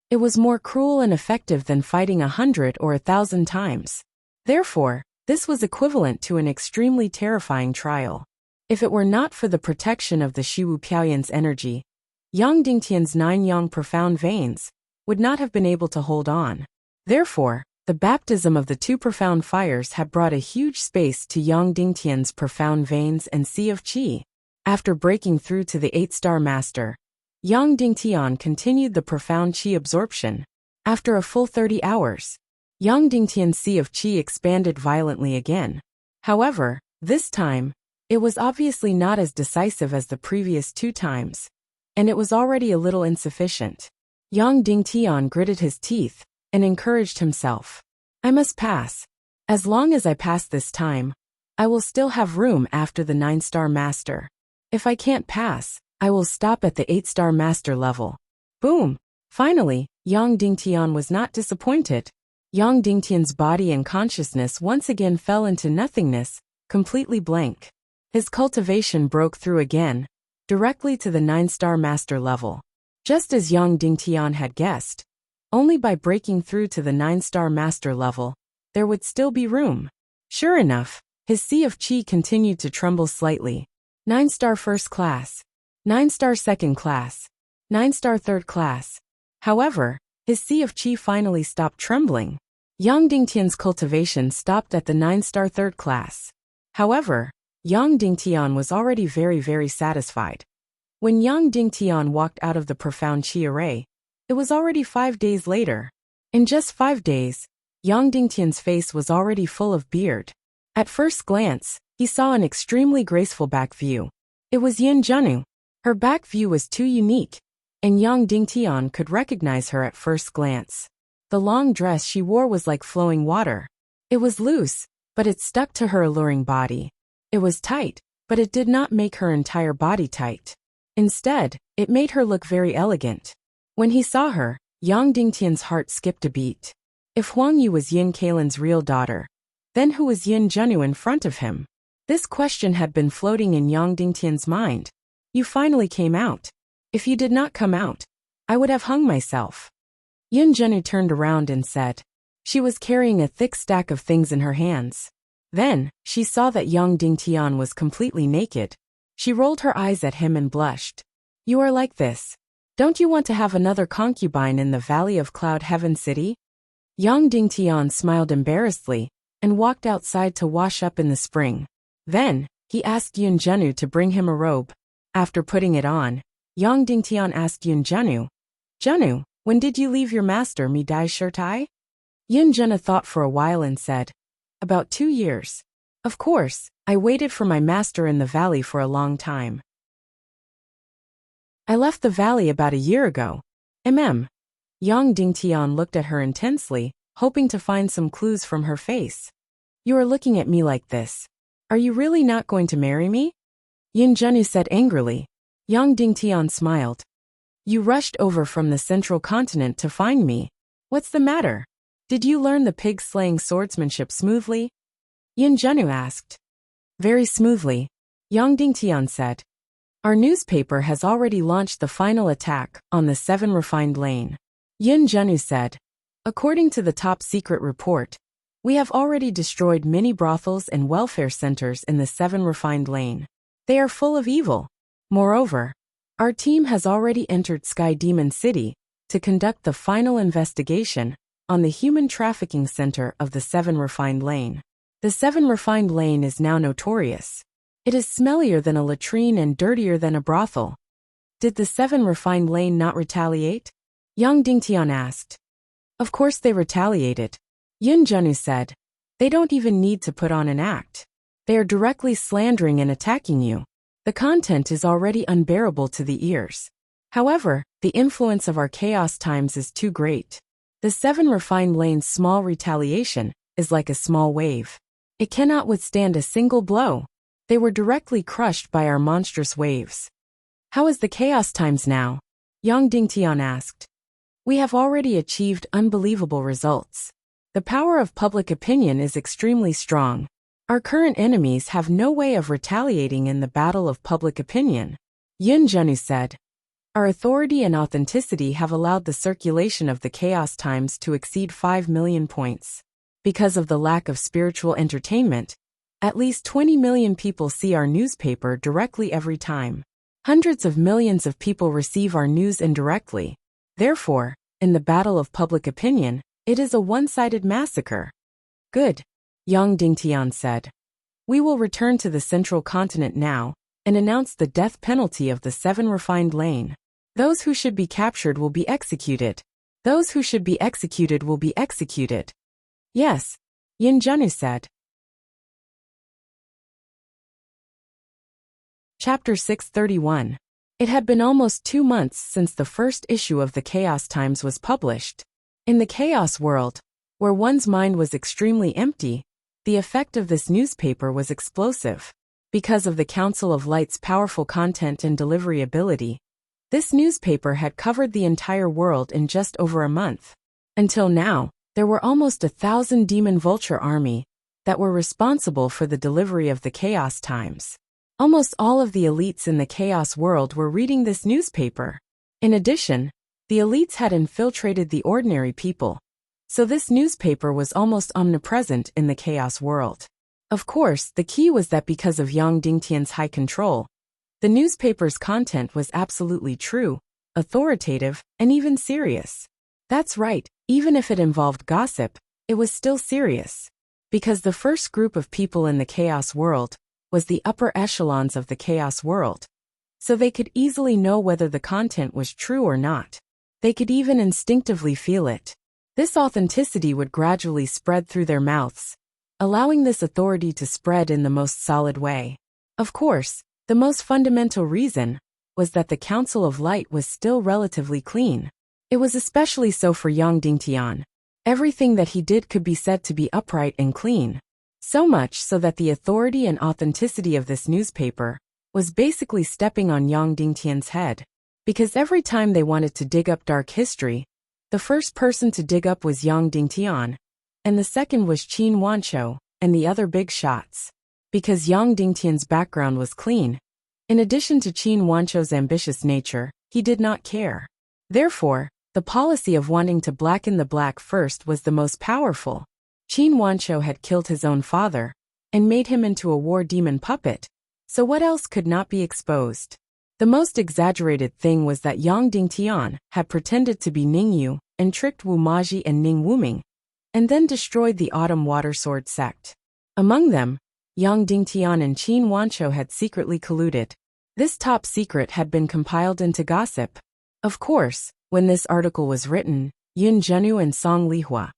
It was more cruel and effective than fighting 100 or 1,000 times. Therefore, this was equivalent to an extremely terrifying trial. If it were not for the protection of the Shiwu Piaoyan's energy, Yang Dingtian's 9 yang profound veins would not have been able to hold on. Therefore, the baptism of the two profound fires had brought a huge space to Yang Dingtian's profound veins and sea of qi. After breaking through to the 8-star master, Yang Dingtian continued the profound qi absorption. After a full 30 hours, Yang Dingtian's sea of qi expanded violently again. However, this time, it was obviously not as decisive as the previous 2 times, and it was already a little insufficient. Yang Dingtian gritted his teeth and encouraged himself. I must pass. As long as I pass this time, I will still have room after the 9-star master. If I can't pass, I will stop at the 8-star master level. Boom! Finally, Yang Dingtian was not disappointed. Yang Dingtian's body and consciousness once again fell into nothingness, completely blank. His cultivation broke through again, directly to the 9-star master level. Just as Yang Dingtian had guessed, only by breaking through to the 9-star master level, there would still be room. Sure enough, his sea of qi continued to tremble slightly. 9-star first class, 9-star second class, 9-star third class. However, his sea of qi finally stopped trembling. Yang Dingtian's cultivation stopped at the 9-star third class. However, Yang Dingtian was already very satisfied. When Yang Dingtian walked out of the profound qi array, it was already 5 days later. In just 5 days, Yang Dingtian's face was already full of beard. At first glance, he saw an extremely graceful back view. It was Yin Zhenu. Her back view was too unique, and Yang Dingtian could recognize her at first glance. The long dress she wore was like flowing water. It was loose, but it stuck to her alluring body. It was tight, but it did not make her entire body tight. Instead, it made her look very elegant. When he saw her, Yang Dingtian's heart skipped a beat. If Huang Yu was Yin Kailan's real daughter, then who was Yin Zhenu in front of him? This question had been floating in Yang Dingtian's mind. You finally came out. If you did not come out, I would have hung myself. Yin Zhenu turned around and said. She was carrying a thick stack of things in her hands. Then, she saw that Yang Dingtian was completely naked. She rolled her eyes at him and blushed. You are like this. Don't you want to have another concubine in the Valley of Cloud Heaven City? Yang Dingtian smiled embarrassedly and walked outside to wash up in the spring. Then, he asked Yin Zhenu to bring him a robe. After putting it on, Yang Dingtian asked Yin Zhenu, Zhenu, when did you leave your master Mi Dai Shirtai? Yin Zhenu thought for a while and said, about 2 years. Of course, I waited for my master in the valley for a long time. I left the valley about a year ago. Yang Dingtian looked at her intensely, hoping to find some clues from her face. You are looking at me like this. Are you really not going to marry me? Yin Zhenu said angrily. Yang Dingtian smiled. You rushed over from the central continent to find me. What's the matter? Did you learn the pig-slaying swordsmanship smoothly? Yin Zhenu asked. Very smoothly, Yang Dingtian said. Our newspaper has already launched the final attack on the 7 refined lane. Yin Zhenu said. According to the top-secret report, we have already destroyed many brothels and welfare centers in the 7 refined lane. They are full of evil. Moreover, our team has already entered Sky Demon City to conduct the final investigation on the human trafficking center of the 7 refined lane. The 7 refined lane is now notorious. It is smellier than a latrine and dirtier than a brothel. Did the 7 refined lane not retaliate? Yang Dingtian asked. Of course they retaliated. Yun Zhenyu said. They don't even need to put on an act. They are directly slandering and attacking you. The content is already unbearable to the ears. However, the influence of our chaos times is too great. The 7 refined lane's small retaliation is like a small wave. It cannot withstand a single blow. They were directly crushed by our monstrous waves. How is the chaos times now? Yang Dingtian asked. We have already achieved unbelievable results. The power of public opinion is extremely strong. Our current enemies have no way of retaliating in the battle of public opinion. Yun Zhenyu said. Our authority and authenticity have allowed the circulation of the chaos times to exceed 5 million points. Because of the lack of spiritual entertainment, at least 20 million people see our newspaper directly every time. Hundreds of millions of people receive our news indirectly. Therefore, in the battle of public opinion, it is a one-sided massacre. Good, Yang Dingtian said. We will return to the central continent now and announce the death penalty of the 7 refined lane. Those who should be captured will be executed. Those who should be executed will be executed. Yes, Yin Zhenyu said. Chapter 631. It had been almost 2 months since the first issue of the Chaos Times was published. In the chaos world, where one's mind was extremely empty, the effect of this newspaper was explosive. Because of the Council of Light's powerful content and delivery ability, this newspaper had covered the entire world in just over a month. Until now, there were almost 1,000 Demon Vulture army that were responsible for the delivery of the Chaos Times. Almost all of the elites in the chaos world were reading this newspaper. In addition, the elites had infiltrated the ordinary people, so this newspaper was almost omnipresent in the chaos world. Of course, the key was that because of Yang Dingtian's high control, the newspaper's content was absolutely true, authoritative, and even serious. That's right, even if it involved gossip, it was still serious. Because the first group of people in the chaos world was the upper echelons of the chaos world, so they could easily know whether the content was true or not. They could even instinctively feel it. This authenticity would gradually spread through their mouths, allowing this authority to spread in the most solid way. Of course, the most fundamental reason was that the Council of Light was still relatively clean. It was especially so for Yang Dingtian. Everything that he did could be said to be upright and clean. So much so that the authority and authenticity of this newspaper was basically stepping on Yang Dingtian's head. Because every time they wanted to dig up dark history, the first person to dig up was Yang Dingtian, and the second was Qin Wanshou, and the other big shots. Because Yang Dingtian's background was clean, in addition to Qin Wanshou's ambitious nature, he did not care. Therefore, the policy of wanting to blacken the black first was the most powerful. Qin Wanshou had killed his own father and made him into a war demon puppet, so what else could not be exposed? The most exaggerated thing was that Yang Dingtian had pretended to be Ningyu and tricked Wu Maji and Ning Wuming, and then destroyed the Autumn Water Sword sect. Among them, Yang Dingtian and Qin Wanshou had secretly colluded. This top secret had been compiled into gossip. Of course, when this article was written, Yun Zhenyu and Song Lihua,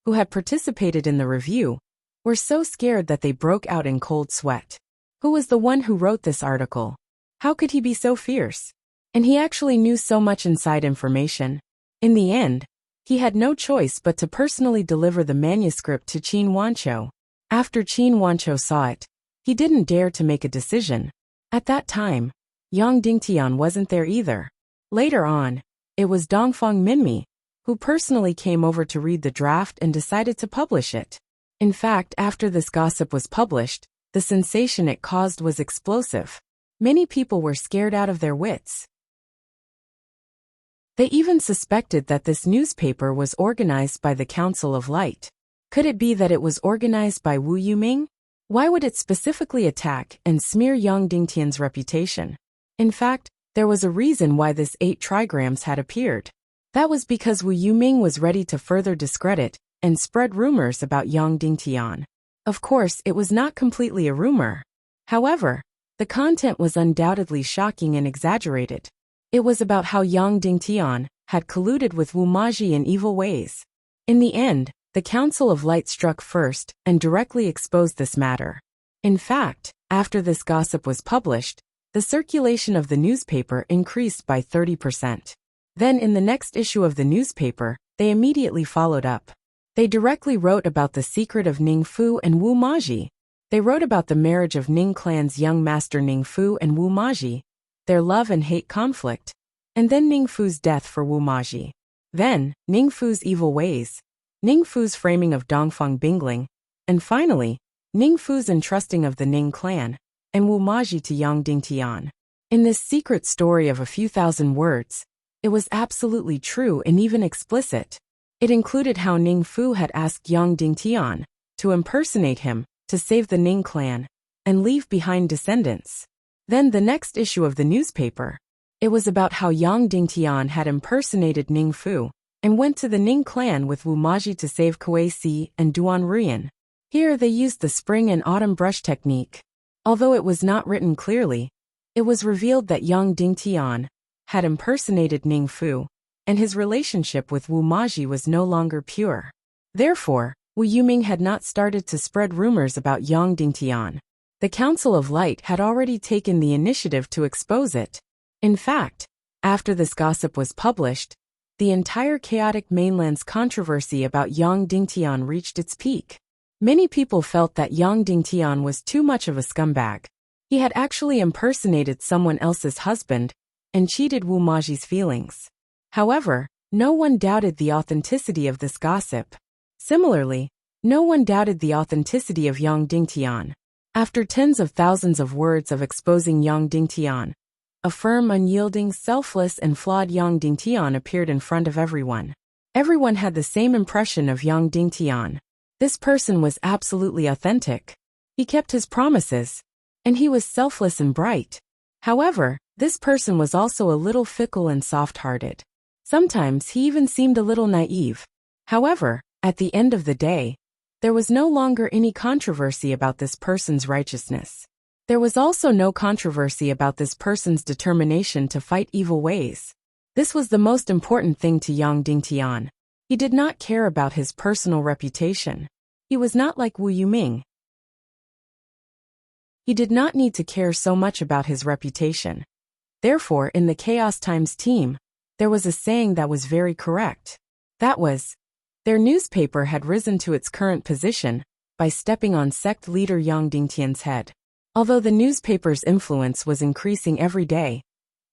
who had participated in the review, were so scared that they broke out in cold sweat. Who was the one who wrote this article? How could he be so fierce? And he actually knew so much inside information. In the end, he had no choice but to personally deliver the manuscript to Qin Wanshou. After Qin Wanshou saw it, he didn't dare to make a decision. At that time, Yang Dingtian wasn't there either. Later on, it was Dongfang Minmi, who personally came over to read the draft and decided to publish it. In fact, after this gossip was published, the sensation it caused was explosive. Many people were scared out of their wits. They even suspected that this newspaper was organized by the Council of Light. Could it be that it was organized by Wu Yuming? Why would it specifically attack and smear Yang Dingtian's reputation? In fact, there was a reason why this 8 trigrams had appeared. That was because Wu Yuming was ready to further discredit and spread rumors about Yang Dingtian. Of course, it was not completely a rumor. However, The content was undoubtedly shocking and exaggerated. It was about how Yang Dingtian had colluded with Wu Maji in evil ways. In the end, the Council of Light struck first and directly exposed this matter. In fact, after this gossip was published, the circulation of the newspaper increased by 30%. Then in the next issue of the newspaper, they immediately followed up. They directly wrote about the secret of Ning Fu and Wu Maji. They wrote about the marriage of Ning clan's young master Ning Fu and Wu Maji, their love and hate conflict, and then Ning Fu's death for Wu Maji. Then, Ning Fu's evil ways, Ning Fu's framing of Dongfang Bingling, and finally, Ning Fu's entrusting of the Ning clan and Wu Maji to Yang Dingtian. In this secret story of a few thousand words, it was absolutely true and even explicit. It included how Ning Fu had asked Yang Dingtian to impersonate him to save the Ning clan and leave behind descendants. Then the next issue of the newspaper, it was about how Yang Dingtian had impersonated Ning Fu and went to the Ning clan with Wu Maji to save Kuei Si and Duan Ruyan. Here they used the spring and autumn brush technique. Although it was not written clearly, it was revealed that Yang Dingtian had impersonated Ning Fu, and his relationship with Wu Maji was no longer pure. Therefore, Wu Yuming had not started to spread rumors about Yang Dingtian. The Council of Light had already taken the initiative to expose it. In fact, after this gossip was published, the entire chaotic mainland's controversy about Yang Dingtian reached its peak. Many people felt that Yang Dingtian was too much of a scumbag. He had actually impersonated someone else's husband and cheated Wu Maji's feelings. However, no one doubted the authenticity of this gossip. Similarly, no one doubted the authenticity of Yang Dingtian. After tens of thousands of words of exposing Yang Dingtian, a firm, unyielding, selfless, and flawed Yang Dingtian appeared in front of everyone. Everyone had the same impression of Yang Dingtian. This person was absolutely authentic. He kept his promises, and he was selfless and bright. However, this person was also a little fickle and soft-hearted. Sometimes he even seemed a little naive. However, at the end of the day, there was no longer any controversy about this person's righteousness. There was also no controversy about this person's determination to fight evil ways. This was the most important thing to Yang Dingtian. He did not care about his personal reputation. He was not like Wu Yuming. He did not need to care so much about his reputation. Therefore, in the Chaos Times team, there was a saying that was very correct. That was, their newspaper had risen to its current position by stepping on sect leader Yang Dingtian's head. Although the newspaper's influence was increasing every day,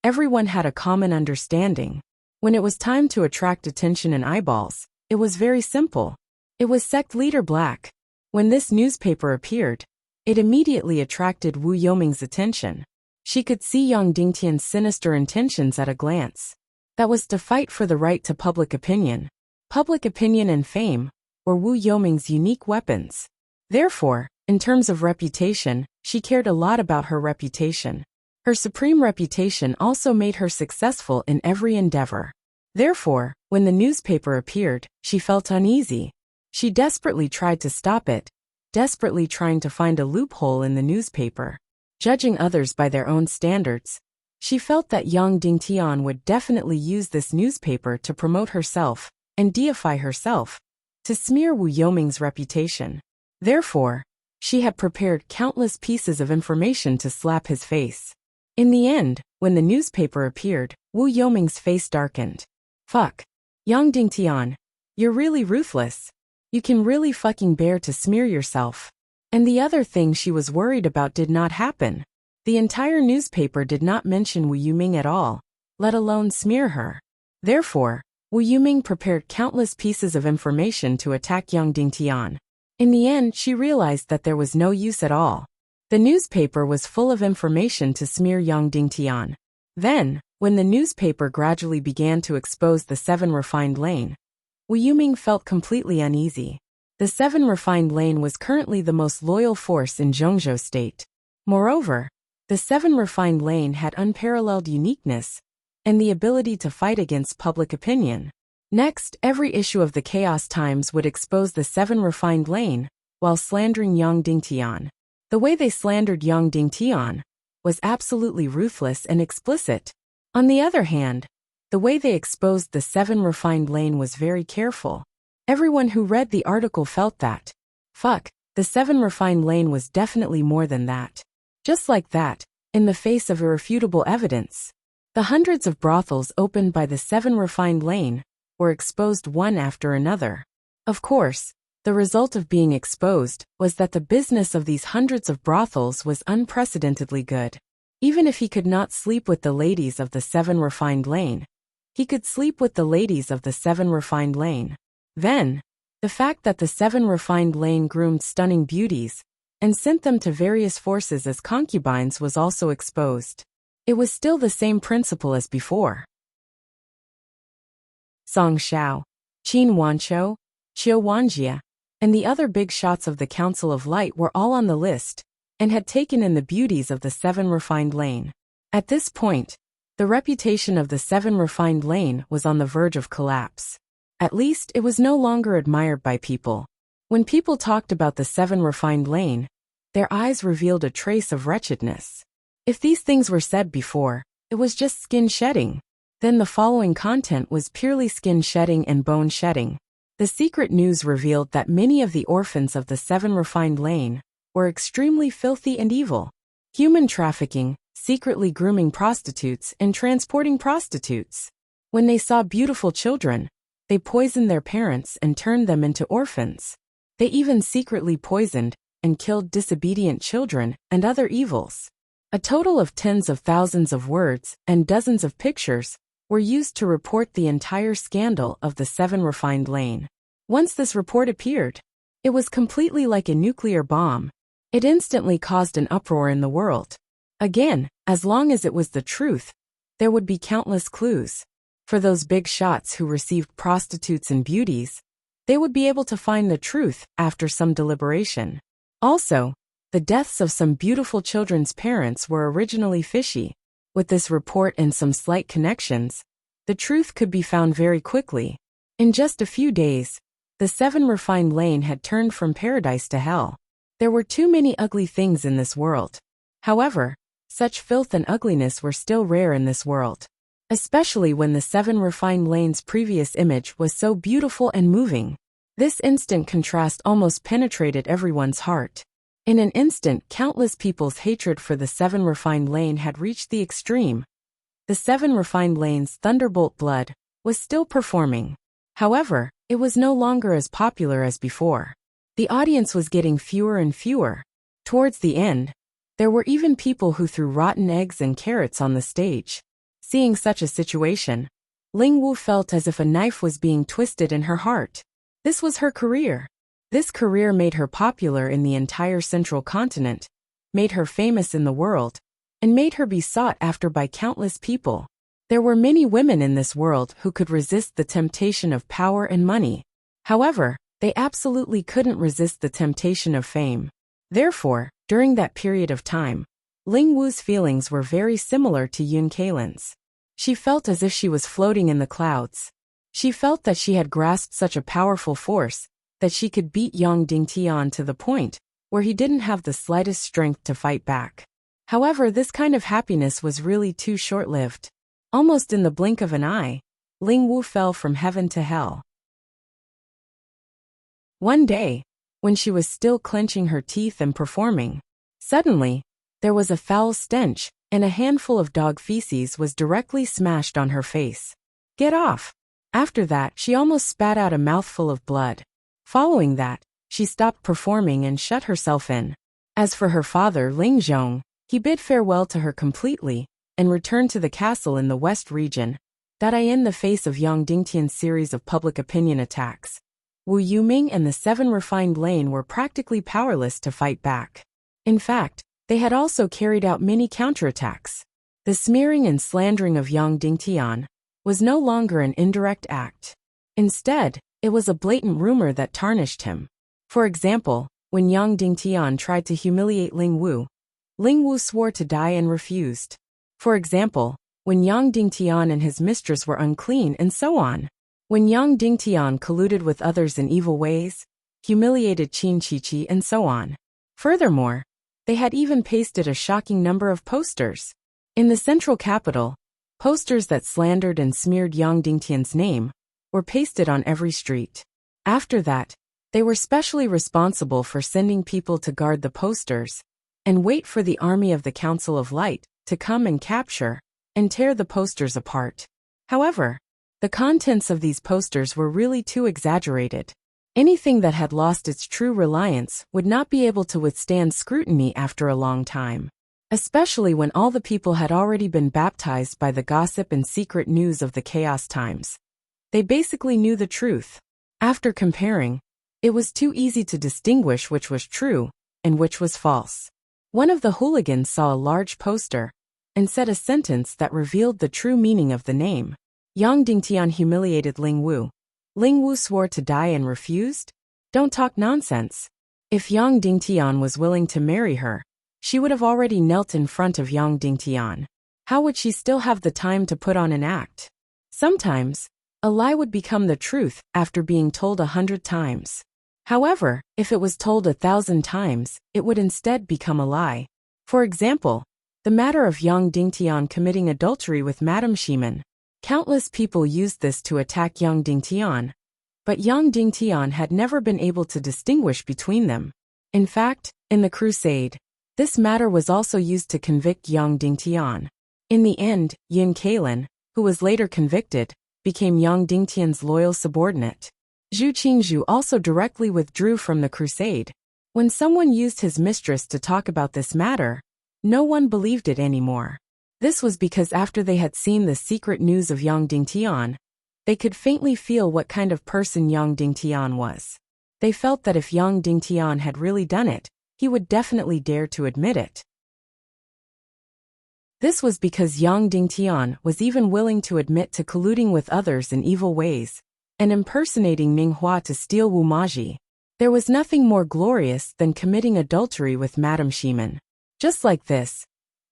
everyone had a common understanding. When it was time to attract attention and eyeballs, it was very simple. It was sect leader Black. When this newspaper appeared, it immediately attracted Wu Yoming's attention. She could see Yang Dingtian's sinister intentions at a glance. That was to fight for the right to public opinion. Public opinion and fame were Wu Yoming's unique weapons. Therefore, in terms of reputation, she cared a lot about her reputation. Her supreme reputation also made her successful in every endeavor. Therefore, when the newspaper appeared, she felt uneasy. She desperately tried to stop it, desperately trying to find a loophole in the newspaper. Judging others by their own standards, she felt that Yang Dingtian would definitely use this newspaper to promote herself and deify herself, to smear Wu Yoming's reputation. Therefore, she had prepared countless pieces of information to slap his face. In the end, when the newspaper appeared, Wu Yoming's face darkened. Fuck. Yang Dingtian, you're really ruthless. You can really fucking bear to smear yourself. And the other thing she was worried about did not happen. The entire newspaper did not mention Wu Yuming at all, let alone smear her. Therefore, Wu Yuming prepared countless pieces of information to attack Yang Dingtian. In the end, she realized that there was no use at all. The newspaper was full of information to smear Yang Dingtian. Then, when the newspaper gradually began to expose the 7 refined lane, Wu Yuming felt completely uneasy. The 7 refined lane was currently the most loyal force in Zhongzhou State. Moreover, the 7 refined lane had unparalleled uniqueness and the ability to fight against public opinion. Next, every issue of the Chaos Times would expose the 7 refined lane while slandering Yang Dingtian. The way they slandered Yang Dingtian was absolutely ruthless and explicit. On the other hand, the way they exposed the 7 refined lane was very careful. Everyone who read the article felt that, the 7 refined lane was definitely more than that. Just like that, in the face of irrefutable evidence, the hundreds of brothels opened by the 7 refined lane were exposed one after another. Of course, the result of being exposed was that the business of these hundreds of brothels was unprecedentedly good. Even if he could not sleep with the ladies of the 7 refined lane, he could sleep with the ladies of the 7 refined lane. Then, the fact that the 7 refined lane groomed stunning beauties and sent them to various forces as concubines was also exposed. It was still the same principle as before. Song Shao, Qin Wanqiu, Qiu Wanjia, and the other big shots of the Council of Light were all on the list and had taken in the beauties of the 7 refined lane. At this point, the reputation of the 7 refined lane was on the verge of collapse. At least it was no longer admired by people. When people talked about the 7 refined lane, their eyes revealed a trace of wretchedness. If these things were said before, it was just skin shedding. Then the following content was purely skin shedding and bone shedding. The secret news revealed that many of the orphans of the 7 refined lane were extremely filthy and evil. Human trafficking, secretly grooming prostitutes and transporting prostitutes. When they saw beautiful children, they poisoned their parents and turned them into orphans. They even secretly poisoned and killed disobedient children and other evils. A total of tens of thousands of words and dozens of pictures were used to report the entire scandal of the 7 refined lane. Once this report appeared, it was completely like a nuclear bomb. It instantly caused an uproar in the world. Again, as long as it was the truth, there would be countless clues. For those big shots who received prostitutes and beauties, they would be able to find the truth after some deliberation. Also, the deaths of some beautiful children's parents were originally fishy. With this report and some slight connections, the truth could be found very quickly. In just a few days, the 7 refined lane had turned from paradise to hell. There were too many ugly things in this world. However, such filth and ugliness were still rare in this world. Especially when the 7 refined lane's previous image was so beautiful and moving. This instant contrast almost penetrated everyone's heart. In an instant, countless people's hatred for the 7 refined lane had reached the extreme. The 7 refined lane's Thunderbolt Blood was still performing. However, it was no longer as popular as before. The audience was getting fewer and fewer. Towards the end, there were even people who threw rotten eggs and carrots on the stage. Seeing such a situation, Ling Wu felt as if a knife was being twisted in her heart. This was her career. This career made her popular in the entire central continent, made her famous in the world, and made her be sought after by countless people. There were many women in this world who could resist the temptation of power and money. However, they absolutely couldn't resist the temptation of fame. Therefore, during that period of time, Ling Wu's feelings were very similar to Yun Kailan's. She felt as if she was floating in the clouds. She felt that she had grasped such a powerful force that she could beat Yang Dingtian to the point where he didn't have the slightest strength to fight back. However, this kind of happiness was really too short-lived. Almost in the blink of an eye, Ling Wu fell from heaven to hell. One day, when she was still clenching her teeth and performing, suddenly, there was a foul stench, and a handful of dog feces was directly smashed on her face. Get off! After that, she almost spat out a mouthful of blood. Following that, she stopped performing and shut herself in. As for her father, Ling Zhong, he bid farewell to her completely and returned to the castle in the west region. That in the face of Yang Dingtian's series of public opinion attacks, Wu Yuming and the 7 refined lane were practically powerless to fight back. In fact, they had also carried out many counterattacks. The smearing and slandering of Yang Dingtian was no longer an indirect act. Instead, it was a blatant rumor that tarnished him. For example, when Yang Dingtian tried to humiliate Ling Wu swore to die and refused. For example, when Yang Dingtian and his mistress were unclean and so on. When Yang Dingtian colluded with others in evil ways, humiliated Qin Qiqi and so on. Furthermore, They had even pasted a shocking number of posters. In the central capital, posters that slandered and smeared Yang Dingtian's name were pasted on every street. After that, they were specially responsible for sending people to guard the posters and wait for the army of the Council of Light to come and capture and tear the posters apart. However, the contents of these posters were really too exaggerated. Anything that had lost its true reliance would not be able to withstand scrutiny after a long time, especially when all the people had already been baptized by the gossip and secret news of the chaos times. They basically knew the truth. After comparing, it was too easy to distinguish which was true and which was false. One of the hooligans saw a large poster and said a sentence that revealed the true meaning of the name. Yang Dingtian humiliated Ling Wu. Ling Wu swore to die and refused? Don't talk nonsense. If Yang Dingtian was willing to marry her, she would have already knelt in front of Yang Dingtian. How would she still have the time to put on an act? Sometimes, a lie would become the truth after being told 100 times. However, if it was told 1,000 times, it would instead become a lie. For example, the matter of Yang Dingtian committing adultery with Madame Shimen. Countless people used this to attack Yang Dingtian, but Yang Dingtian had never been able to distinguish between them. In fact, in the crusade, this matter was also used to convict Yang Dingtian. In the end, Yin Kalin, who was later convicted, became Yang Dingtian's loyal subordinate. Zhu Qingzhu also directly withdrew from the crusade. When someone used his mistress to talk about this matter, no one believed it anymore. This was because after they had seen the secret news of Yang Dingtian, they could faintly feel what kind of person Yang Dingtian was. They felt that if Yang Dingtian had really done it, he would definitely dare to admit it. This was because Yang Dingtian was even willing to admit to colluding with others in evil ways and impersonating Ning Hua to steal Wu Maji. There was nothing more glorious than committing adultery with Madame Shimen. Just like this,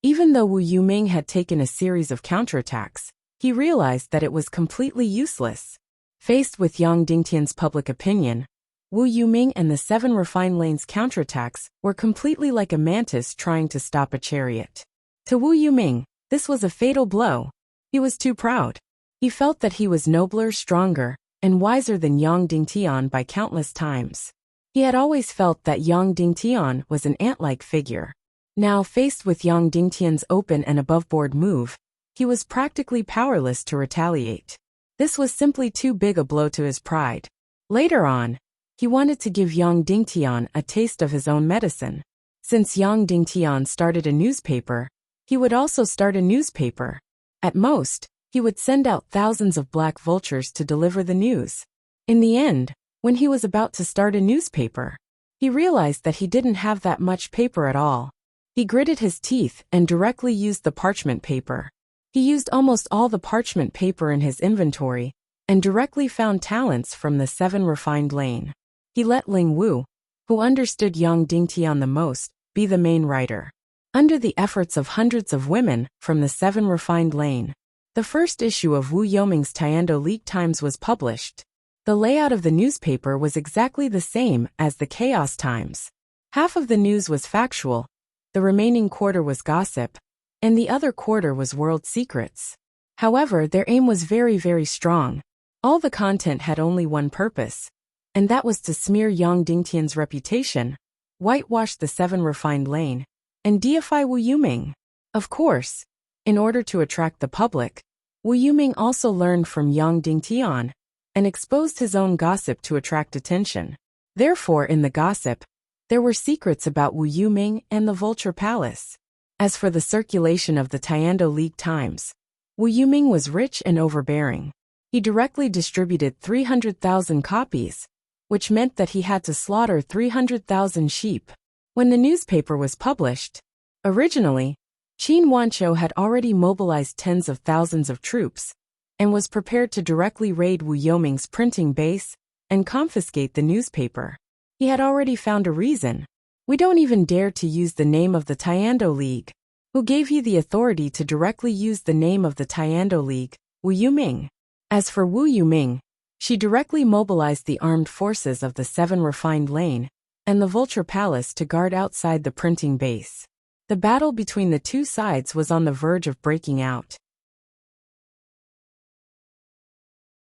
even though Wu Yuming had taken a series of counterattacks, he realized that it was completely useless. Faced with Yang Dingtian's public opinion, Wu Yuming and the 7 refined lanes counterattacks were completely like a mantis trying to stop a chariot. To Wu Yuming, this was a fatal blow. He was too proud. He felt that he was nobler, stronger, and wiser than Yang Dingtian by countless times. He had always felt that Yang Dingtian was an ant-like figure. Now, faced with Yang Dingtian's open and above-board move, he was practically powerless to retaliate. This was simply too big a blow to his pride. Later on, he wanted to give Yang Dingtian a taste of his own medicine. Since Yang Dingtian started a newspaper, he would also start a newspaper. At most, he would send out thousands of black vultures to deliver the news. In the end, when he was about to start a newspaper, he realized that he didn't have that much paper at all. He gritted his teeth and directly used the parchment paper. He used almost all the parchment paper in his inventory and directly found talents from the 7 refined lane. He let Ling Wu, who understood Yang Dingtian the most, be the main writer. Under the efforts of hundreds of women from the 7 refined lane, the first issue of Wu Yoming's Tiando League Times was published. The layout of the newspaper was exactly the same as the Chaos Times. Half of the news was factual, the remaining quarter was gossip, and the other quarter was world secrets. However, their aim was very, very strong. All the content had only one purpose, and that was to smear Yang Dingtian's reputation, whitewash the 7 refined lane, and deify Wu Yuming. Of course, in order to attract the public, Wu Yuming also learned from Yang Dingtian and exposed his own gossip to attract attention. Therefore, in the gossip, there were secrets about Wu Yuming and the Vulture Palace. As for the circulation of the Tiando League Times, Wu Yuming was rich and overbearing. He directly distributed 300,000 copies, which meant that he had to slaughter 300,000 sheep. When the newspaper was published, originally, Qin Wanqiu had already mobilized tens of thousands of troops and was prepared to directly raid Wu Yoming's printing base and confiscate the newspaper. He had already found a reason. We don't even dare to use the name of the Tiando League. Who gave you the authority to directly use the name of the Tiando League? Wu Yuming. As for Wu Yuming, she directly mobilized the armed forces of the 7 refined lane and the Vulture Palace to guard outside the printing base. The battle between the two sides was on the verge of breaking out.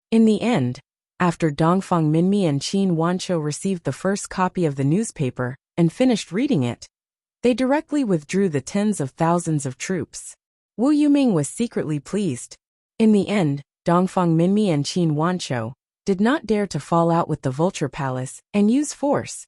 In the end, after Dongfang Minmi and Qin Wanqiu received the first copy of the newspaper and finished reading it, they directly withdrew the tens of thousands of troops. Wu Yuming was secretly pleased. In the end, Dongfang Minmi and Qin Wanqiu did not dare to fall out with the Vulture Palace and use force.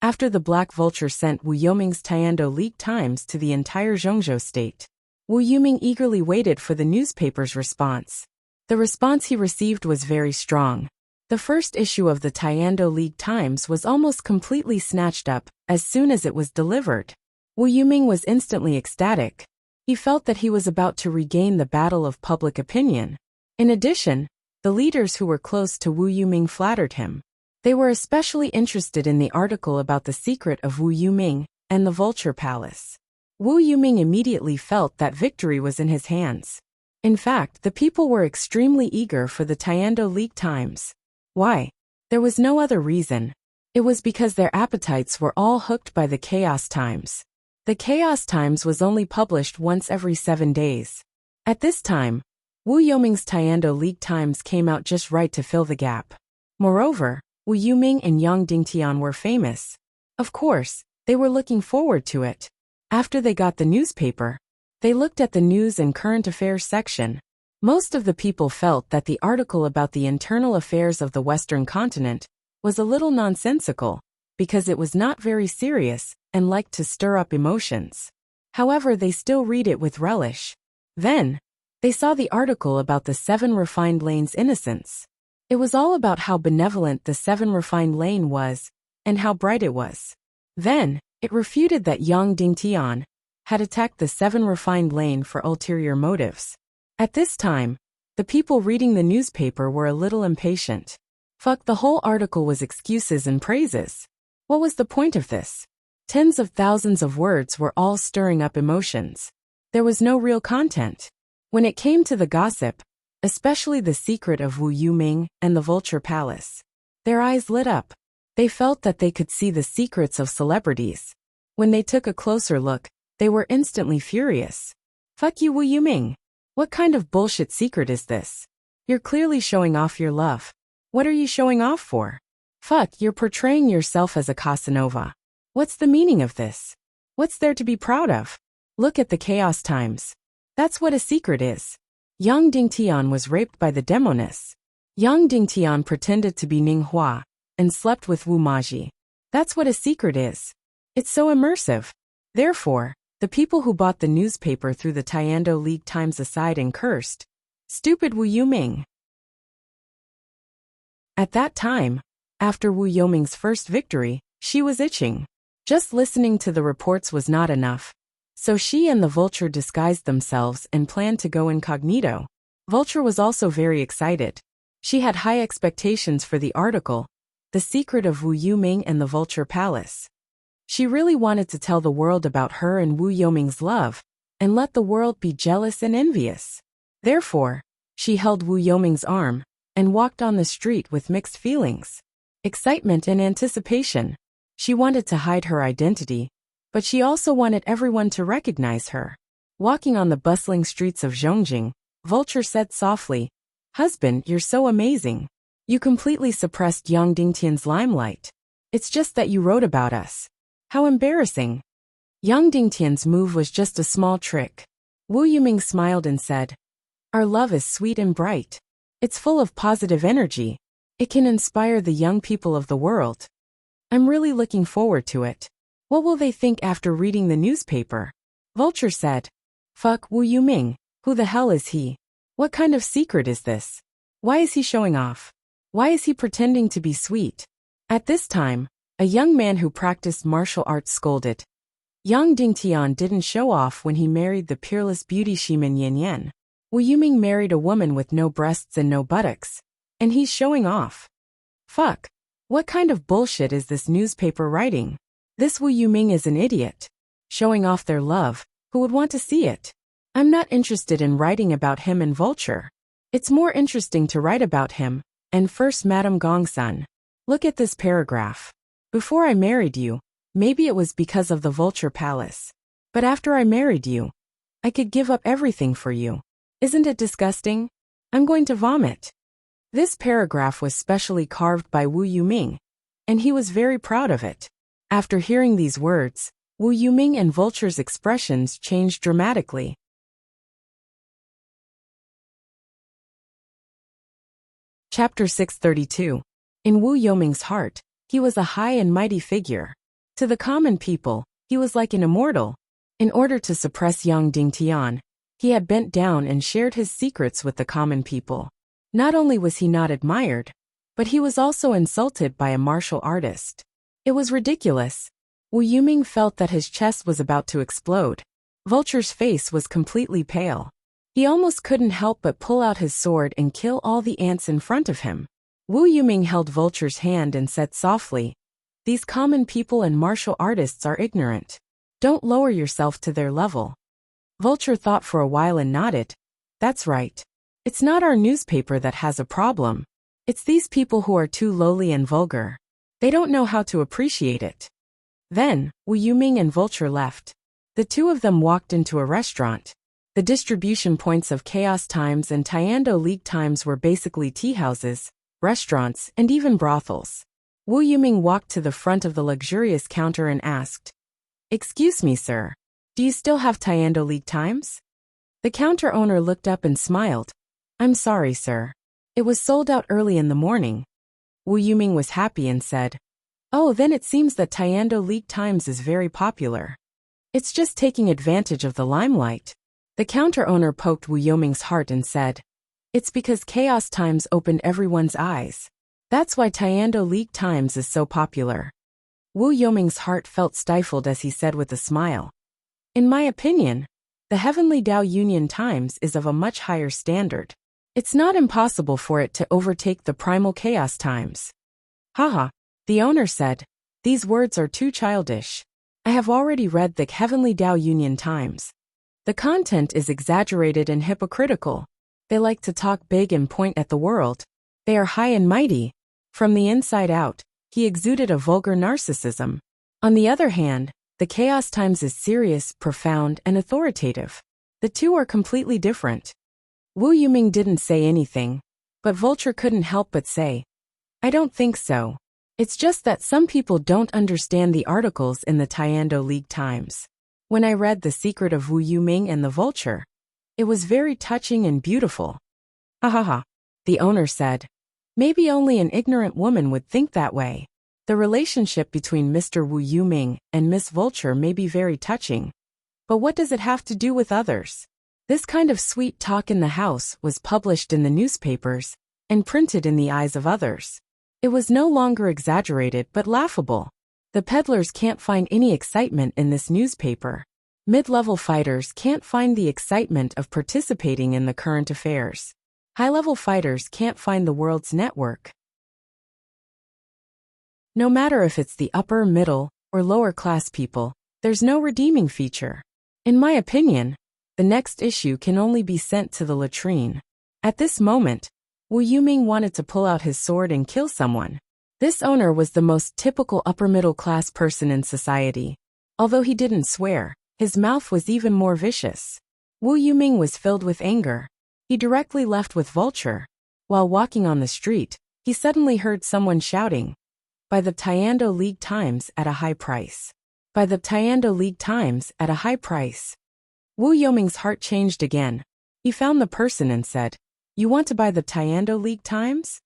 After the Black Vulture sent Wu Yuming's Tiando leaked times to the entire Zhongzhou state, Wu Yuming eagerly waited for the newspaper's response. The response he received was very strong. The first issue of the Tiando League Times was almost completely snatched up as soon as it was delivered. Wu Yuming was instantly ecstatic. He felt that he was about to regain the battle of public opinion. In addition, the leaders who were close to Wu Yuming flattered him. They were especially interested in the article about the secret of Wu Yuming and the Vulture Palace. Wu Yuming immediately felt that victory was in his hands. In fact, the people were extremely eager for the Tiando League Times. Why? There was no other reason. It was because their appetites were all hooked by the Chaos Times. The Chaos Times was only published once every 7 days. At this time, Wu Yuming's Tiando League Times came out just right to fill the gap. Moreover, Wu Yuming and Yang Dingtian were famous. Of course, they were looking forward to it. After they got the newspaper, they looked at the news and current affairs section. Most of the people felt that the article about the internal affairs of the Western continent was a little nonsensical, because it was not very serious and liked to stir up emotions. However, they still read it with relish. Then, they saw the article about the 7 refined lane's innocence. It was all about how benevolent the 7 refined lane was, and how bright it was. Then, it refuted that Yang Dingtian had attacked the 7 refined lane for ulterior motives. At this time, the people reading the newspaper were a little impatient. Fuck, the whole article was excuses and praises. What was the point of this? Tens of thousands of words were all stirring up emotions. There was no real content. When it came to the gossip, especially the secret of Wu Yuming and the Vulture Palace, their eyes lit up. They felt that they could see the secrets of celebrities. When they took a closer look, they were instantly furious. Fuck you, Wu Yuming. What kind of bullshit secret is this? You're clearly showing off your love. What are you showing off for? Fuck, you're portraying yourself as a Casanova. What's the meaning of this? What's there to be proud of? Look at the Chaos Times. That's what a secret is. Yang Dingtian was raped by the Demoness. Yang Dingtian pretended to be Ning Hua and slept with Wu Maji. That's what a secret is. It's so immersive. Therefore, the people who bought the newspaper threw the Tiando League Times aside and cursed. Stupid Wu Yuming. At that time, after Wu Yuming's first victory, she was itching. Just listening to the reports was not enough. So she and the Vulture disguised themselves and planned to go incognito. Vulture was also very excited. She had high expectations for the article, The Secret of Wu Yuming and the Vulture Palace. She really wanted to tell the world about her and Wu Yuming's love, and let the world be jealous and envious. Therefore, she held Wu Yuming's arm, and walked on the street with mixed feelings. Excitement and anticipation. She wanted to hide her identity, but she also wanted everyone to recognize her. Walking on the bustling streets of Zhongjing, Vulture said softly, "Husband, you're so amazing. You completely suppressed Yang Dingtian's limelight. It's just that you wrote about us. How embarrassing." Yang Dingtian's move was just a small trick. Wu Yuming smiled and said, "Our love is sweet and bright. It's full of positive energy. It can inspire the young people of the world. I'm really looking forward to it. What will they think after reading the newspaper?" Vulture said, "Fuck Wu Yuming. Who the hell is he? What kind of secret is this? Why is he showing off? Why is he pretending to be sweet?" At this time, a young man who practiced martial arts scolded. Yang Dingtian didn't show off when he married the peerless beauty Shimin Yin Yen. Wu Yuming married a woman with no breasts and no buttocks, and he's showing off. Fuck. What kind of bullshit is this newspaper writing? This Wu Yuming is an idiot. Showing off their love, who would want to see it? I'm not interested in writing about him and Vulture. It's more interesting to write about him, and first Madame Gongsun. Look at this paragraph. Before I married you, maybe it was because of the Vulture Palace. But after I married you, I could give up everything for you. Isn't it disgusting? I'm going to vomit. This paragraph was specially carved by Wu Yuming, and he was very proud of it. After hearing these words, Wu Yuming and Vulture's expressions changed dramatically. Chapter 632. In Wu Yuming's heart, he was a high and mighty figure. To the common people, he was like an immortal. In order to suppress Yang Dingtian, he had bent down and shared his secrets with the common people. Not only was he not admired, but he was also insulted by a martial artist. It was ridiculous. Wu Yuming felt that his chest was about to explode. Vulture's face was completely pale. He almost couldn't help but pull out his sword and kill all the ants in front of him. Wu Yuming held Vulture's hand and said softly, "These common people and martial artists are ignorant. Don't lower yourself to their level." Vulture thought for a while and nodded. "That's right. It's not our newspaper that has a problem. It's these people who are too lowly and vulgar. They don't know how to appreciate it." Then, Wu Yuming and Vulture left. The two of them walked into a restaurant. The distribution points of Chaos Times and Tiando League Times were basically tea houses, restaurants, and even brothels. Wu Yuming walked to the front of the luxurious counter and asked, "Excuse me, sir. Do you still have Tiando League Times?" The counter owner looked up and smiled. "I'm sorry, sir. It was sold out early in the morning." Wu Yuming was happy and said, "Oh, then it seems that Tiando League Times is very popular. It's just taking advantage of the limelight." The counter owner poked Wu Yuming's heart and said, "It's because Chaos Times opened everyone's eyes. That's why Tiando League Times is so popular." Wu Yuming's heart felt stifled as he said with a smile, "In my opinion, the Heavenly Dao Union Times is of a much higher standard. It's not impossible for it to overtake the Primal Chaos Times." "Haha," the owner said, "these words are too childish. I have already read the Heavenly Dao Union Times. The content is exaggerated and hypocritical. They like to talk big and point at the world. They are high and mighty. From the inside out, he exuded a vulgar narcissism. On the other hand, the Chaos Times is serious, profound, and authoritative. The two are completely different." Wu Yuming didn't say anything, but Vulture couldn't help but say, "I don't think so. It's just that some people don't understand the articles in the Tiando League Times. When I read The Secret of Wu Yuming and the Vulture, it was very touching and beautiful." "Ha ha ha," the owner said. "Maybe only an ignorant woman would think that way. The relationship between Mr. Wu Yuming and Miss Vulture may be very touching. But what does it have to do with others?" This kind of sweet talk in the house was published in the newspapers and printed in the eyes of others. It was no longer exaggerated but laughable. The peddlers can't find any excitement in this newspaper. Mid-level fighters can't find the excitement of participating in the current affairs. High-level fighters can't find the world's network. No matter if it's the upper, middle, or lower class people, there's no redeeming feature. In my opinion, the next issue can only be sent to the latrine. At this moment, Wu Yuming wanted to pull out his sword and kill someone. This owner was the most typical upper-middle-class person in society. Although he didn't swear, his mouth was even more vicious. Wu Yuming was filled with anger. He directly left with Vulture. While walking on the street, he suddenly heard someone shouting, "Buy the Tiando League Times at a high price. Buy the Tiando League Times at a high price." Wu Yuming's heart changed again. He found the person and said, "You want to buy the Tiando League Times?"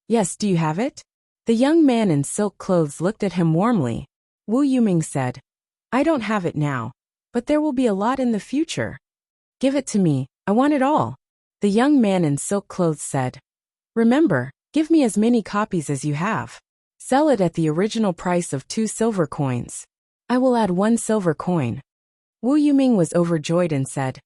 "Yes, do you have it?" The young man in silk clothes looked at him warmly. Wu Yuming said, "I don't have it now, but there will be a lot in the future." "Give it to me, I want it all." The young man in silk clothes said, "Remember, give me as many copies as you have. Sell it at the original price of 2 silver coins. I will add 1 silver coin." Wu Yuming was overjoyed and said,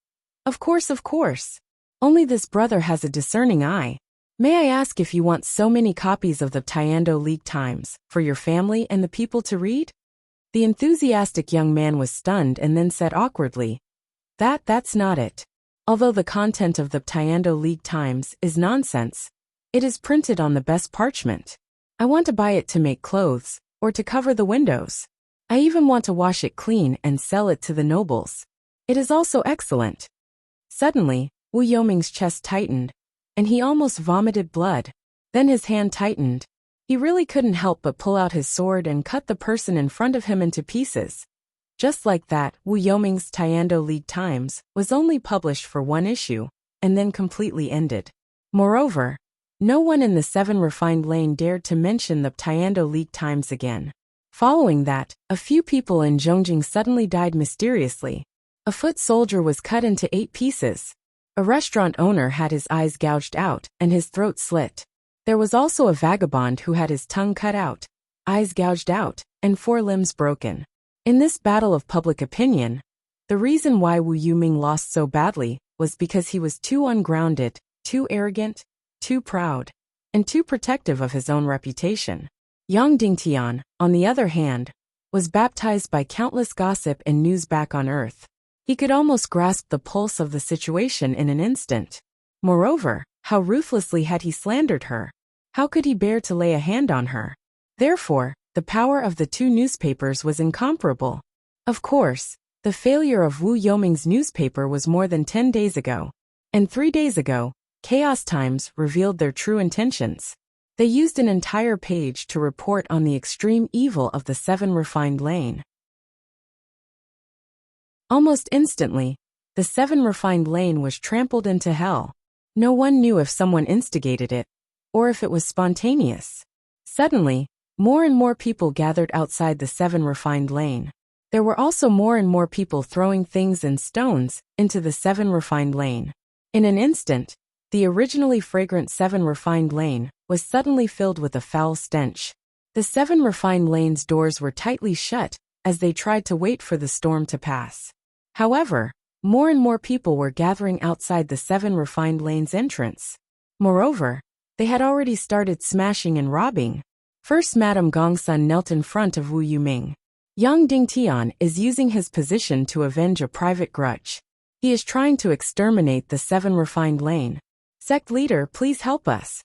Of course. Only this brother has a discerning eye. May I ask if you want so many copies of the Tiando League Times, for your family and the people to read?" The enthusiastic young man was stunned and then said awkwardly, That's not it. Although the content of the Tiando League Times is nonsense, it is printed on the best parchment. I want to buy it to make clothes, or to cover the windows. I even want to wash it clean and sell it to the nobles. It is also excellent." Suddenly, Wu Yoming's chest tightened, and he almost vomited blood. Then his hand tightened. He really couldn't help but pull out his sword and cut the person in front of him into pieces. Just like that, Wu Yoming's Taekwondo League Times was only published for one issue, and then completely ended. Moreover, no one in the 7 Refined Lane dared to mention the Taekwondo League Times again. Following that, a few people in Zhongjing suddenly died mysteriously. A foot soldier was cut into 8 pieces. A restaurant owner had his eyes gouged out and his throat slit. There was also a vagabond who had his tongue cut out, eyes gouged out, and 4 limbs broken. In this battle of public opinion, the reason why Wu Yuming lost so badly was because he was too ungrounded, too arrogant, too proud, and too protective of his own reputation. Yang Dingtian, on the other hand, was baptized by countless gossip and news back on Earth. He could almost grasp the pulse of the situation in an instant. Moreover, how ruthlessly had he slandered her? How could he bear to lay a hand on her? Therefore, the power of the 2 newspapers was incomparable. Of course, the failure of Wu Yoming's newspaper was more than 10 days ago. And 3 days ago, Chaos Times revealed their true intentions. They used an entire page to report on the extreme evil of the 7 Refined Lane. Almost instantly, the 7 Refined Lane was trampled into hell. No one knew if someone instigated it, or if it was spontaneous. Suddenly, more and more people gathered outside the 7 Refined Lane. There were also more and more people throwing things and stones into the 7 Refined Lane. In an instant, the originally fragrant 7 Refined Lane was suddenly filled with a foul stench. The 7 Refined Lane's doors were tightly shut as they tried to wait for the storm to pass. However, more and more people were gathering outside the 7 Refined Lane's entrance. Moreover, they had already started smashing and robbing. First, Madame Gongsun knelt in front of Wu Yuming. Yang Dingtian is using his position to avenge a private grudge. He is trying to exterminate the 7 Refined Lane. Sect leader, please help us.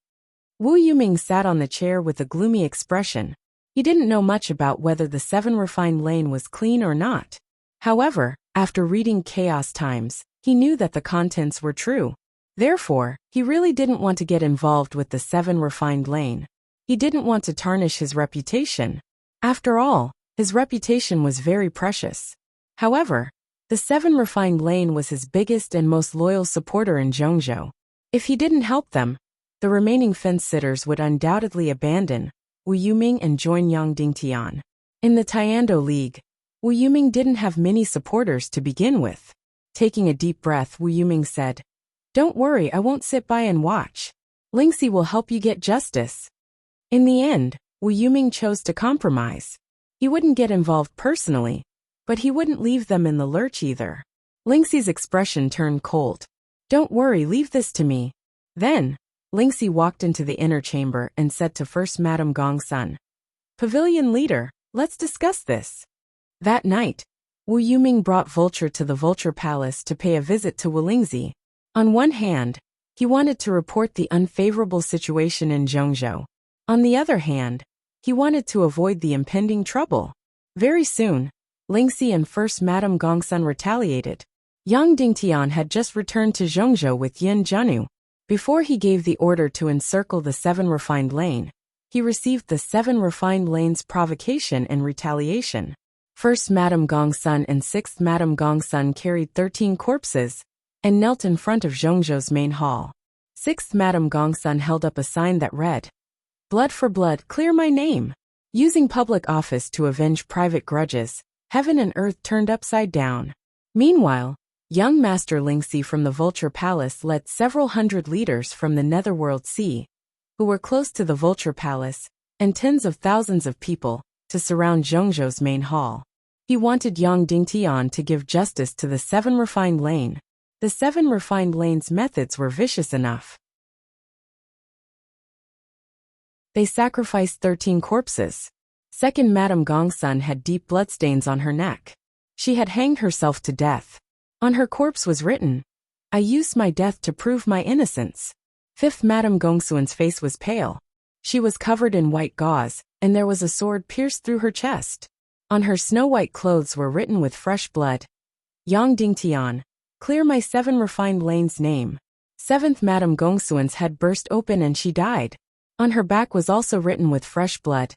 Wu Yuming sat on the chair with a gloomy expression. He didn't know much about whether the 7 Refined Lane was clean or not. However, after reading Chaos Times, he knew that the contents were true. Therefore, he really didn't want to get involved with the 7 Refined Lane. He didn't want to tarnish his reputation. After all, his reputation was very precious. However, the 7 Refined Lane was his biggest and most loyal supporter in Zhongzhou. If he didn't help them, the remaining fence-sitters would undoubtedly abandon Wu Yuming and join Yang Dingtian. In the Taekwondo League, Wu Yuming didn't have many supporters to begin with. Taking a deep breath, Wu Yuming said, "Don't worry, I won't sit by and watch. Lingxi will help you get justice." In the end, Wu Yuming chose to compromise. He wouldn't get involved personally, but he wouldn't leave them in the lurch either. Lingxi's expression turned cold. "Don't worry, leave this to me." Then, Lingxi walked into the inner chamber and said to First Madame Gongsun, "Pavilion leader, let's discuss this." That night, Wu Yuming brought Vulture to the Vulture Palace to pay a visit to Wu Lingxi. On one hand, he wanted to report the unfavorable situation in Zhongzhou. On the other hand, he wanted to avoid the impending trouble. Very soon, Lingxi and First Madame Gongsun retaliated. Yang Dingtian had just returned to Zhongzhou with Yin Jianu. Before he gave the order to encircle the 7 Refined Lane, he received the 7 Refined Lane's provocation and retaliation. First Madame Gongsun and Sixth Madame Gongsun carried 13 corpses and knelt in front of Zhongzhou's main hall. Sixth Madame Gongsun held up a sign that read, "Blood for blood, clear my name." Using public office to avenge private grudges, heaven and earth turned upside down. Meanwhile, young Master Lingxi from the Vulture Palace led several hundred leaders from the Netherworld Sea, who were close to the Vulture Palace, and tens of thousands of people, to surround Zhongzhou's main hall. He wanted Yang Dingtian to give justice to the 7 Refined Lane. The 7 Refined Lane's methods were vicious enough. They sacrificed 13 corpses. Second Madame Gongsun had deep bloodstains on her neck. She had hanged herself to death. On her corpse was written, "I use my death to prove my innocence." Fifth Madame Gongsun's face was pale. She was covered in white gauze, and there was a sword pierced through her chest. On her snow-white clothes were written with fresh blood, Yang Dingtian, clear my 7 refined lane's name. 7th Madame Gongsuan's head burst open and she died. On her back was also written with fresh blood,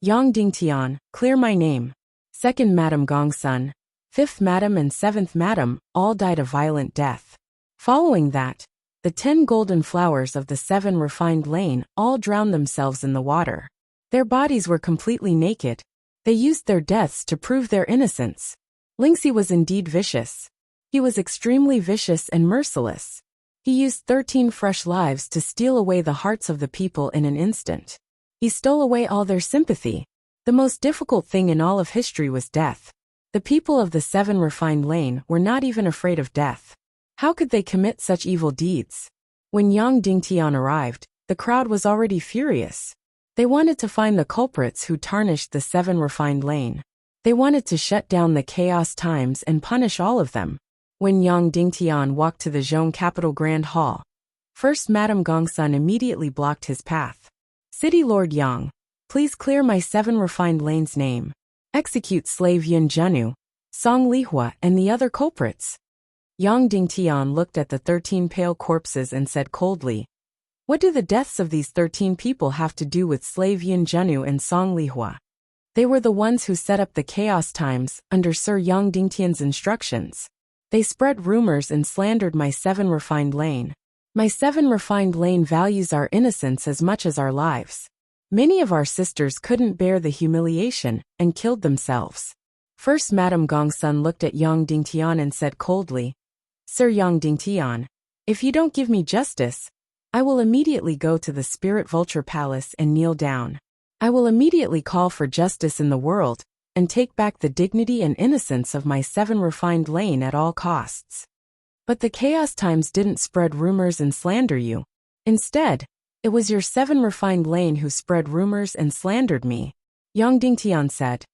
Yang Dingtian, clear my name. 2nd Madame Gongsun, 5th Madame and 7th Madame, all died a violent death. Following that, the 10 golden flowers of the 7 refined lane all drowned themselves in the water. Their bodies were completely naked. They used their deaths to prove their innocence. Lingxi was indeed vicious. He was extremely vicious and merciless. He used 13 fresh lives to steal away the hearts of the people in an instant. He stole away all their sympathy. The most difficult thing in all of history was death. The people of the 7 refined lane were not even afraid of death. How could they commit such evil deeds? When Yang Dingtian arrived, the crowd was already furious. They wanted to find the culprits who tarnished the 7 refined lane. They wanted to shut down the Chaos Times and punish all of them. When Yang Dingtian walked to the Zhong Capital Grand Hall, 1st Madame Gongsun immediately blocked his path. City Lord Yang, please clear my 7 refined lane's name. Execute slave Yun Zhenu, Song Lihua and the other culprits. Yang Dingtian looked at the 13 pale corpses and said coldly, what do the deaths of these 13 people have to do with slave Yun Zhenu and Song Lihua? They were the ones who set up the Chaos Times under Sir Yang Dingtian's instructions. They spread rumors and slandered my 7 refined lane. My 7 refined lane values our innocence as much as our lives. Many of our sisters couldn't bear the humiliation and killed themselves. 1st Madame Gongsun looked at Yang Dingtian and said coldly, Sir Yang Dingtian, if you don't give me justice, I will immediately go to the Spirit Vulture Palace and kneel down. I will immediately call for justice in the world and take back the dignity and innocence of my 7 refined lane at all costs. But the Chaos Times didn't spread rumors and slander you. Instead, it was your 7 refined lane who spread rumors and slandered me. Yang Dingtian said.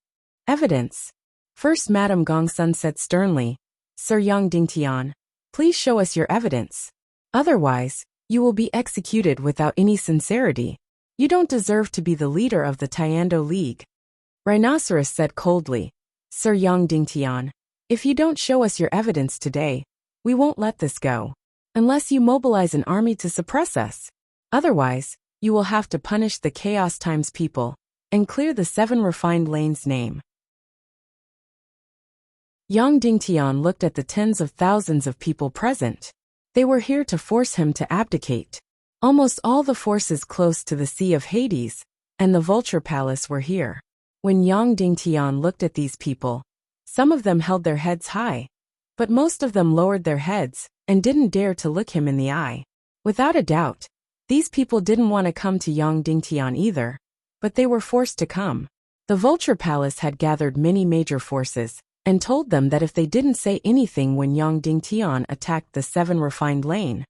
Evidence. 1st Madame Gongsun said sternly, Sir Yang Dingtian, please show us your evidence. Otherwise, you will be executed without any sincerity. You don't deserve to be the leader of the Tiando League. Rhinoceros said coldly, Sir Yang Dingtian, if you don't show us your evidence today, we won't let this go. Unless you mobilize an army to suppress us. Otherwise, you will have to punish the Chaos Times people and clear the 7 refined lane's name. Yang Dingtian looked at the tens of thousands of people present. They were here to force him to abdicate. Almost all the forces close to the Sea of Hades and the Vulture Palace were here. When Yang Dingtian looked at these people, some of them held their heads high, but most of them lowered their heads and didn't dare to look him in the eye. Without a doubt, these people didn't want to come to Yang Dingtian either, but they were forced to come. The Vulture Palace had gathered many major forces and told them that if they didn't say anything when Yang Dingtian attacked the 7 refined lane,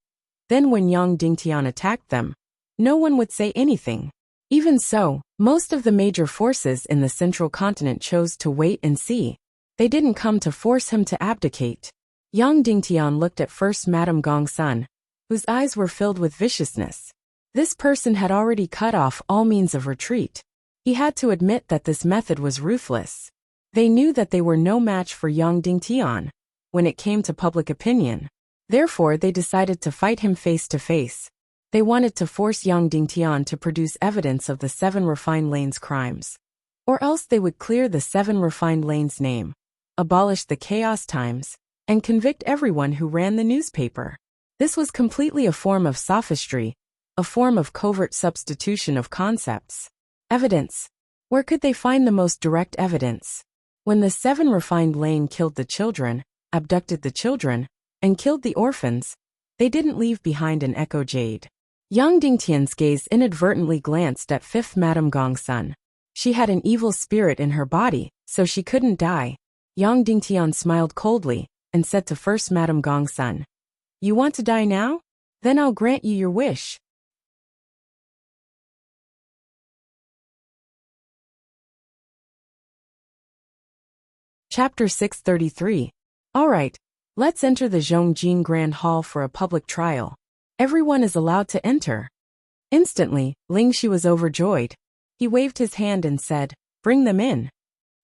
then when Yang Dingtian attacked them, no one would say anything. Even so, most of the major forces in the central continent chose to wait and see. They didn't come to force him to abdicate. Yang Dingtian looked at 1st Madame Gongsun, whose eyes were filled with viciousness. This person had already cut off all means of retreat. He had to admit that this method was ruthless. They knew that they were no match for Yang Dingtian when it came to public opinion. Therefore, they decided to fight him face to face. They wanted to force Yang Dingtian to produce evidence of the 7 refined lane's crimes. Or else they would clear the 7 refined lane's name, abolish the Chaos Times, and convict everyone who ran the newspaper. This was completely a form of sophistry, a form of covert substitution of concepts. Evidence. Where could they find the most direct evidence? When the 7 refined lane killed the children, abducted the children, and killed the orphans, they didn't leave behind an echo jade. Yang Dingtian's gaze inadvertently glanced at 5th Madame Gongsun. She had an evil spirit in her body, so she couldn't die. Yang Dingtian smiled coldly and said to 1st Madame Gongsun, You want to die now? Then I'll grant you your wish. Chapter 633. Alright, let's enter the Zhongjing Grand Hall for a public trial. Everyone is allowed to enter. Instantly, Ling Shi was overjoyed. He waved his hand and said, "Bring them in."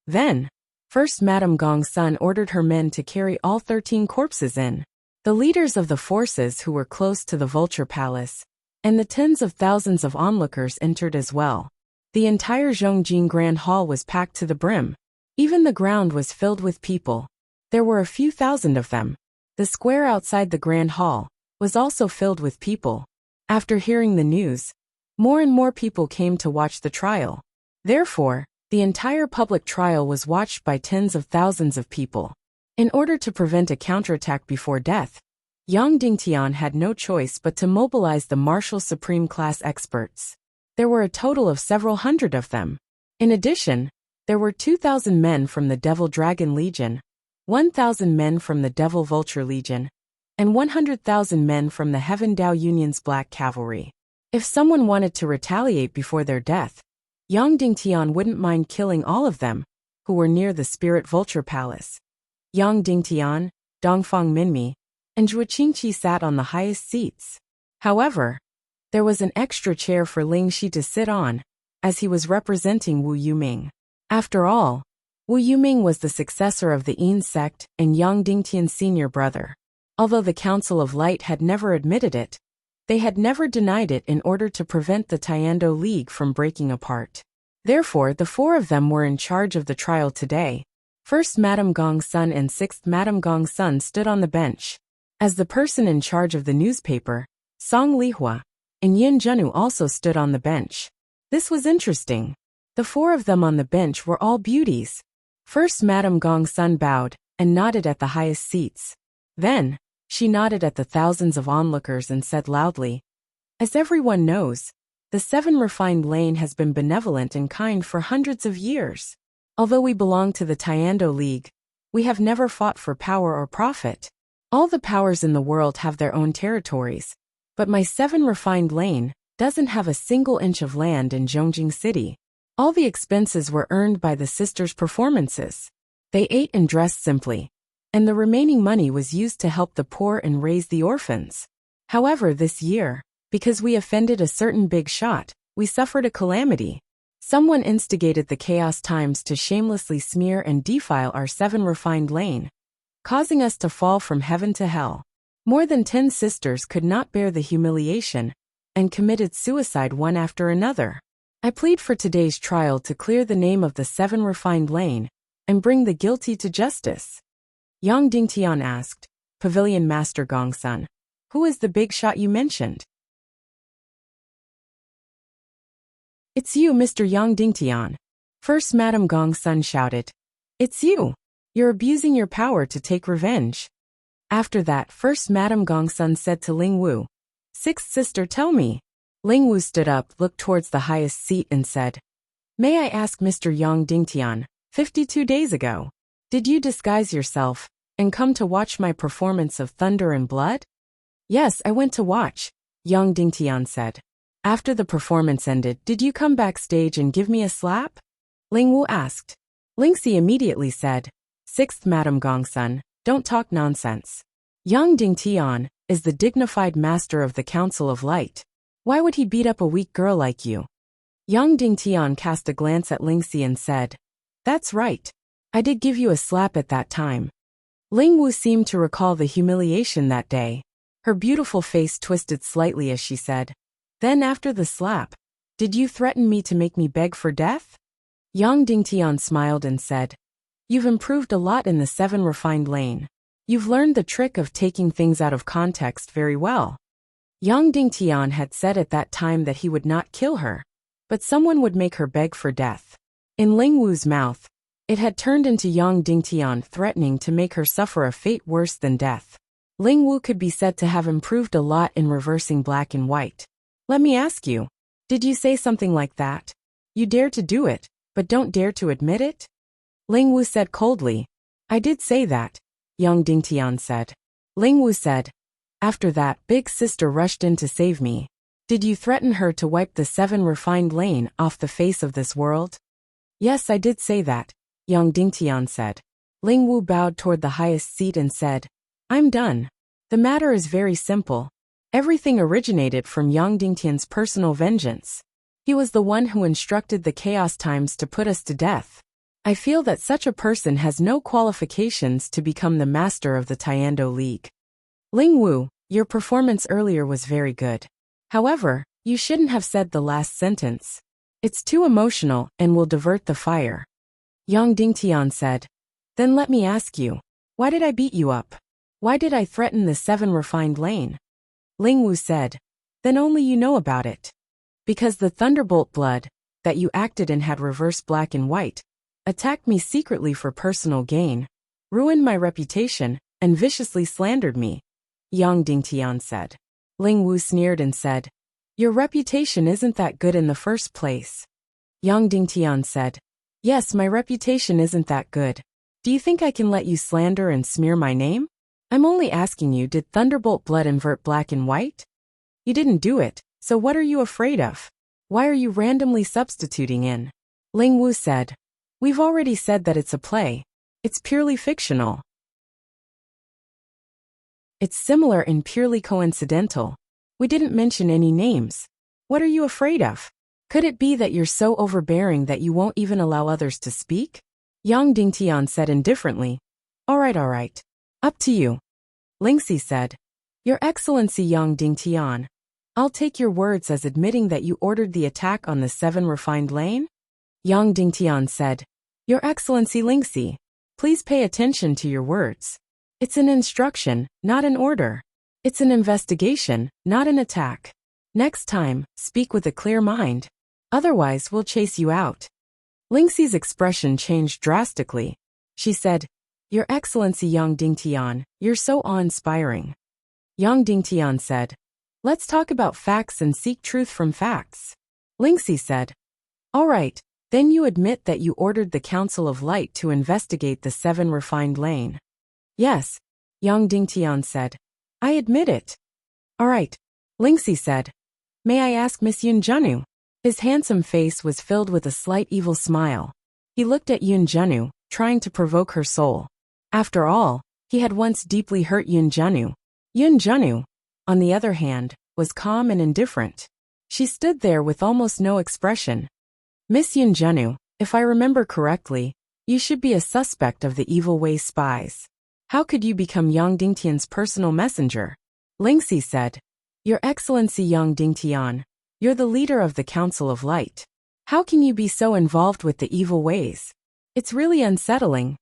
Then, first Madame Gongsun ordered her men to carry all 13 corpses in. The leaders of the forces who were close to the Vulture Palace, and the tens of thousands of onlookers entered as well. The entire Zhongjing Grand Hall was packed to the brim. Even the ground was filled with people. There were a few thousand of them. The square outside the Grand Hall was also filled with people. After hearing the news, more and more people came to watch the trial. Therefore, the entire public trial was watched by tens of thousands of people. In order to prevent a counterattack before death, Yang Dingtian had no choice but to mobilize the martial supreme class experts. There were a total of several hundred of them. In addition, there were 2,000 men from the Devil Dragon Legion, 1,000 men from the Devil Vulture Legion, and 100,000 men from the Heaven Dao Union's Black Cavalry. If someone wanted to retaliate before their death, Yang Dingtian wouldn't mind killing all of them, who were near the Spirit Vulture Palace. Yang Dingtian, Dongfang Minmi, and Zhuo Qingqi sat on the highest seats. However, there was an extra chair for Ling Shi to sit on, as he was representing Wu Yuming. After all, Wu Yuming was the successor of the Yin sect and Yang Dingtian's senior brother. Although the Council of Light had never admitted it, they had never denied it in order to prevent the Tiando League from breaking apart. Therefore, the four of them were in charge of the trial today. First Madame Gongsun and sixth Madame Gongsun stood on the bench. As the person in charge of the newspaper, Song Lihua, and Yin Zhenu also stood on the bench. This was interesting. The four of them on the bench were all beauties. First Madame Gongsun bowed and nodded at the highest seats. Then, she nodded at the thousands of onlookers and said loudly, "As everyone knows, the Seven Refined Lane has been benevolent and kind for hundreds of years. Although we belong to the Tiando League, we have never fought for power or profit. All the powers in the world have their own territories, but my Seven Refined Lane doesn't have a single inch of land in Zhongjing City. All the expenses were earned by the sisters' performances. They ate and dressed simply, and the remaining money was used to help the poor and raise the orphans. However, this year, because we offended a certain big shot, we suffered a calamity. Someone instigated the chaos times to shamelessly smear and defile our Seven Refined Lane, causing us to fall from heaven to hell. More than 10 sisters could not bear the humiliation and committed suicide one after another. I plead for today's trial to clear the name of the Seven Refined Lane and bring the guilty to justice." Yang Dingtian asked, "Pavilion Master Gongsun, who is the big shot you mentioned?" "It's you, Mr. Yang Dingtian." First Madame Gongsun shouted, "It's you! You're abusing your power to take revenge." After that, first Madame Gongsun said to Ling Wu, "Sixth sister, tell me." Ling Wu stood up, looked towards the highest seat and said, "May I ask Mr. Yang Dingtian, 52 days ago, did you disguise yourself and come to watch my performance of Thunder and Blood?" "Yes, I went to watch," Yang Dingtian said. "After the performance ended, did you come backstage and give me a slap?" Ling Wu asked. Lingxi immediately said, "Sixth Madame Gongsun, don't talk nonsense. Yang Dingtian is the dignified master of the Council of Light. Why would he beat up a weak girl like you?" Yang Dingtian cast a glance at Lingxi and said, "That's right. I did give you a slap at that time." Ling Wu seemed to recall the humiliation that day. Her beautiful face twisted slightly as she said, "Then after the slap, did you threaten me to make me beg for death?" Yang Dingtian smiled and said, "You've improved a lot in the Seven Refined Lane. You've learned the trick of taking things out of context very well." Yang Dingtian had said at that time that he would not kill her, but someone would make her beg for death. In Ling Wu's mouth, it had turned into Yang Dingtian threatening to make her suffer a fate worse than death. Ling Wu could be said to have improved a lot in reversing black and white. "Let me ask you, did you say something like that? You dare to do it, but don't dare to admit it?" Ling Wu said coldly, "I did say that," Yang Dingtian said. Ling Wu said, "After that, big sister rushed in to save me. Did you threaten her to wipe the Seven Refined Lane off the face of this world?" "Yes, I did say that," Yang Dingtian said. Ling Wu bowed toward the highest seat and said, "I'm done. The matter is very simple. Everything originated from Yang Dingtian's personal vengeance. He was the one who instructed the Chaos Times to put us to death. I feel that such a person has no qualifications to become the master of the Taekwondo League. Ling Wu, your performance earlier was very good. However, you shouldn't have said the last sentence. It's too emotional and will divert the fire. Yang Dingtian said. Then let me ask you. Why did I beat you up? Why did I threaten the 7 refined lane? Ling Wu said. Then only you know about it. Because the Thunderbolt blood that you acted in had reverse black and white, attacked me secretly for personal gain, ruined my reputation, and viciously slandered me, Yang Dingtian said. Ling Wu sneered and said, Your reputation isn't that good in the first place. Yang Dingtian said, Yes, my reputation isn't that good. Do you think I can let you slander and smear my name? I'm only asking you, did Thunderbolt blood invert black and white? You didn't do it, so what are you afraid of? Why are you randomly substituting in? Ling Wu said, We've already said that it's a play. It's purely fictional. It's similar and purely coincidental. We didn't mention any names. What are you afraid of? Could it be that you're so overbearing that you won't even allow others to speak? Yang Dingtian said indifferently. All right. Up to you. Lingxi said. Your Excellency Yang Dingtian, I'll take your words as admitting that you ordered the attack on the 7 refined lane? Yang Dingtian said. Your Excellency Lingxi, please pay attention to your words. It's an instruction, not an order. It's an investigation, not an attack. Next time, speak with a clear mind. Otherwise, we'll chase you out. Lingxi's expression changed drastically. She said, Your Excellency Yang Dingtian, you're so awe-inspiring. Yang Dingtian said, Let's talk about facts and seek truth from facts. Lingxi said, All right, then you admit that you ordered the Council of Light to investigate the 7 refined lane. Yes, Yang Dingtian said. I admit it. All right, Lingxi said. May I ask Miss Yun Jianu? His handsome face was filled with a slight evil smile. He looked at Yun Jianu, trying to provoke her soul. After all, he had once deeply hurt Yun Jianu. Yun Jianu, on the other hand, was calm and indifferent. She stood there with almost no expression. Miss Yun Jianu, if I remember correctly, you should be a suspect of the Evil Way spies. How could you become Yang Dingtian's personal messenger? Lingxi said. Your Excellency Yang Dingtian, you're the leader of the Council of Light. How can you be so involved with the evil ways? It's really unsettling.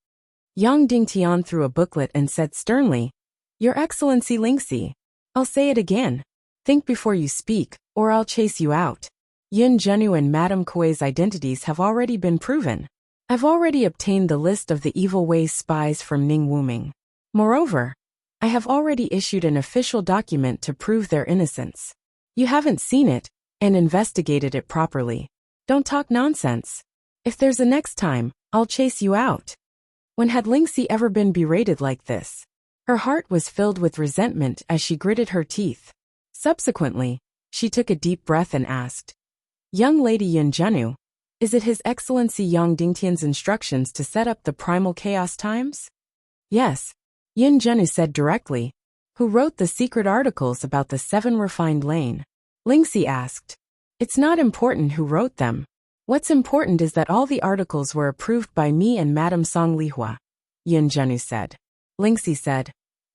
Yang Dingtian threw a booklet and said sternly, Your Excellency Lingxi, I'll say it again. Think before you speak, or I'll chase you out. Yun Jianu and Madame Kuei's identities have already been proven. I've already obtained the list of the Evil Ways spies from Ning Wuming. Moreover, I have already issued an official document to prove their innocence. You haven't seen it, and investigated it properly. Don't talk nonsense. If there's a next time, I'll chase you out. When had Lingxi ever been berated like this? Her heart was filled with resentment as she gritted her teeth. Subsequently, she took a deep breath and asked, Young Lady Yun Jianu, is it His Excellency Yang Dingtian's instructions to set up the Primal Chaos Times? Yes, Yun Jianu said directly. Who wrote the secret articles about the 7 refined lane? Lingxi asked. It's not important who wrote them. What's important is that all the articles were approved by me and Madame Song Lihua, Yun Jianu said. Lingxi said,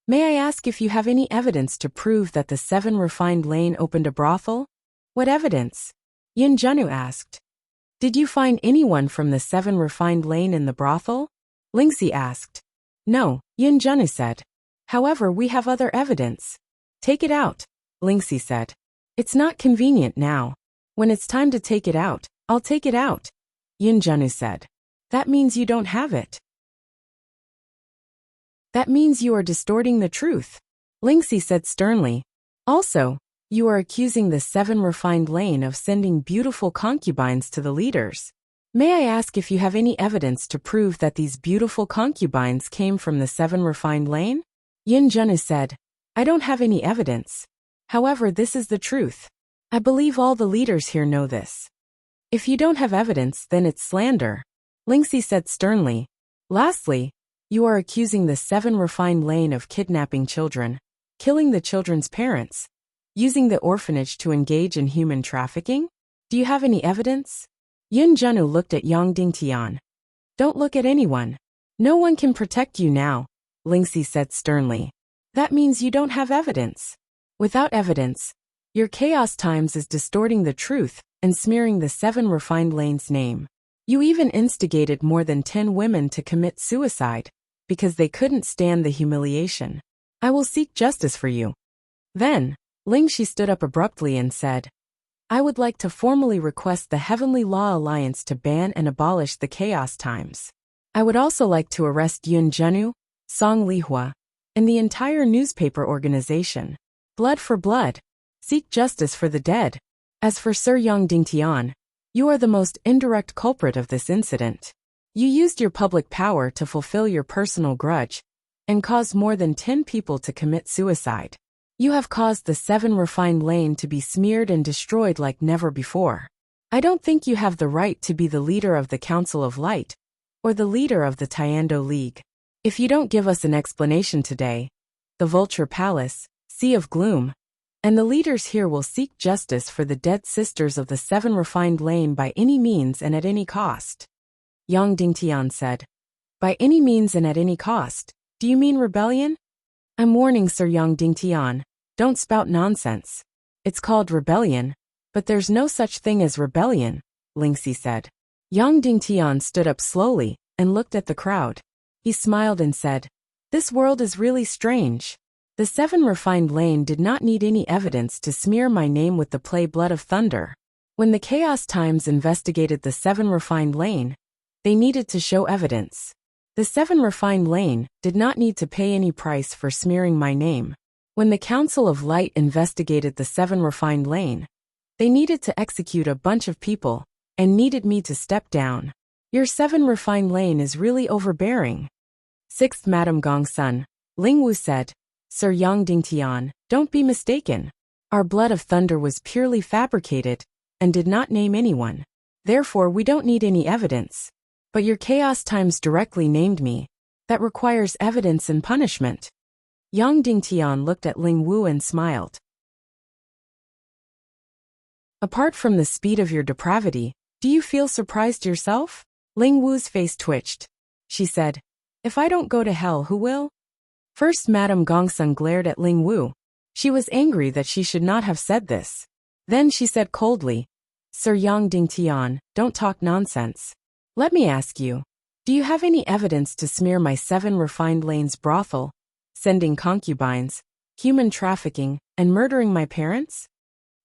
May I ask if you have any evidence to prove that the 7 refined lane opened a brothel? What evidence? Yun Jianu asked. Did you find anyone from the 7 refined lane in the brothel? Lingxi asked. No, Yun Jianu said. However, we have other evidence. Take it out, Lingxi said. It's not convenient now. When it's time to take it out, I'll take it out, Yun Jianu said. That means you don't have it. That means you are distorting the truth, Lingxi said sternly. Also, you are accusing the 7 refined lane of sending beautiful concubines to the leaders. May I ask if you have any evidence to prove that these beautiful concubines came from the 7 refined lane? Yun Jianu said, I don't have any evidence. However, this is the truth. I believe all the leaders here know this. If you don't have evidence, then it's slander, Lingxi said sternly. Lastly, you are accusing the 7 refined lane of kidnapping children, killing the children's parents. using the orphanage to engage in human trafficking? Do you have any evidence? Yun Zhenu looked at Yang Dingtian. Don't look at anyone. No one can protect you now, Lingxi said sternly. That means you don't have evidence. Without evidence, your Chaos Times is distorting the truth and smearing the 7 refined lanes name. You even instigated more than 10 women to commit suicide because they couldn't stand the humiliation. I will seek justice for you. Then, Lingxi stood up abruptly and said, I would like to formally request the Heavenly Law Alliance to ban and abolish the Chaos Times. I would also like to arrest Yun Zhenu, Song Lihua, and the entire newspaper organization. Blood for blood. Seek justice for the dead. As for Sir Yang Dingtian, you are the most indirect culprit of this incident. You used your public power to fulfill your personal grudge and caused more than 10 people to commit suicide. You have caused the 7 refined lane to be smeared and destroyed like never before. I don't think you have the right to be the leader of the Council of Light or the leader of the Tiando League. If you don't give us an explanation today, the Vulture Palace, Sea of Gloom, and the leaders here will seek justice for the dead sisters of the 7 refined lane by any means and at any cost. Yang Dingtian said, By any means and at any cost, do you mean rebellion? I'm warning Sir Yang Dingtian, don't spout nonsense. It's called rebellion, but there's no such thing as rebellion, Lingxi said. Yang Dingtian stood up slowly and looked at the crowd. He smiled and said, This world is really strange. The 7 refined lane did not need any evidence to smear my name with the play Blood of Thunder. When the Chaos Times investigated the 7 refined lane, they needed to show evidence. The 7 refined lane did not need to pay any price for smearing my name. When the Council of Light investigated the 7 refined lane, they needed to execute a bunch of people and needed me to step down. Your 7 refined lane is really overbearing. 6th Madame Gongsun, Ling Wu said, Sir Yang Dingtian, don't be mistaken. Our Blood of Thunder was purely fabricated and did not name anyone. Therefore, we don't need any evidence. But your Chaos Times directly named me. That requires evidence and punishment. Yang Dingtian looked at Ling Wu and smiled. Apart from the speed of your depravity, do you feel surprised yourself? Ling Wu's face twitched. She said, If I don't go to hell, who will? First Madame Gongsun glared at Ling Wu. She was angry that she should not have said this. Then she said coldly, Sir Yang Dingtian, don't talk nonsense. Let me ask you, do you have any evidence to smear my 7 refined lanes brothel, sending concubines, human trafficking, and murdering my parents?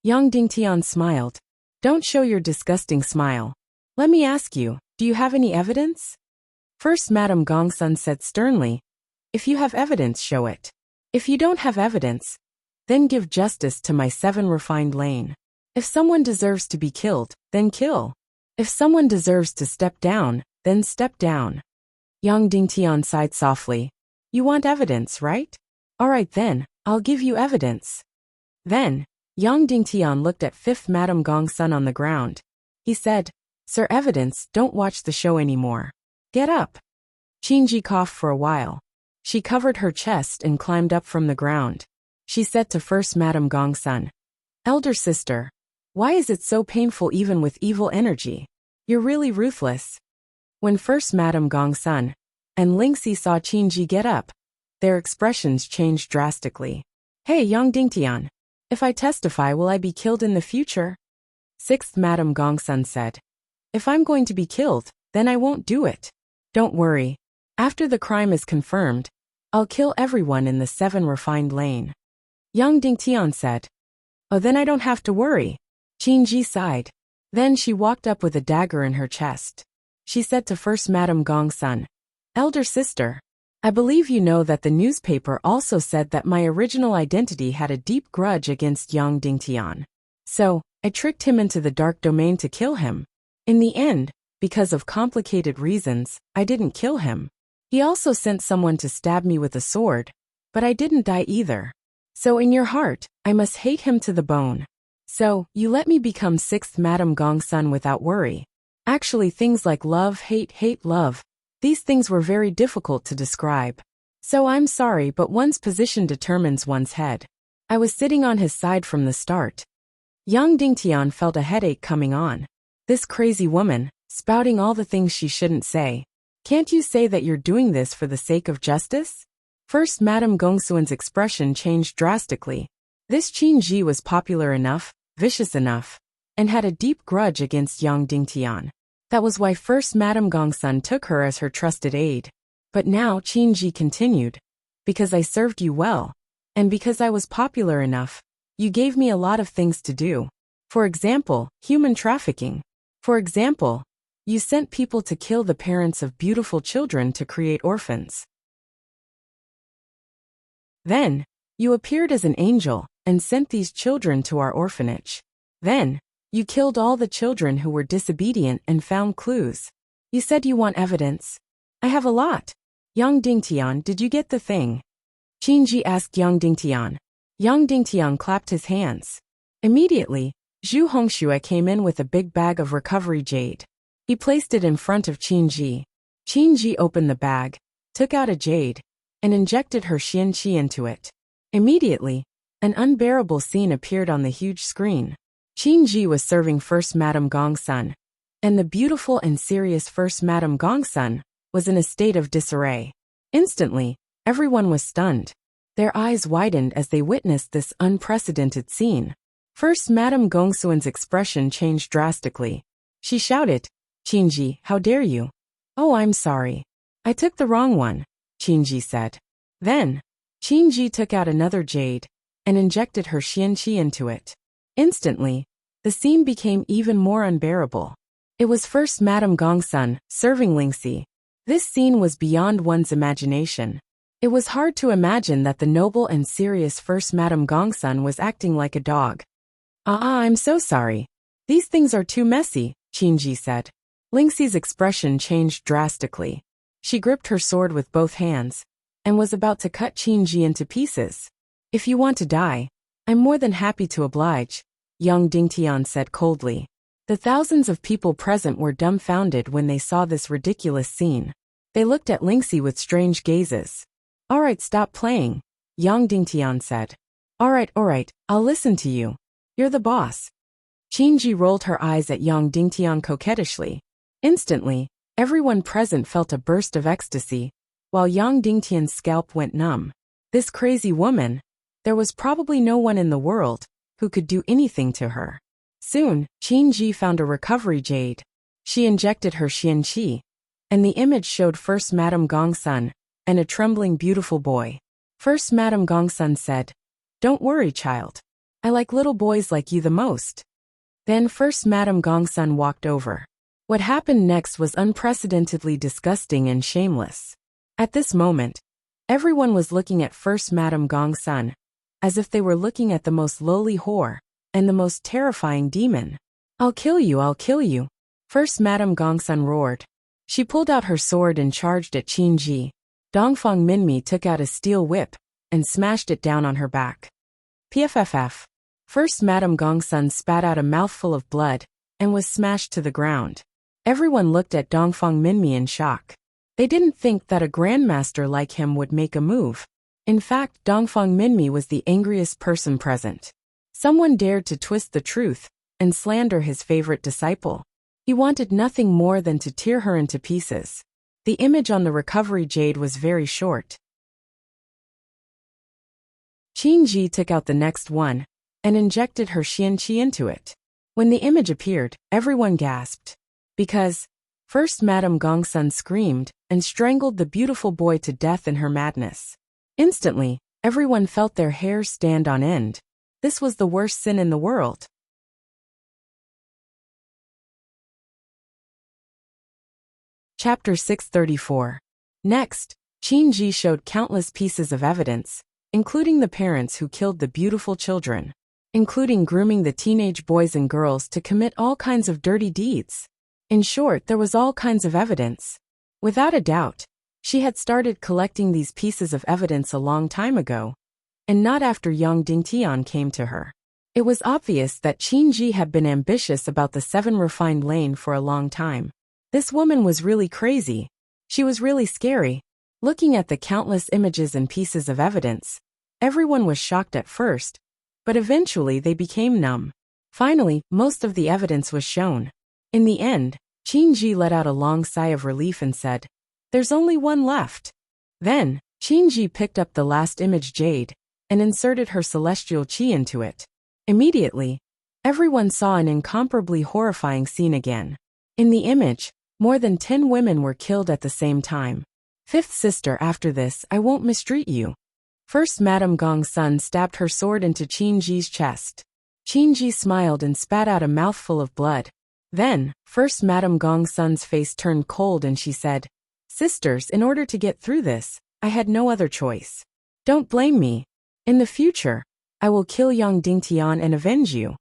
Yang Dingtian smiled. Don't show your disgusting smile. Let me ask you, do you have any evidence? First Madame Gongsun said sternly, If you have evidence, show it. If you don't have evidence, then give justice to my 7 refined lane. If someone deserves to be killed, then kill. If someone deserves to step down, then step down. Yang Dingtian sighed softly. You want evidence, right? All right then, I'll give you evidence. Then, Yang Dingtian looked at 5th Madame Gongsun on the ground. He said, Sir Evidence, don't watch the show anymore. Get up. Qingji coughed for a while. She covered her chest and climbed up from the ground. She said to First Madame Gongsun, Elder sister, why is it so painful even with evil energy? You're really ruthless. When First Madame Gongsun and Lingxi saw Qingji get up, their expressions changed drastically. Hey Yang Dingtian, if I testify, will I be killed in the future? 6th Madame Gongsun said, If I'm going to be killed, then I won't do it. Don't worry. After the crime is confirmed, I'll kill everyone in the 7 refined lane. Yang Dingtian said, Oh, then I don't have to worry. Qingji sighed. Then she walked up with a dagger in her chest. She said to First Madame Gongsun, Elder sister, I believe you know that the newspaper also said that my original identity had a deep grudge against Yang Dingtian. So, I tricked him into the dark domain to kill him. In the end, because of complicated reasons, I didn't kill him. He also sent someone to stab me with a sword, but I didn't die either. So in your heart, I must hate him to the bone. So, you let me become 6th Madame Gongsun without worry. Actually, things like love, hate, love, these things were very difficult to describe. So I'm sorry, but one's position determines one's head. I was sitting on his side from the start. Yang Dingtian felt a headache coming on. This crazy woman, spouting all the things she shouldn't say. Can't you say that you're doing this for the sake of justice? First, Madame Gongsuan's expression changed drastically. This Qin Ji was popular enough, vicious enough, and had a deep grudge against Yang Dingtian. That was why first Madame Gongsun took her as her trusted aide. But now Qin Ji continued. Because I served you well, and because I was popular enough, you gave me a lot of things to do. For example, human trafficking. For example, you sent people to kill the parents of beautiful children to create orphans. Then, you appeared as an angel and sent these children to our orphanage. Then, you killed all the children who were disobedient and found clues. You said you want evidence. I have a lot. Yang Dingtian, did you get the thing? Qin Ji asked Yang Dingtian. Yang Dingtian clapped his hands. Immediately, Zhu Hongxue came in with a big bag of recovery jade. He placed it in front of Qin Ji. Qin Ji opened the bag, took out a jade, and injected her Xian Qi into it. Immediately, an unbearable scene appeared on the huge screen. Qin Ji was serving First Madame Gongsun, and the beautiful and serious First Madame Gongsun was in a state of disarray. Instantly, everyone was stunned. Their eyes widened as they witnessed this unprecedented scene. First Madame Gongsuan's expression changed drastically. She shouted, Qin Ji, how dare you? Oh, I'm sorry. I took the wrong one, Qin Ji said. Then, Qin Ji took out another jade and injected her Xian Qi into it. Instantly, the scene became even more unbearable. It was first Madame Gongsun, serving Lingxi. This scene was beyond one's imagination. It was hard to imagine that the noble and serious first Madame Gongsun was acting like a dog. I'm so sorry. These things are too messy, Qin Ji said. Lingxi's expression changed drastically. She gripped her sword with both hands and was about to cut Qin Ji into pieces. If you want to die, I'm more than happy to oblige, Yang Dingtian said coldly. The thousands of people present were dumbfounded when they saw this ridiculous scene. They looked at Lingxi with strange gazes. All right, stop playing, Yang Dingtian said. All right, I'll listen to you. You're the boss. Qin Ji rolled her eyes at Yang Dingtian coquettishly. Instantly, everyone present felt a burst of ecstasy, while Yang Dingtian's scalp went numb. This crazy woman, there was probably no one in the world who could do anything to her. Soon, Qin Ji found a recovery jade. She injected her Xian Qi, and the image showed first Madame Gongsun and a trembling beautiful boy. First Madame Gongsun said, Don't worry, child. I like little boys like you the most. Then first Madame Gongsun walked over. What happened next was unprecedentedly disgusting and shameless. At this moment, everyone was looking at first Madame Gongsun, as if they were looking at the most lowly whore and the most terrifying demon. I'll kill you. First Madame Gongsun roared. She pulled out her sword and charged at Qin Ji. Dongfang Minmi took out a steel whip and smashed it down on her back. Pfff. First Madame Gongsun spat out a mouthful of blood and was smashed to the ground. Everyone looked at Dongfang Minmi in shock. They didn't think that a grandmaster like him would make a move. In fact, Dongfang Minmi was the angriest person present. Someone dared to twist the truth and slander his favorite disciple. He wanted nothing more than to tear her into pieces. The image on the recovery jade was very short. Qin Ji took out the next one and injected her Xian Qi into it. When the image appeared, everyone gasped. Because, first Madame Gongsun screamed and strangled the beautiful boy to death in her madness. Instantly, everyone felt their hair stand on end. This was the worst sin in the world. Chapter 634. Next, Qin Ji showed countless pieces of evidence, including the parents who killed the beautiful children, including grooming the teenage boys and girls to commit all kinds of dirty deeds. In short, there was all kinds of evidence. Without a doubt, she had started collecting these pieces of evidence a long time ago, and not after Yang Dingtian came to her. It was obvious that Qin Ji had been ambitious about the 7 refined lane for a long time. This woman was really crazy. She was really scary. Looking at the countless images and pieces of evidence, Everyone was shocked at first, but eventually they became numb. Finally, most of the evidence was shown. In the end, Qingji let out a long sigh of relief and said, "There's only one left." Then, Qingji picked up the last image jade and inserted her celestial qi into it. Immediately, everyone saw an incomparably horrifying scene again. In the image, more than 10 women were killed at the same time. Fifth sister, after this, I won't mistreat you. First Madame Gong's son stabbed her sword into Qingji's chest. Qingji smiled and spat out a mouthful of blood. Then, first Madame Gong's son's face turned cold and she said, "Sisters, in order to get through this, I had no other choice. Don't blame me. In the future, I will kill young Dingtian and avenge you."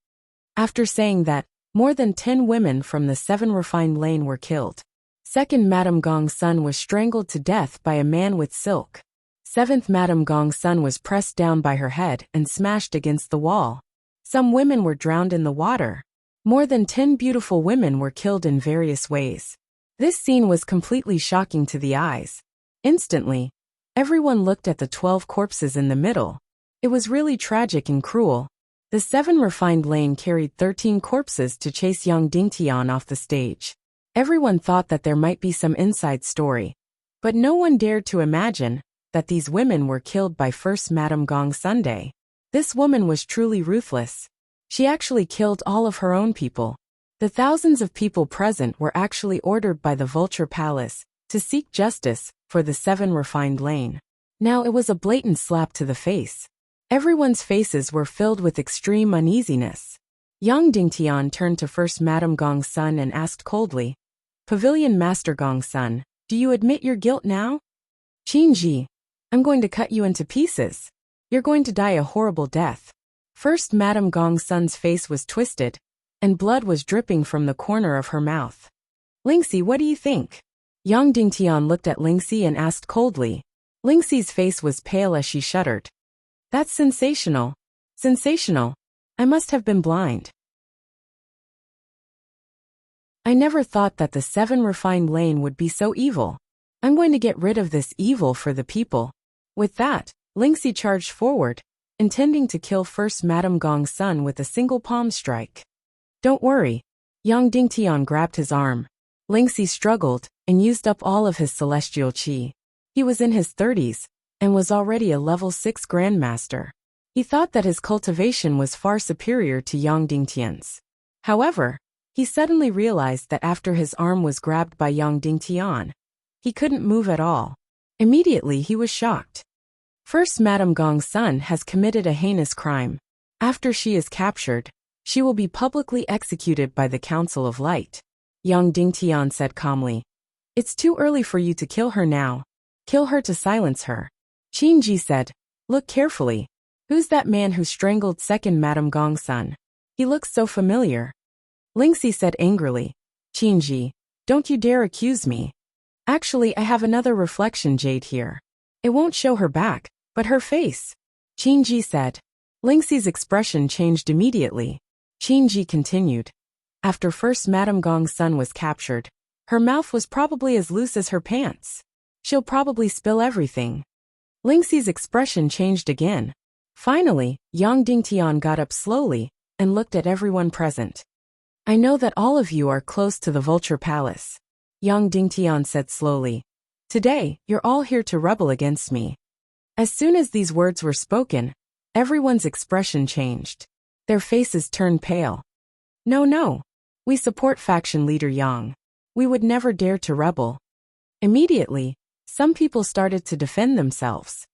After saying that, more than 10 women from the 7 refined lane were killed. Second Madame Gong's son was strangled to death by a man with silk. Seventh Madame Gong's son was pressed down by her head and smashed against the wall. Some women were drowned in the water. More than 10 beautiful women were killed in various ways. This scene was completely shocking to the eyes. Instantly, everyone looked at the 12 corpses in the middle. It was really tragic and cruel. The 7 refined lane carried 13 corpses to chase young Dingtian off the stage. Everyone thought that there might be some inside story, but no one dared to imagine that these women were killed by first Madame Gong Sunday. This woman was truly ruthless. She actually killed all of her own people. The thousands of people present were actually ordered by the Vulture Palace to seek justice for the 7 refined lane. Now it was a blatant slap to the face. Everyone's faces were filled with extreme uneasiness. Young Dingtian turned to first Madame Gong's son and asked coldly, "Pavilion Master Gong's son, do you admit your guilt now?" "Qingji, I'm going to cut you into pieces. You're going to die a horrible death." First Madame Gong's son's face was twisted, and blood was dripping from the corner of her mouth. "Lingxi, what do you think?" Young Dingtian looked at Lingxi and asked coldly. Lingxi's face was pale as she shuddered. "That's sensational. Sensational. I must have been blind. I never thought that the 7 refined lane would be so evil. I'm going to get rid of this evil for the people." With that, Lingxi charged forward, intending to kill first Madame Gong's son with a single palm strike. "Don't worry." Young Dingtian grabbed his arm. Lingxi struggled and used up all of his celestial qi. He was in his 30s and was already a level 6 grandmaster. He thought that his cultivation was far superior to Yang Dingtian's. However, he suddenly realized that after his arm was grabbed by Yang Dingtian, he couldn't move at all. Immediately he was shocked. First Madame Gong's son has committed a heinous crime. After she is captured, she will be publicly executed by the Council of Light. Yang Dingtian said calmly, "It's too early for you to kill her now. Kill her to silence her." Qingji said, "Look carefully. Who's that man who strangled second Madame Gong's son? He looks so familiar." Lingxi said angrily, "Qingji, don't you dare accuse me. Actually, I have another reflection jade here. It won't show her back, but her face." Qingji said. Lingxi's expression changed immediately. Qingji continued, "After first Madame Gong's son was captured, her mouth was probably as loose as her pants. She'll probably spill everything." Lingxi's expression changed again. Finally, Yang Dingtian got up slowly and looked at everyone present. "I know that all of you are close to the Vulture Palace," Yang Dingtian said slowly. "Today, you're all here to rebel against me." As soon as these words were spoken, everyone's expression changed. Their faces turned pale. No. We support faction leader Yang. We would never dare to rebel." Immediately, some people started to defend themselves.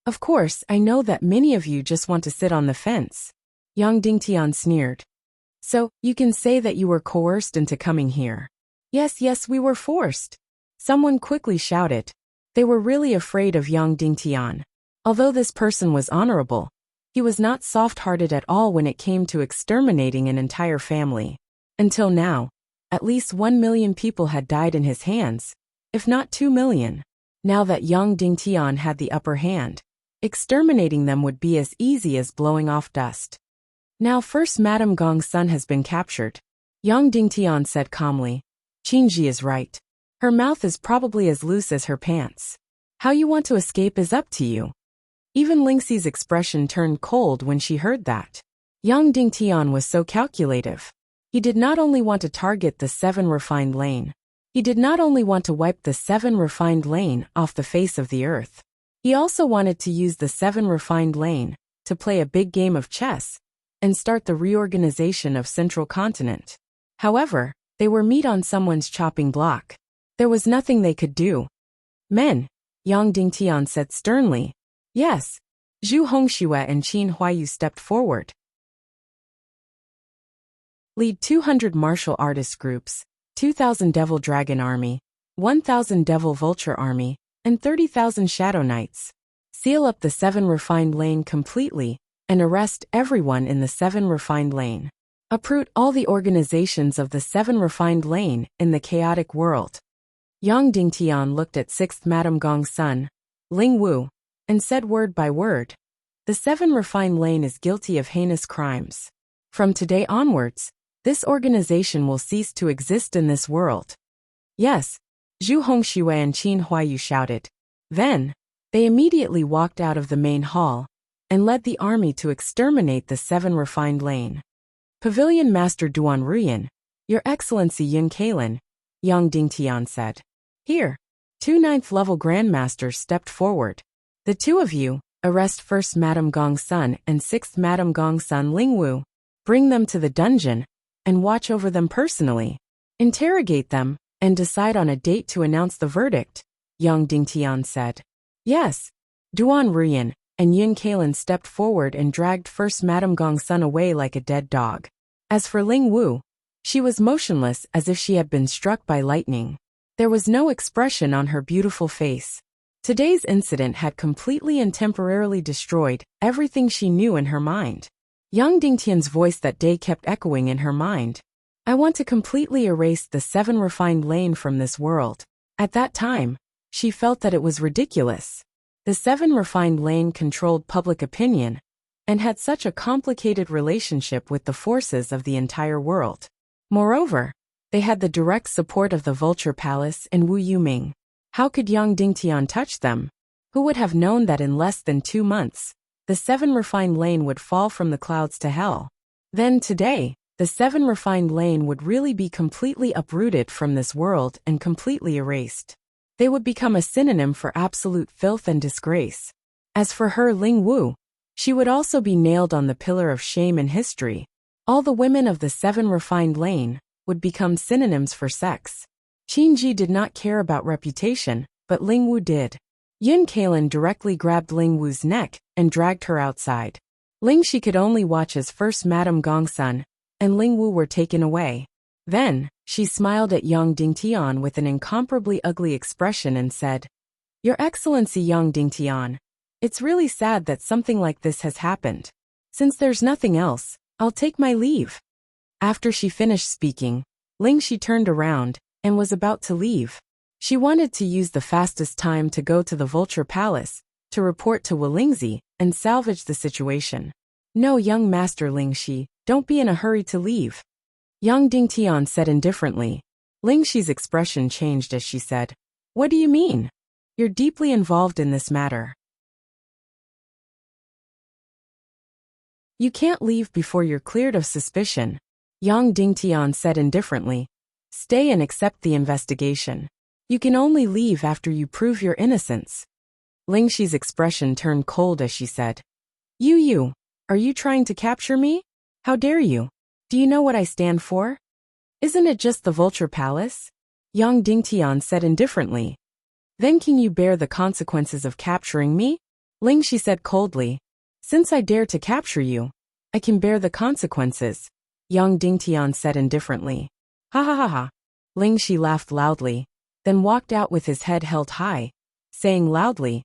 "Of course, I know that many of you just want to sit on the fence," Yang Dingtian sneered. "So, you can say that you were coerced into coming here." Yes, we were forced," someone quickly shouted. They were really afraid of Yang Dingtian. Although this person was honorable, he was not soft-hearted at all when it came to exterminating an entire family. Until now, at least 1 million people had died in his hands, if not 2 million. Now that Yang Dingtian had the upper hand, exterminating them would be as easy as blowing off dust. "Now first Madame Gong's son has been captured," Yang Dingtian said calmly. "Qingji is right. Her mouth is probably as loose as her pants. How you want to escape is up to you." Even Lingxi's expression turned cold when she heard that. Yang Dingtian was so calculative. He did not only want to target the 7 refined lane. He did not only want to wipe the 7 refined lane off the face of the earth. He also wanted to use the 7 refined lane to play a big game of chess and start the reorganization of Central Continent. However, they were meat on someone's chopping block. There was nothing they could do. Men, Yang Dingtian said sternly. Yes. Zhu Hongxue and Qin Huayu stepped forward. Lead 200 martial artist groups, 2,000 Devil Dragon Army, 1,000 Devil Vulture Army, and 30,000 Shadow Knights. Seal up the 7 refined lane completely and arrest everyone in the 7 refined lane. Uproot all the organizations of the 7 refined lane in the chaotic world. Yang Dingtian looked at 6th Madame Gong's son, Ling Wu, and said word by word, the 7 refined lane is guilty of heinous crimes. From today onwards, this organization will cease to exist in this world. Yes, Zhu Hongxue and Qin Huayu shouted. Then, they immediately walked out of the main hall and led the army to exterminate the 7 refined lane. Pavilion Master Duan Ruyan, Your Excellency Yun Kalin, Yang Dingtian said. Here, 2 9th-level grandmasters stepped forward. The 2 of you, arrest 1st Madame Gong's son and 6th Madame Gong's son Ling Wu, bring them to the dungeon, and watch over them personally. Interrogate them, and decide on a date to announce the verdict, Yang Dingtian said. Yes. Duan Ruyan and Yun Kalin stepped forward and dragged 1st Madame Gong's son away like a dead dog. As for Ling Wu, she was motionless as if she had been struck by lightning. There was no expression on her beautiful face. Today's incident had completely and temporarily destroyed everything she knew in her mind. Yang Dingtian's voice that day kept echoing in her mind. I want to completely erase the 7 refined lane from this world. At that time, she felt that it was ridiculous. The 7 refined lane controlled public opinion and had such a complicated relationship with the forces of the entire world. Moreover, they had the direct support of the Vulture Palace and Wu Yuming. How could Yang Dingtian touch them? Who would have known that in less than 2 months, the 7 refined lane would fall from the clouds to hell? Then today, the 7 refined lane would really be completely uprooted from this world and completely erased. They would become a synonym for absolute filth and disgrace. As for her Ling Wu, she would also be nailed on the pillar of shame in history. All the women of the 7 refined lane would become synonyms for sex. Qin Ji did not care about reputation, but Ling Wu did. Yun Kalin directly grabbed Ling Wu's neck and dragged her outside. Ling Shi could only watch as 1st Madame Gong's son and Ling Wu were taken away. Then, she smiled at Yang Dingtian with an incomparably ugly expression and said, Your Excellency Yang Dingtian, it's really sad that something like this has happened. Since there's nothing else, I'll take my leave. After she finished speaking, Ling Shi turned around and was about to leave. She wanted to use the fastest time to go to the Vulture Palace, to report to Wolingzi, and salvage the situation. No, young Master Ling Shi, don't be in a hurry to leave. Yang Dingtian said indifferently. Ling Shi's expression changed as she said, What do you mean? You're deeply involved in this matter. You can't leave before you're cleared of suspicion. Yang Dingtian said indifferently. Stay and accept the investigation. You can only leave after you prove your innocence. Ling Shi's expression turned cold as she said, You, are you trying to capture me? How dare you? Do you know what I stand for? Isn't it just the Vulture Palace? Yang Dingtian said indifferently. Then can you bear the consequences of capturing me? Ling Shi said coldly. Since I dare to capture you, I can bear the consequences. Yang Dingtian said indifferently. Ha ha ha ha. Ling Shi laughed loudly, then walked out with his head held high, saying loudly,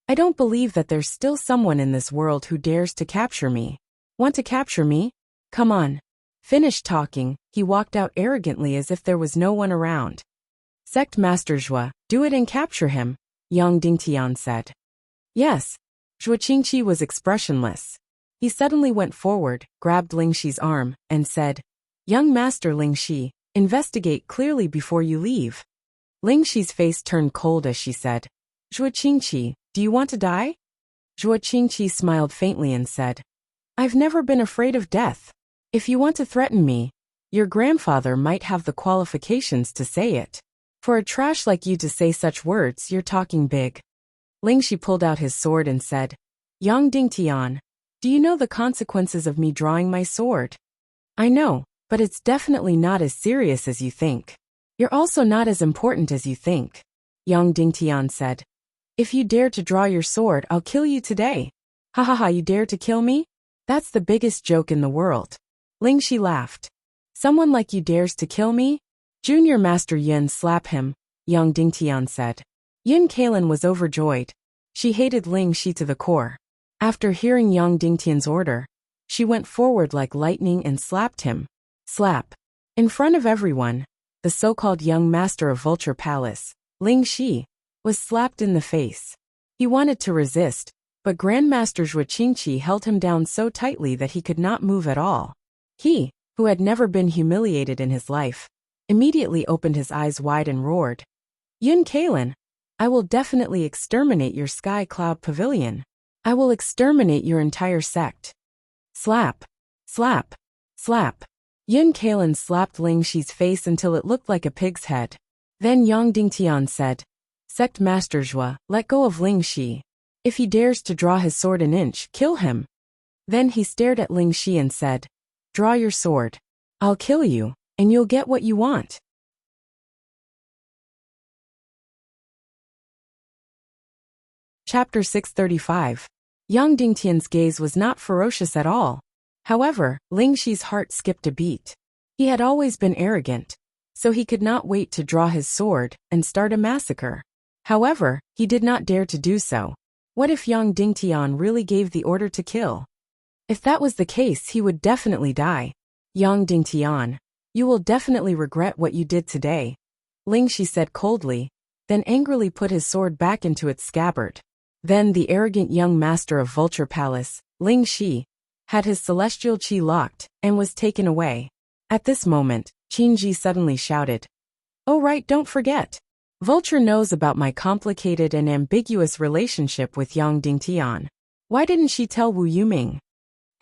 I don't believe that there's still someone in this world who dares to capture me. Want to capture me? Come on. Finished talking, he walked out arrogantly as if there was no one around. Sect Master Zhua, do it and capture him, Yang Dingtian said. Yes. Zhua Qingqi was expressionless. He suddenly went forward, grabbed Ling Shi's arm, and said, Young Master Ling Shi, investigate clearly before you leave. Ling Shi's face turned cold as she said, Zhua Qingqi, do you want to die? Zhuo Qingqi smiled faintly and said, I've never been afraid of death. If you want to threaten me, your grandfather might have the qualifications to say it. For a trash like you to say such words, you're talking big. Lingxi pulled out his sword and said, Yang Dingtian, do you know the consequences of me drawing my sword? I know, but it's definitely not as serious as you think. You're also not as important as you think. Yang Dingtian said, If you dare to draw your sword, I'll kill you today. Ha ha ha, you dare to kill me? That's the biggest joke in the world. Lingxi laughed. Someone like you dares to kill me? Junior Master Yun slap him, Yang Dingtian said. Yun Kalin was overjoyed. She hated Lingxi to the core. After hearing Yang Dingtian's order, she went forward like lightning and slapped him. Slap. In front of everyone, the so-called young master of Vulture Palace, Lingxi, was slapped in the face. He wanted to resist, but Grandmaster Zhuo Qingqi held him down so tightly that he could not move at all. He, who had never been humiliated in his life, immediately opened his eyes wide and roared, Yun Kalin, I will definitely exterminate your Sky Cloud Pavilion. I will exterminate your entire sect. Slap. Slap. Slap. Yun Kalin slapped Lingxi's face until it looked like a pig's head. Then Yang Dingtian said, Sect Master Zhuo, let go of Lingxi. If he dares to draw his sword an inch, kill him. Then he stared at Lingxi and said, Draw your sword. I'll kill you, and you'll get what you want. Chapter 635. Yang Dingtian's gaze was not ferocious at all. However, Lingxi's heart skipped a beat. He had always been arrogant, so he could not wait to draw his sword and start a massacre. However, he did not dare to do so. What if Yang Dingtian really gave the order to kill? If that was the case, he would definitely die. Yang Dingtian, you will definitely regret what you did today, Lingxi said coldly, then angrily put his sword back into its scabbard. Then the arrogant young master of Vulture Palace, Lingxi, had his celestial qi locked and was taken away. At this moment, Qingji suddenly shouted, Oh right, don't forget. Vulture knows about my complicated and ambiguous relationship with Yang Dingtian. Why didn't she tell Wu Yuming?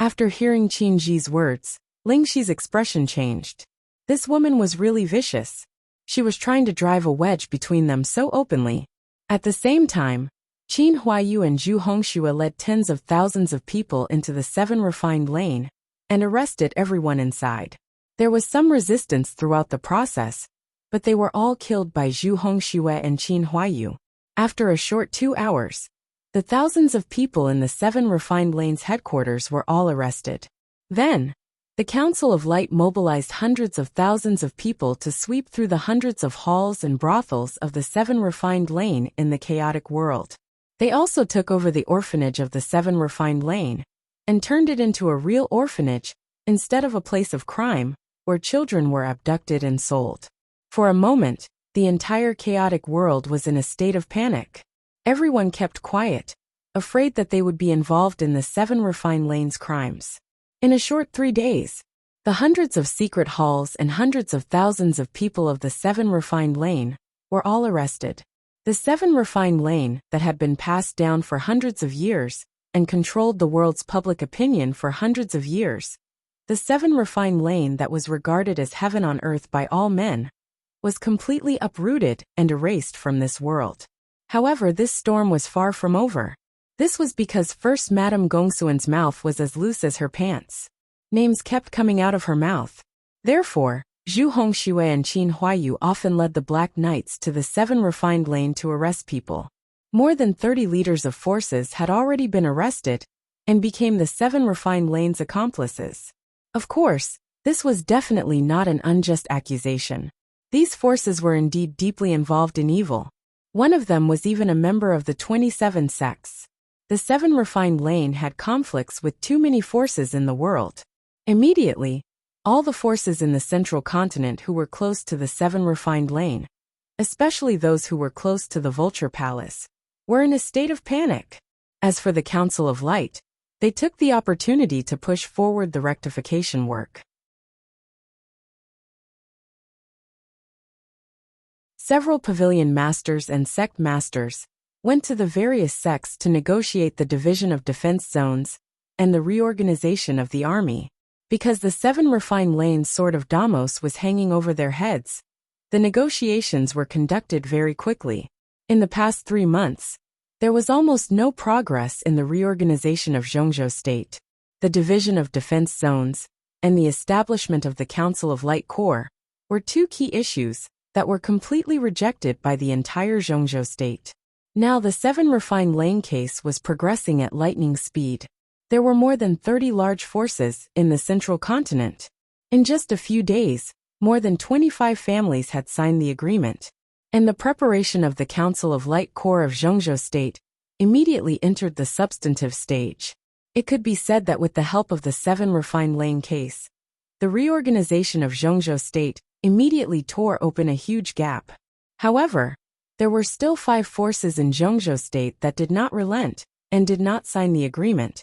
After hearing Qingji's words, Lingxi's expression changed. This woman was really vicious. She was trying to drive a wedge between them so openly. At the same time, Qin Huayu and Zhu Hongxue led tens of thousands of people into the 7 refined lane and arrested everyone inside. There was some resistance throughout the process, but they were all killed by Zhu Hongxue and Qin Huayu. After a short 2 hours, the thousands of people in the 7 refined lanes headquarters were all arrested. Then, the Council of Light mobilized hundreds of thousands of people to sweep through the hundreds of halls and brothels of the 7 refined lane in the chaotic world. They also took over the orphanage of the 7 refined lane and turned it into a real orphanage instead of a place of crime where children were abducted and sold. For a moment, the entire chaotic world was in a state of panic. Everyone kept quiet, afraid that they would be involved in the 7 refined lanes crimes. In a short 3 days, the hundreds of secret halls and hundreds of thousands of people of the 7 refined lane were all arrested. The 7 refined lane that had been passed down for hundreds of years and controlled the world's public opinion for hundreds of years, the 7 refined lane that was regarded as heaven on earth by all men, was completely uprooted and erased from this world. However, this storm was far from over. This was because first Madame Gongsuan's mouth was as loose as her pants. Names kept coming out of her mouth. Therefore, Zhu Hongxue and Qin Huayu often led the Black Knights to the 7 refined lane to arrest people. More than 30 leaders of forces had already been arrested and became the 7 refined lane's accomplices. Of course, this was definitely not an unjust accusation. These forces were indeed deeply involved in evil. One of them was even a member of the 27 sects. The 7 refined lane had conflicts with too many forces in the world. Immediately, all the forces in the central continent who were close to the 7 refined lane, especially those who were close to the Vulture Palace, were in a state of panic. As for the Council of Light, they took the opportunity to push forward the rectification work. Several pavilion masters and sect masters, went to the various sects to negotiate the division of defense zones and the reorganization of the army. Because the 7 refined lanes sword of Damos was hanging over their heads, the negotiations were conducted very quickly. In the past 3 months, there was almost no progress in the reorganization of Zhongzhou State. The division of defense zones and the establishment of the Council of Light Corps were 2 key issues that were completely rejected by the entire Zhongzhou State. Now the 7 refined lane case was progressing at lightning speed. There were more than 30 large forces in the central continent. In just a few days, more than 25 families had signed the agreement, and the preparation of the Council of Light Corps of Zhongzhou State immediately entered the substantive stage. It could be said that with the help of the 7 refined lane case, the reorganization of Zhongzhou State immediately tore open a huge gap. However, there were still 5 forces in Zhongzhou State that did not relent and did not sign the agreement,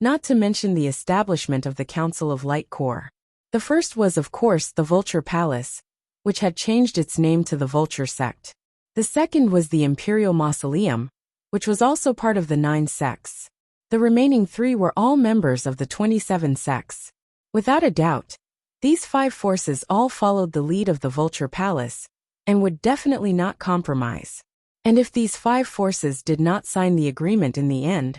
not to mention the establishment of the Council of Light Corps. The first was, of course, the Vulture Palace, which had changed its name to the Vulture Sect. The second was the Imperial Mausoleum, which was also part of the 9 sects. The remaining 3 were all members of the 27 sects. Without a doubt, these 5 forces all followed the lead of the Vulture Palace and would definitely not compromise. And if these 5 forces did not sign the agreement in the end,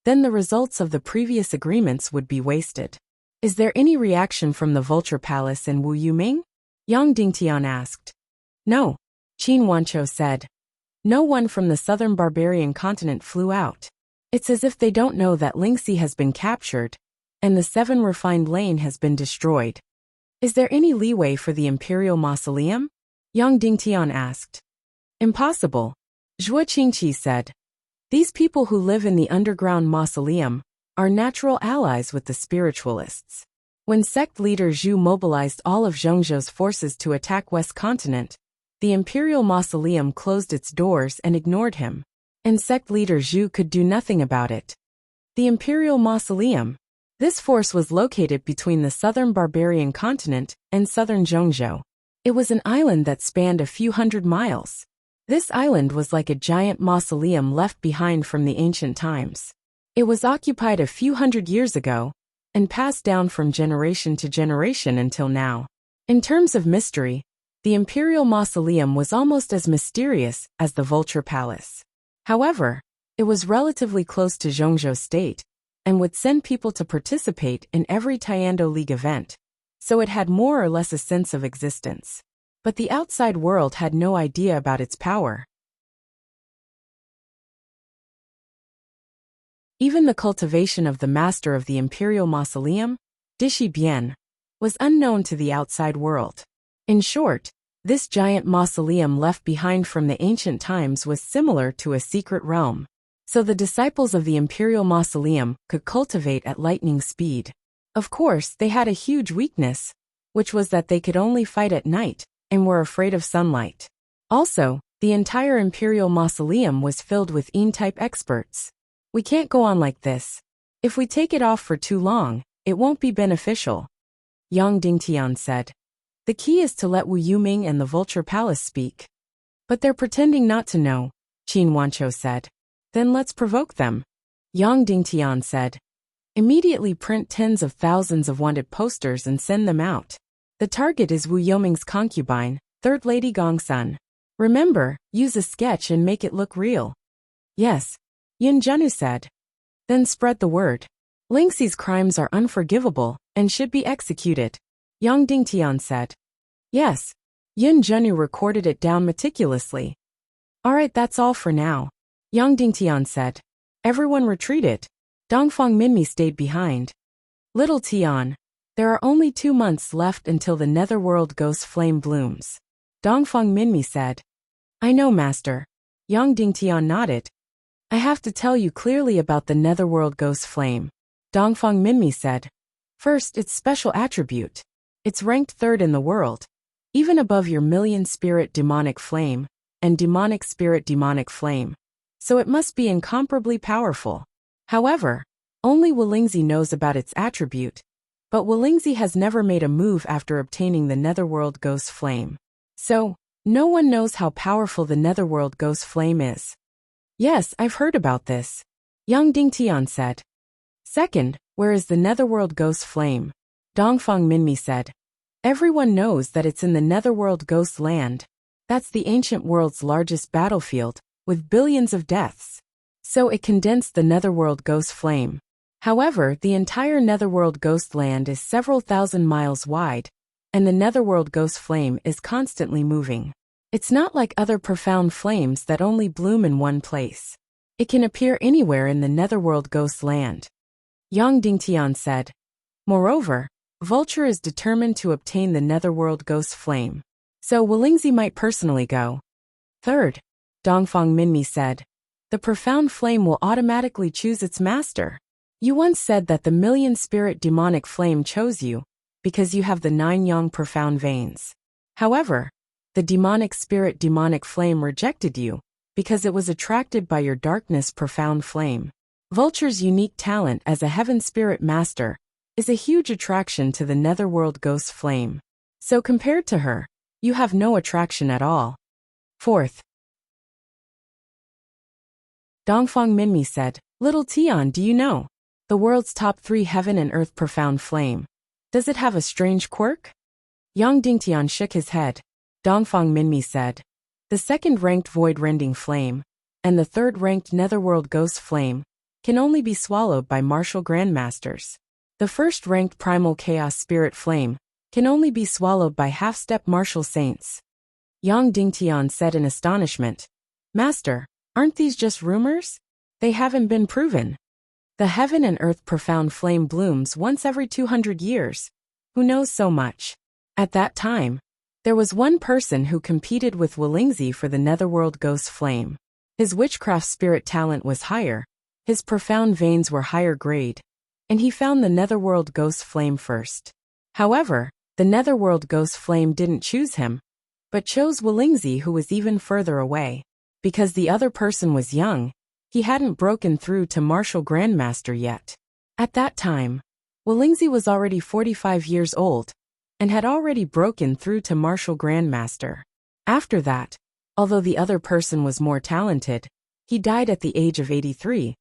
then the results of the previous agreements would be wasted. Is there any reaction from the Vulture Palace and Wu Yuming? Yang Dingtian asked. No, Qin Wanqiu said. No one from the southern barbarian continent flew out. It's as if they don't know that Lingxi has been captured, and the 7 refined lane has been destroyed. Is there any leeway for the Imperial Mausoleum? Yang Dingtian asked. Impossible, Zhuo Qingqi said. These people who live in the underground mausoleum are natural allies with the spiritualists. When sect leader Zhu mobilized all of Zhongzhou's forces to attack West Continent, the Imperial Mausoleum closed its doors and ignored him, and sect leader Zhu could do nothing about it. The Imperial Mausoleum. This force was located between the southern barbarian continent and southern Zhongzhou. It was an island that spanned a few hundred miles. This island was like a giant mausoleum left behind from the ancient times. It was occupied a few hundred years ago and passed down from generation to generation until now. In terms of mystery, the Imperial Mausoleum was almost as mysterious as the Vulture Palace. However, it was relatively close to Zhongzhou State and would send people to participate in every Tiando League event, so it had more or less a sense of existence. But the outside world had no idea about its power. Even the cultivation of the master of the Imperial Mausoleum, Dishi Bian, was unknown to the outside world. In short, this giant mausoleum left behind from the ancient times was similar to a secret realm. So the disciples of the Imperial Mausoleum could cultivate at lightning speed. Of course, they had a huge weakness, which was that they could only fight at night and were afraid of sunlight. Also, the entire Imperial Mausoleum was filled with Yin-type experts. We can't go on like this. If we take it off for too long, it won't be beneficial, Yang Dingtian said. The key is to let Wu Yuming and the Vulture Palace speak. But they're pretending not to know, Qin Wanqiu said. Then let's provoke them, Yang Dingtian said. Immediately print tens of thousands of wanted posters and send them out. The target is Wu Yuming's concubine, Third Lady Gongsun. Remember, use a sketch and make it look real. Yes, Yin Zhenu said. Then spread the word. Lingxi's crimes are unforgivable and should be executed, Yang Dingtian said. Yes, Yin Zhenu recorded it down meticulously. Alright, that's all for now, Yang Dingtian said. Everyone retreated. Dongfang Minmi stayed behind. Little Tian, there are only 2 months left until the netherworld ghost flame blooms, Dongfang Minmi said. I know, master, Yang Dingtian nodded. I have to tell you clearly about the netherworld ghost flame, Dongfang Minmi said. First, its special attribute. It's ranked 3rd in the world, even above your million spirit demonic flame and demonic spirit demonic flame. So it must be incomparably powerful. However, only Wolingzi knows about its attribute, but Wolingzi has never made a move after obtaining the netherworld ghost flame. So, no one knows how powerful the netherworld ghost flame is. Yes, I've heard about this, Yang Dingtian said. Second, where is the Netherworld Ghost Flame? Dongfang Minmi said. Everyone knows that it's in the Netherworld Ghost Land. That's the ancient world's largest battlefield, with billions of deaths. So it condensed the Netherworld Ghost Flame. However, the entire Netherworld Ghost Land is several thousand miles wide, and the Netherworld Ghost Flame is constantly moving. It's not like other profound flames that only bloom in one place. It can appear anywhere in the Netherworld Ghost Land. Yang Dingtian said. Moreover, Vulture is determined to obtain the Netherworld Ghost Flame. So Wulingzi might personally go. Third, Dongfang Minmi said. The profound flame will automatically choose its master. You once said that the million spirit demonic flame chose you, because you have the 9 yang profound veins. However, the demonic spirit demonic flame rejected you, because it was attracted by your darkness profound flame. Vulture's unique talent as a heaven spirit master is a huge attraction to the Netherworld Ghost Flame. So compared to her, you have no attraction at all. Fourth, Dongfang Minmi said, Little Tian, do you know the world's top 3 heaven and earth profound flame? Does it have a strange quirk? Yang Dingtian shook his head. Dongfang Minmi said, the second-ranked void-rending flame, and the third-ranked Netherworld Ghost Flame, can only be swallowed by martial grandmasters. The first-ranked primal chaos spirit flame can only be swallowed by half-step martial saints. Yang Dingtian said in astonishment, Master, aren't these just rumors? They haven't been proven. The heaven and earth profound flame blooms once every 200 years. Who knows so much? At that time, there was one person who competed with Wulingzi for the Netherworld Ghost Flame. His witchcraft spirit talent was higher, his profound veins were higher grade, and he found the Netherworld Ghost Flame first. However, the Netherworld Ghost Flame didn't choose him, but chose Wulingzi, who was even further away. Because the other person was young, he hadn't broken through to Martial Grandmaster yet. At that time, Wulingzi was already 45 years old, and had already broken through to Martial Grandmaster. After that, although the other person was more talented, he died at the age of 83,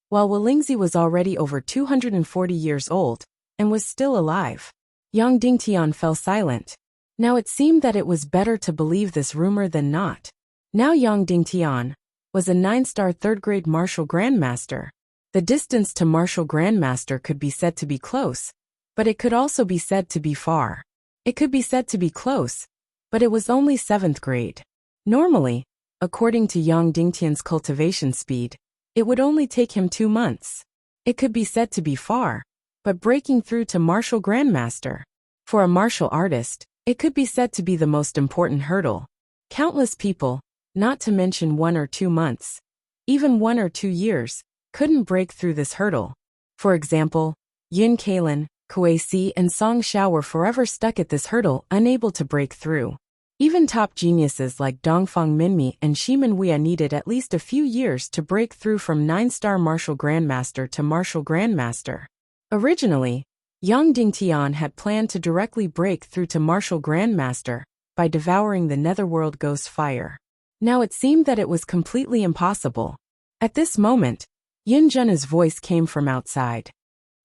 while Wulingzi was already over 240 years old, and was still alive. Yang Dingtian fell silent. Now it seemed that it was better to believe this rumor than not. Now Yang Dingtian was a 9-star 3rd-grade Martial Grandmaster. The distance to Martial Grandmaster could be said to be close, but it could also be said to be far. It could be said to be close, but it was only 7th grade. Normally, according to Yang Dingtian's cultivation speed, it would only take him 2 months. It could be said to be far, but breaking through to Martial Grandmaster. For a martial artist, it could be said to be the most important hurdle. Countless people, not to mention 1 or 2 months, even 1 or 2 years, couldn't break through this hurdle. For example, Yin Kalin, Kuei Si and Song Xiao were forever stuck at this hurdle, unable to break through. Even top geniuses like Dongfang Minmi and Shimen Wuya needed at least a few years to break through from 9-star Martial Grandmaster to Martial Grandmaster. Originally, Yang Dingtian had planned to directly break through to Martial Grandmaster by devouring the Netherworld Ghost Fire. Now it seemed that it was completely impossible. At this moment, Yin Zhen's voice came from outside.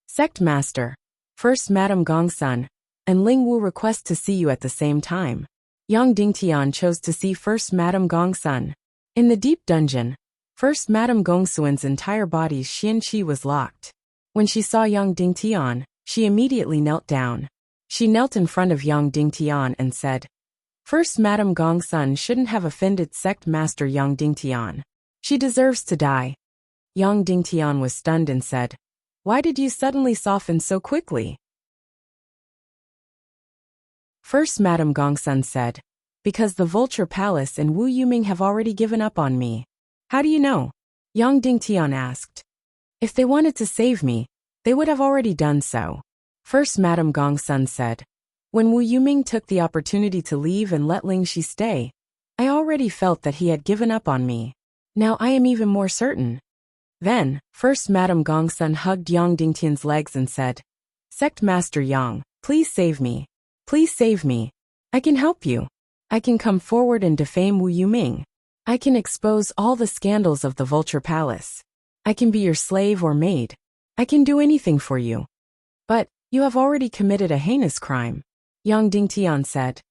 Sect Master, First Madame Gongsun, and Ling Wu request to see you at the same time. Yang Dingtian chose to see First Madame Gongsun. In the deep dungeon, First Madame Gongsun's entire body's Xian Qi was locked. When she saw Yang Dingtian, she immediately knelt down. She knelt in front of Yang Dingtian and said, First Madame Gongsun shouldn't have offended Sect Master Yang Dingtian. She deserves to die. Yang Dingtian was stunned and said, Why did you suddenly soften so quickly? First Madame Gongsun said, Because the Vulture Palace and Wu Yuming have already given up on me. How do you know? Yang Dingtian asked. If they wanted to save me, they would have already done so. First Madame Gongsun said, When Wu Yuming took the opportunity to leave and let Ling Shi stay, I already felt that he had given up on me. Now I am even more certain. Then, First Madame Gongsun hugged Yang Dingtian's legs and said, Sect Master Yang, please save me. Please save me. I can help you. I can come forward and defame Wu Yuming. I can expose all the scandals of the Vulture Palace. I can be your slave or maid. I can do anything for you. But you have already committed a heinous crime, Yang Dingtian said.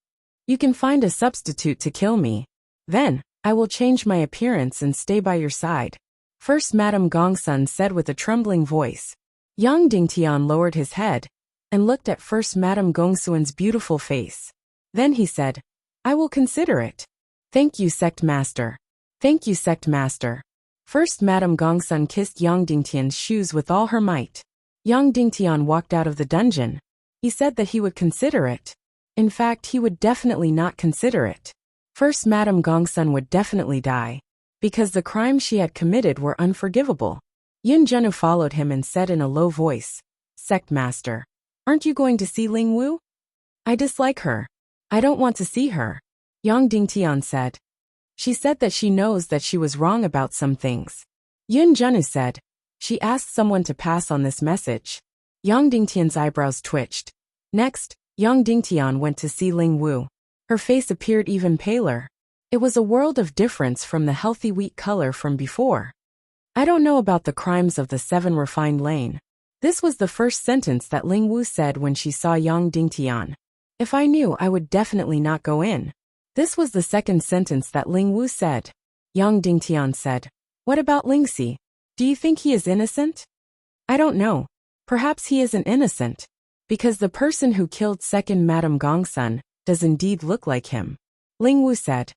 You can find a substitute to kill me. Then, I will change my appearance and stay by your side. First Madame Gongsun said with a trembling voice. Yang Dingtian lowered his head and looked at First Madame Gongsun's beautiful face. Then he said, I will consider it. Thank you, Sect Master. Thank you, Sect Master. First Madame Gongsun kissed Yang Dingtian's shoes with all her might. Yang Dingtian walked out of the dungeon. He said that he would consider it. In fact, he would definitely not consider it. First Madame Gongsun would definitely die, because the crimes she had committed were unforgivable. Yun Zhenu followed him and said in a low voice, Sect Master, aren't you going to see Ling Wu? I dislike her. I don't want to see her, Yang Dingtian said. She said that she knows that she was wrong about some things. Yun Zhenu said, she asked someone to pass on this message. Yang Dingtian's eyebrows twitched. Next, Yang Dingtian went to see Ling Wu. Her face appeared even paler. It was a world of difference from the healthy wheat color from before. I don't know about the crimes of the 7 refined lane. This was the first sentence that Ling Wu said when she saw Yang Dingtian. If I knew, I would definitely not go in. This was the second sentence that Ling Wu said. Yang Dingtian said, what about Lingxi? Do you think he is innocent? I don't know. Perhaps he isn't innocent. Because the person who killed second Madame Gongsun does indeed look like him. Ling Wu said.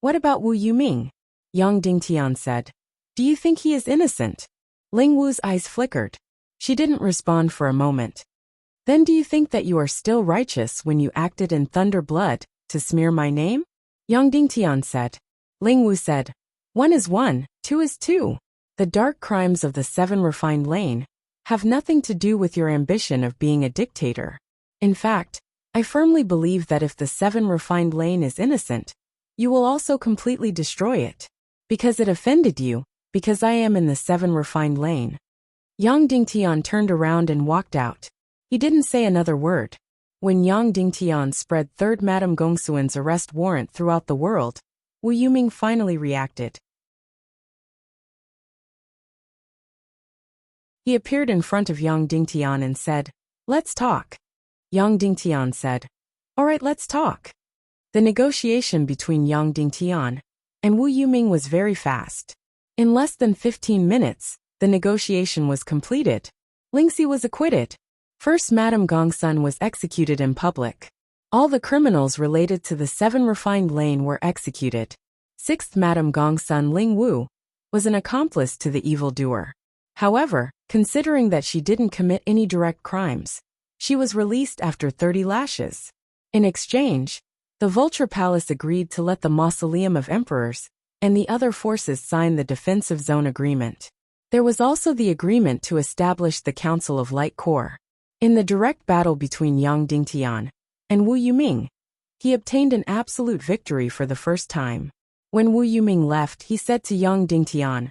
What about Wu Yuming? Yang Dingtian said. Do you think he is innocent? Ling Wu's eyes flickered. She didn't respond for a moment. Then do you think that you are still righteous when you acted in thunder blood to smear my name? Yang Dingtian said. Ling Wu said. 1 is 1, 2 is 2. The dark crimes of the 7 refined lane have nothing to do with your ambition of being a dictator. In fact, I firmly believe that if the 7 refined lane is innocent, you will also completely destroy it. Because it offended you, because I am in the 7 refined lane. Yang Dingtian turned around and walked out. He didn't say another word. When Yang Dingtian spread 3rd Madame Gongsun's arrest warrant throughout the world, Wu Yuming finally reacted. He appeared in front of Yang Dingtian and said, let's talk. Yang Dingtian said, all right, let's talk. The negotiation between Yang Dingtian and Wu Yuming was very fast. In less than 15 minutes, the negotiation was completed. Lingxi was acquitted. First Madame Gongsun was executed in public. All the criminals related to the 7 refined lane were executed. 6th Madame Gongsun Ling Wu was an accomplice to the evildoer. However, considering that she didn't commit any direct crimes, she was released after 30 lashes. In exchange, the Vulture Palace agreed to let the Mausoleum of Emperors and the other forces sign the Defensive Zone Agreement. There was also the agreement to establish the Council of Light Corps. In the direct battle between Yang Dingtian and Wu Yuming, he obtained an absolute victory for the first time. When Wu Yuming left, he said to Yang Dingtian,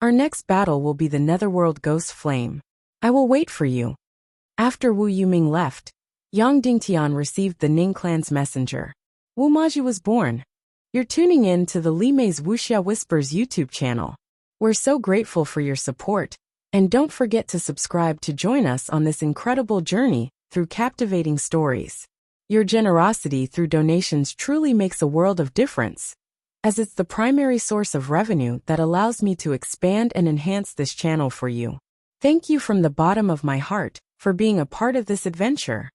our next battle will be the Netherworld Ghost Flame. I will wait for you. After Wu Yuming left, Yang Dingtian received the Ning clan's messenger. Wu Maji was born. You're tuning in to the Li Mei's Wuxia Whispers YouTube channel. We're so grateful for your support, and don't forget to subscribe to join us on this incredible journey through captivating stories. Your generosity through donations truly makes a world of difference, as it's the primary source of revenue that allows me to expand and enhance this channel for you. Thank you from the bottom of my heart for being a part of this adventure.